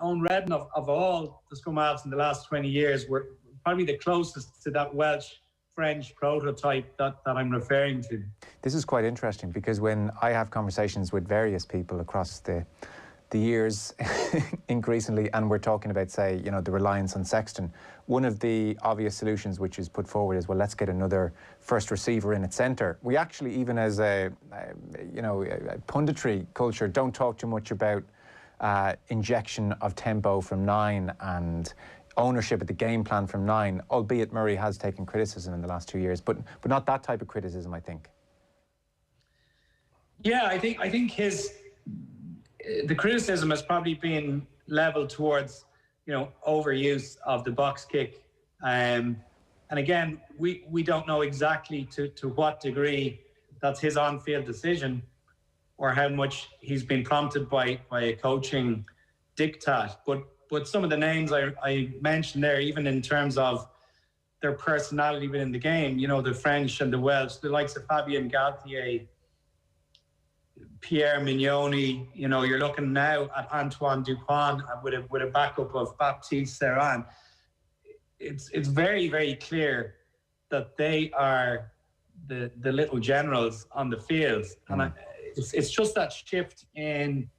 [SPEAKER 18] Owen Redden of all the scrum halves in the last 20 years were probably the closest to that Welsh-French prototype that I'm referring to.
[SPEAKER 7] This is quite interesting because when I have conversations with various people across the years increasingly, and we're talking about, say, you know, the reliance on Sexton, one of the obvious solutions which is put forward is, well, let's get another first receiver in at centre. We actually, even as a punditry culture, don't talk too much about injection of tempo from 9 and ownership of the game plan from 9, albeit Murray has taken criticism in the last 2 years, but not that type of criticism, I think.
[SPEAKER 18] Yeah, I think the criticism has probably been leveled towards, you know, overuse of the box kick. And again, we don't know exactly to what degree that's his on-field decision or how much he's been prompted by a coaching diktat. But some of the names I mentioned there, even in terms of their personality within the game, you know, the French and the Welsh, the likes of Fabien Galthié, Pierre Mignoni, you know, you're looking now at Antoine Dupont with a backup of Baptiste Serran. It's very, very clear that they are the little generals on the field. And it's just that shift in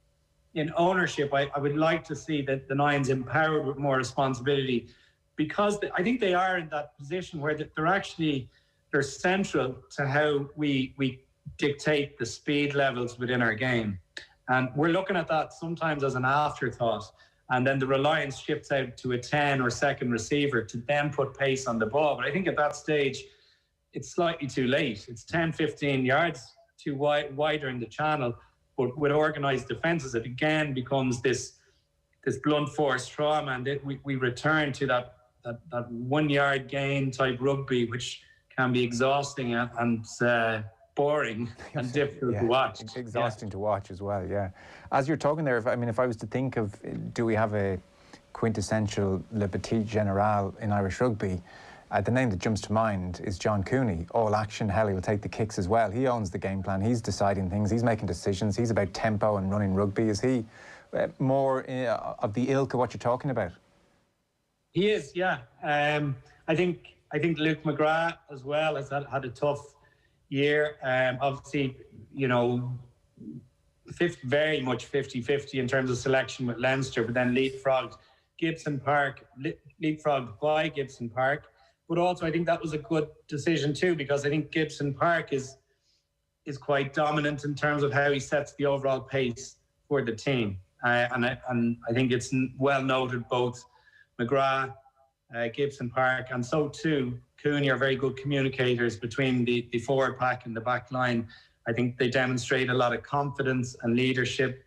[SPEAKER 18] ownership. I would like to see that the 9s empowered with more responsibility, because I think they are in that position where they're central to how we dictate the speed levels within our game. And we're looking at that sometimes as an afterthought. And then the reliance shifts out to a 10 or second receiver to then put pace on the ball. But I think at that stage, it's slightly too late. It's 10, 15 yards too wider in the channel. But with organised defences, it again becomes this blunt force trauma. And we return to that 1 yard gain type rugby, which can be exhausting and boring and difficult to watch.
[SPEAKER 7] Exhausting to watch as well, yeah. As you're talking there, if I was to think of, do we have a quintessential Le Petit General in Irish rugby, the name that jumps to mind is John Cooney. All action, hell, he will take the kicks as well. He owns the game plan, he's deciding things, he's making decisions, he's about tempo and running rugby. Is he more of the ilk of what you're talking about?
[SPEAKER 18] He is, yeah. I think Luke McGrath as well has had a tough year. Obviously, you know, very much 50-50 in terms of selection with Leinster, but then leapfrogged by Gibson Park. But also, I think that was a good decision too, because I think Gibson Park is quite dominant in terms of how he sets the overall pace for the team. And I think it's well noted both McGrath, Gibson Park, and so too Cooney are very good communicators between the forward pack and the back line. I think they demonstrate a lot of confidence and leadership.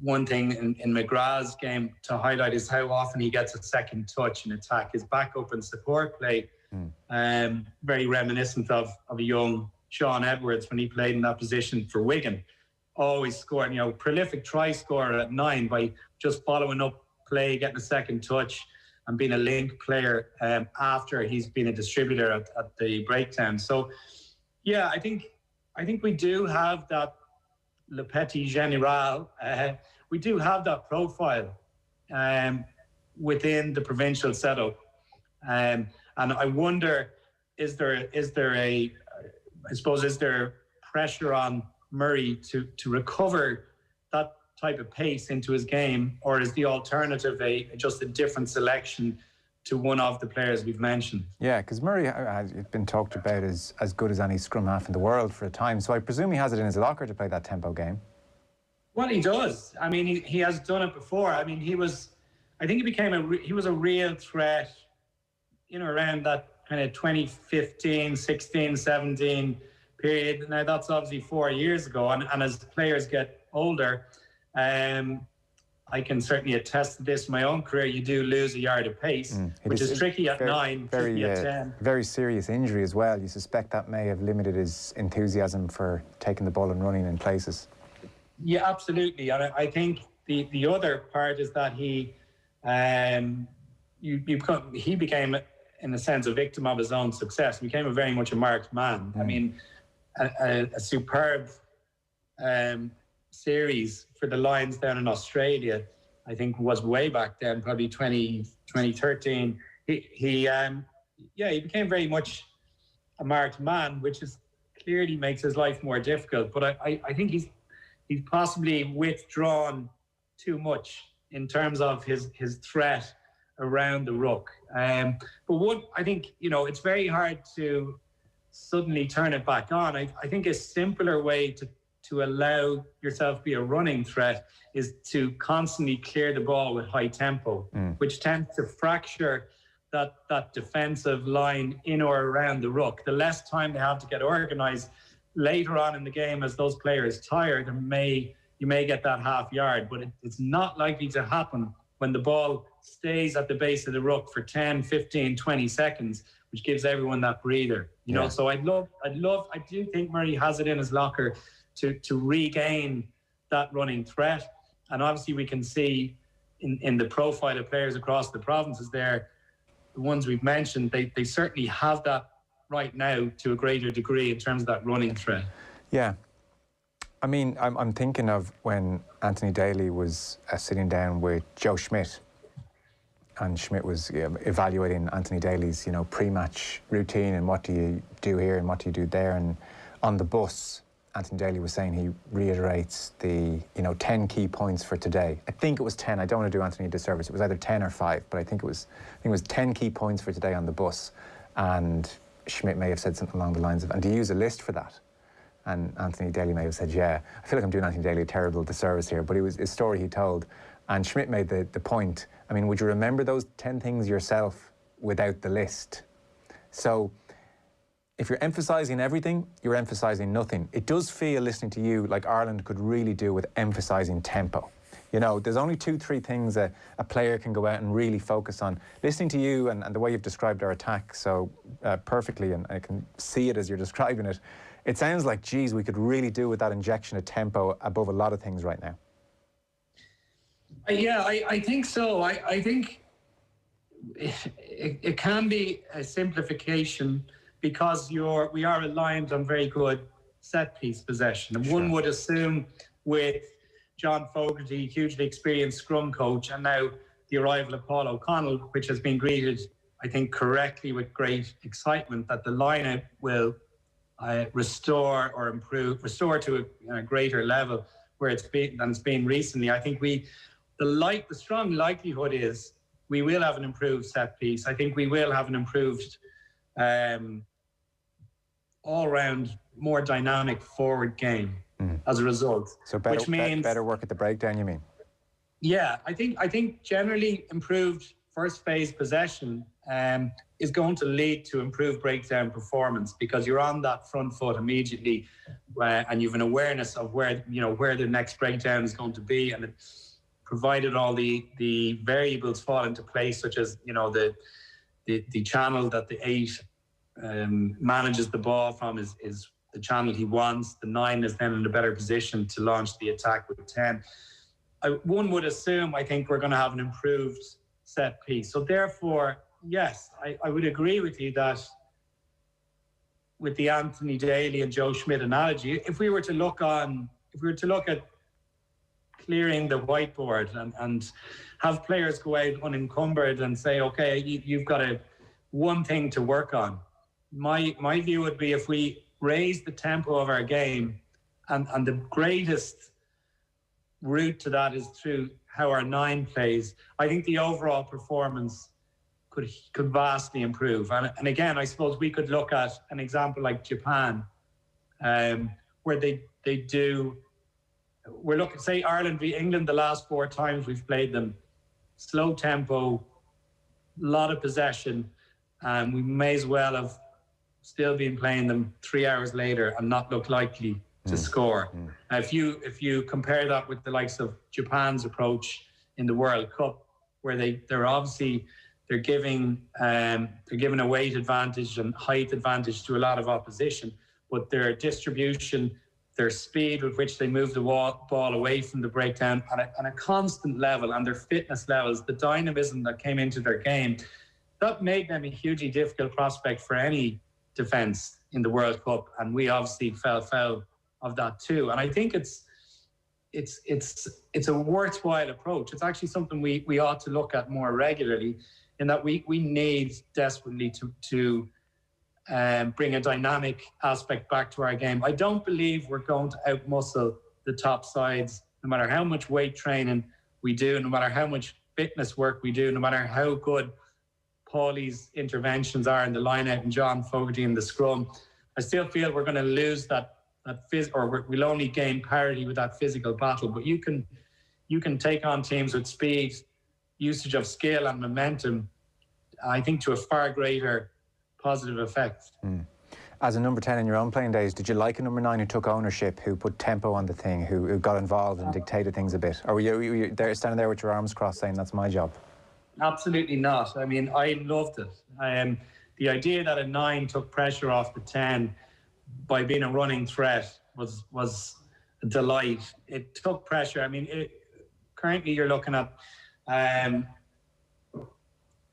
[SPEAKER 18] One thing in McGrath's game to highlight is how often he gets a second touch in attack. His backup and support play, very reminiscent of a young Sean Edwards when he played in that position for Wigan. Always scoring, you know, prolific try scorer at 9 by just following up play, getting a second touch, and being a link player after he's been a distributor at the breakdown. So, yeah, I think we do have that Le Petit General. We do have that profile within the provincial setup, and I wonder, is there pressure on Murray to recover that type of pace into his game, or is the alternative just a different selection one of the players we've mentioned.
[SPEAKER 7] Yeah, because Murray has been talked about as good as any scrum half in the world for a time, so I presume he has it in his locker to play that tempo game.
[SPEAKER 18] Well, he does. I mean, he has done it before. I mean, he was a real threat, around that kind of 2015, 16, 17 period. Now, that's obviously 4 years ago, and as players get older, I can certainly attest to this in my own career. You do lose a yard of pace, which is tricky at 9, tricky at 10.
[SPEAKER 7] Very serious injury as well. You suspect that may have limited his enthusiasm for taking the ball and running in places.
[SPEAKER 18] Yeah, absolutely. And I think the other part is that he became, in a sense, a victim of his own success. He became very much a marked man. I mean, a superb series for the Lions down in Australia, I think was way back then, probably 2013. He became very much a marked man, which is clearly makes his life more difficult. But I think he's possibly withdrawn too much in terms of his threat around the ruck. But I think, it's very hard to suddenly turn it back on. I think a simpler way to allow yourself to be a running threat is to constantly clear the ball with high tempo, which tends to fracture that defensive line in or around the ruck. The less time they have to get organised later on in the game as those players tire, you may get that half yard, but it's not likely to happen when the ball stays at the base of the ruck for 10, 15, 20 seconds, which gives everyone that breather. So I do think Murray has it in his locker to regain that running threat. And obviously we can see in the profile of players across the provinces there, the ones we've mentioned, they certainly have that right now to a greater degree in terms of that running threat. Yeah.
[SPEAKER 7] I mean, I'm thinking of when Anthony Daly was sitting down with Joe Schmidt, and Schmidt was evaluating Anthony Daly's, pre-match routine and what do you do here and what do you do there. And on the bus, Anthony Daly was saying he reiterates the 10 key points for today. I think it was 10. I don't want to do Anthony a disservice. It was either 10 or 5, but I think it was 10 key points for today on the bus. And Schmidt may have said something along the lines of, and do you use a list for that? And Anthony Daly may have said, yeah. I feel like I'm doing Anthony Daly a terrible disservice here, but it was a story he told. And Schmidt made the point, I mean, would you remember those 10 things yourself without the list? So if you're emphasising everything, you're emphasising nothing. It does feel, listening to you, like Ireland could really do with emphasising tempo. There's only 2-3 things a player can go out and really focus on. Listening to you and the way you've described our attack so perfectly, and I can see it as you're describing it, it sounds like, geez, we could really do with that injection of tempo above a lot of things right now.
[SPEAKER 18] Yeah, I think so. I think it can be a simplification because we are reliant on very good set-piece possession. And one would assume with John Fogarty, hugely experienced scrum coach, and now the arrival of Paul O'Connell, which has been greeted, I think, correctly with great excitement, that the lineup will restore to a greater level where it's been recently. I think the strong likelihood is we will have an improved set piece. I think we will have an improved all-round, more dynamic forward game as a result.
[SPEAKER 7] So which means better work at the breakdown, you mean?
[SPEAKER 18] Yeah, I think generally improved first phase possession is going to lead to improved breakdown performance because you're on that front foot immediately and you've an awareness of where the next breakdown is going to be, and provided all the variables fall into place, such as the channel that the 8 manages the ball from is the channel he wants. The 9 is then in a better position to launch the attack with 10. One would assume, I think, we're going to have an improved set piece. So therefore, yes, I would agree with you that with the Anthony Daly and Joe Schmidt analogy, if we were to look at clearing the whiteboard and have players go out unencumbered and say, okay, you've got one thing to work on. My view would be if we raise the tempo of our game, and the greatest route to that is through how our 9 plays, I think the overall performance could vastly improve. And again, I suppose we could look at an example like Japan, where they do. We're looking, say, Ireland v England. The last 4 times we've played them, slow tempo, a lot of possession, and we may as well have still been playing them 3 hours later and not look likely to score. If you compare that with the likes of Japan's approach in the World Cup, where they're giving a weight advantage and height advantage to a lot of opposition, but their distribution, their speed with which they move the ball away from the breakdown on a constant level, and their fitness levels, the dynamism that came into their game, that made them a hugely difficult prospect for any defence in the World Cup, and we obviously fell foul of that too. And I think it's a worthwhile approach. It's actually something we ought to look at more regularly, in that we need desperately to bring a dynamic aspect back to our game. I don't believe we're going to outmuscle the top sides, no matter how much weight training we do, no matter how much fitness work we do, no matter how good Paulie's interventions are in the line-out and John Fogarty in the scrum. I still feel we're going to lose we'll only gain parity with that physical battle. But you can take on teams with speed, usage of skill and momentum, I think, to a far greater positive effect.
[SPEAKER 7] As a number 10 in your own playing days, did you like a number 9 who took ownership, who put tempo on the thing, who got involved and dictated things a bit? Or were you there, standing there with your arms crossed saying, that's my job?
[SPEAKER 18] Absolutely not. I mean, I loved it. The idea that a 9 took pressure off the 10 by being a running threat was a delight. It took pressure. I mean, currently you're looking at a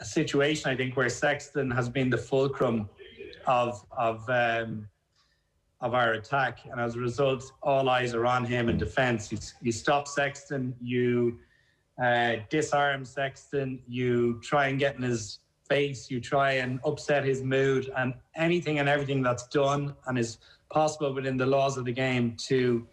[SPEAKER 18] situation, I think, where Sexton has been the fulcrum of our attack, and as a result, all eyes are on him in defence. You stop Sexton, you disarm Sexton, you try and get in his face, you try and upset his mood, and anything and everything that's done and is possible within the laws of the game to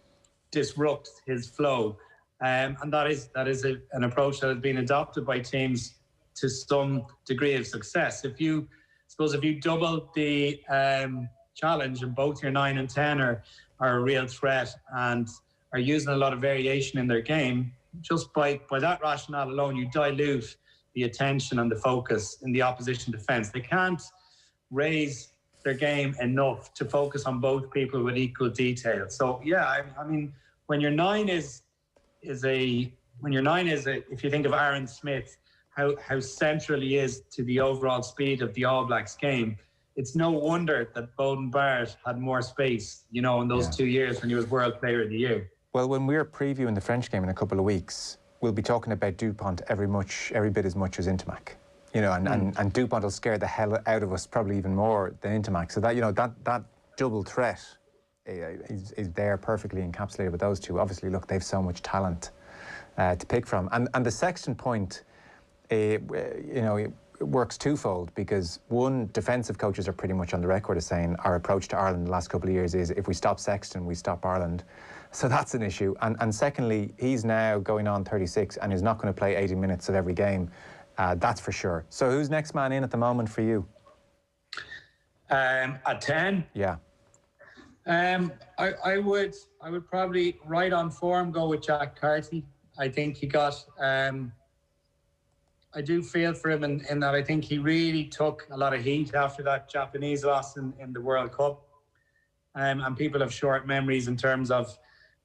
[SPEAKER 18] disrupt his flow. And that is an approach that has been adopted by teams to some degree of success. If you double the challenge and both your 9 and 10 are a real threat and are using a lot of variation in their game, just by that rationale alone, you dilute the attention and the focus in the opposition defence. They can't raise their game enough to focus on both people with equal detail. So yeah, I mean, when your 9 is if you think of Aaron Smith, how central he is to the overall speed of the All Blacks game, it's no wonder that Bowden Barrett had more space, in those 2 years when he was World Player of the Year.
[SPEAKER 7] Well, when we're previewing the French game in a couple of weeks, we'll be talking about Dupont every bit as much as Intermac. And Dupont will scare the hell out of us probably even more than Intermac. So that double threat is there perfectly encapsulated with those two. Obviously, look, they've so much talent to pick from. And the Sexton point, it works twofold, because one, defensive coaches are pretty much on the record as saying our approach to Ireland the last couple of years is if we stop Sexton, we stop Ireland. So that's an issue. And secondly, he's now going on 36 and is not going to play 80 minutes of every game. That's for sure. So who's next man in at the moment for you?
[SPEAKER 18] At 10?
[SPEAKER 7] Yeah.
[SPEAKER 18] I would probably, right on form, go with Jack Carty. I think he got... I do feel for him in that I think he really took a lot of heat after that Japanese loss in the World Cup. And people have short memories in terms of,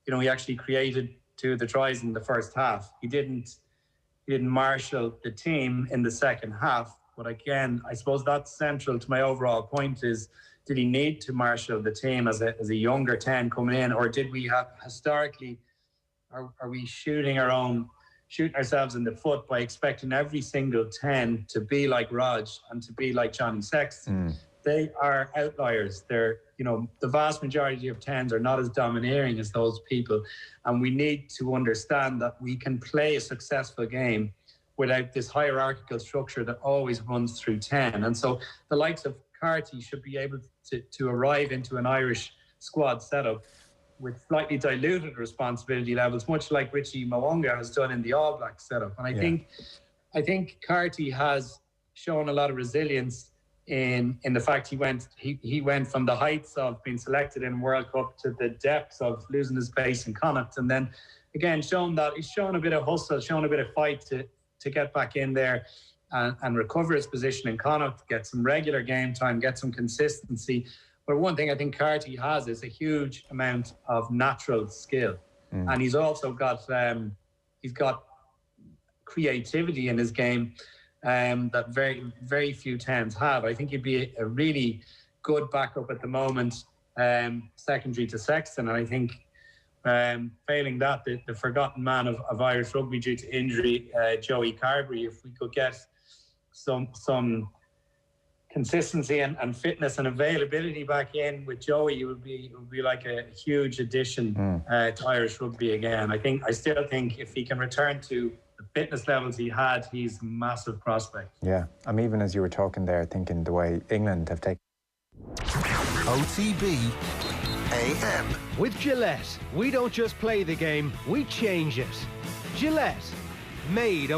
[SPEAKER 18] he actually created 2 of the tries in the first half. He didn't marshal the team in the second half. But again, I suppose that's central to my overall point is, did he need to marshal the team as a younger 10 coming in, or did we have historically, are we shooting ourselves in the foot by expecting every single 10 to be like Raj and to be like Johnny Sexton? They are outliers. They're, the vast majority of 10s are not as domineering as those people. And we need to understand that we can play a successful game without this hierarchical structure that always runs through 10. And so the likes of Carty should be able to arrive into an Irish squad setup with slightly diluted responsibility levels, much like Richie Mwanga has done in the All Blacks setup. And I think Carty has shown a lot of resilience in the fact he went from the heights of being selected in World Cup to the depths of losing his pace in Connacht, and then again he's shown a bit of hustle, shown a bit of fight to get back in there and recover his position in Connacht, get some regular game time, get some consistency. But one thing I think Carty has is a huge amount of natural skill, and he's also got creativity in his game that very, very few times have. I think he'd be a really good backup at the moment, secondary to Sexton. And I think failing that, the forgotten man of Irish rugby due to injury, Joey Carberry, if we could get some consistency and fitness and availability back in with Joey, it would be like a huge addition to Irish rugby again. I still think if he can return to the fitness levels he had, he's a massive prospect.
[SPEAKER 7] Yeah, I'm even as you were talking there thinking the way England have taken
[SPEAKER 1] OTB AM.
[SPEAKER 2] With Gillette, we don't just play the game, we change it. Gillette, made of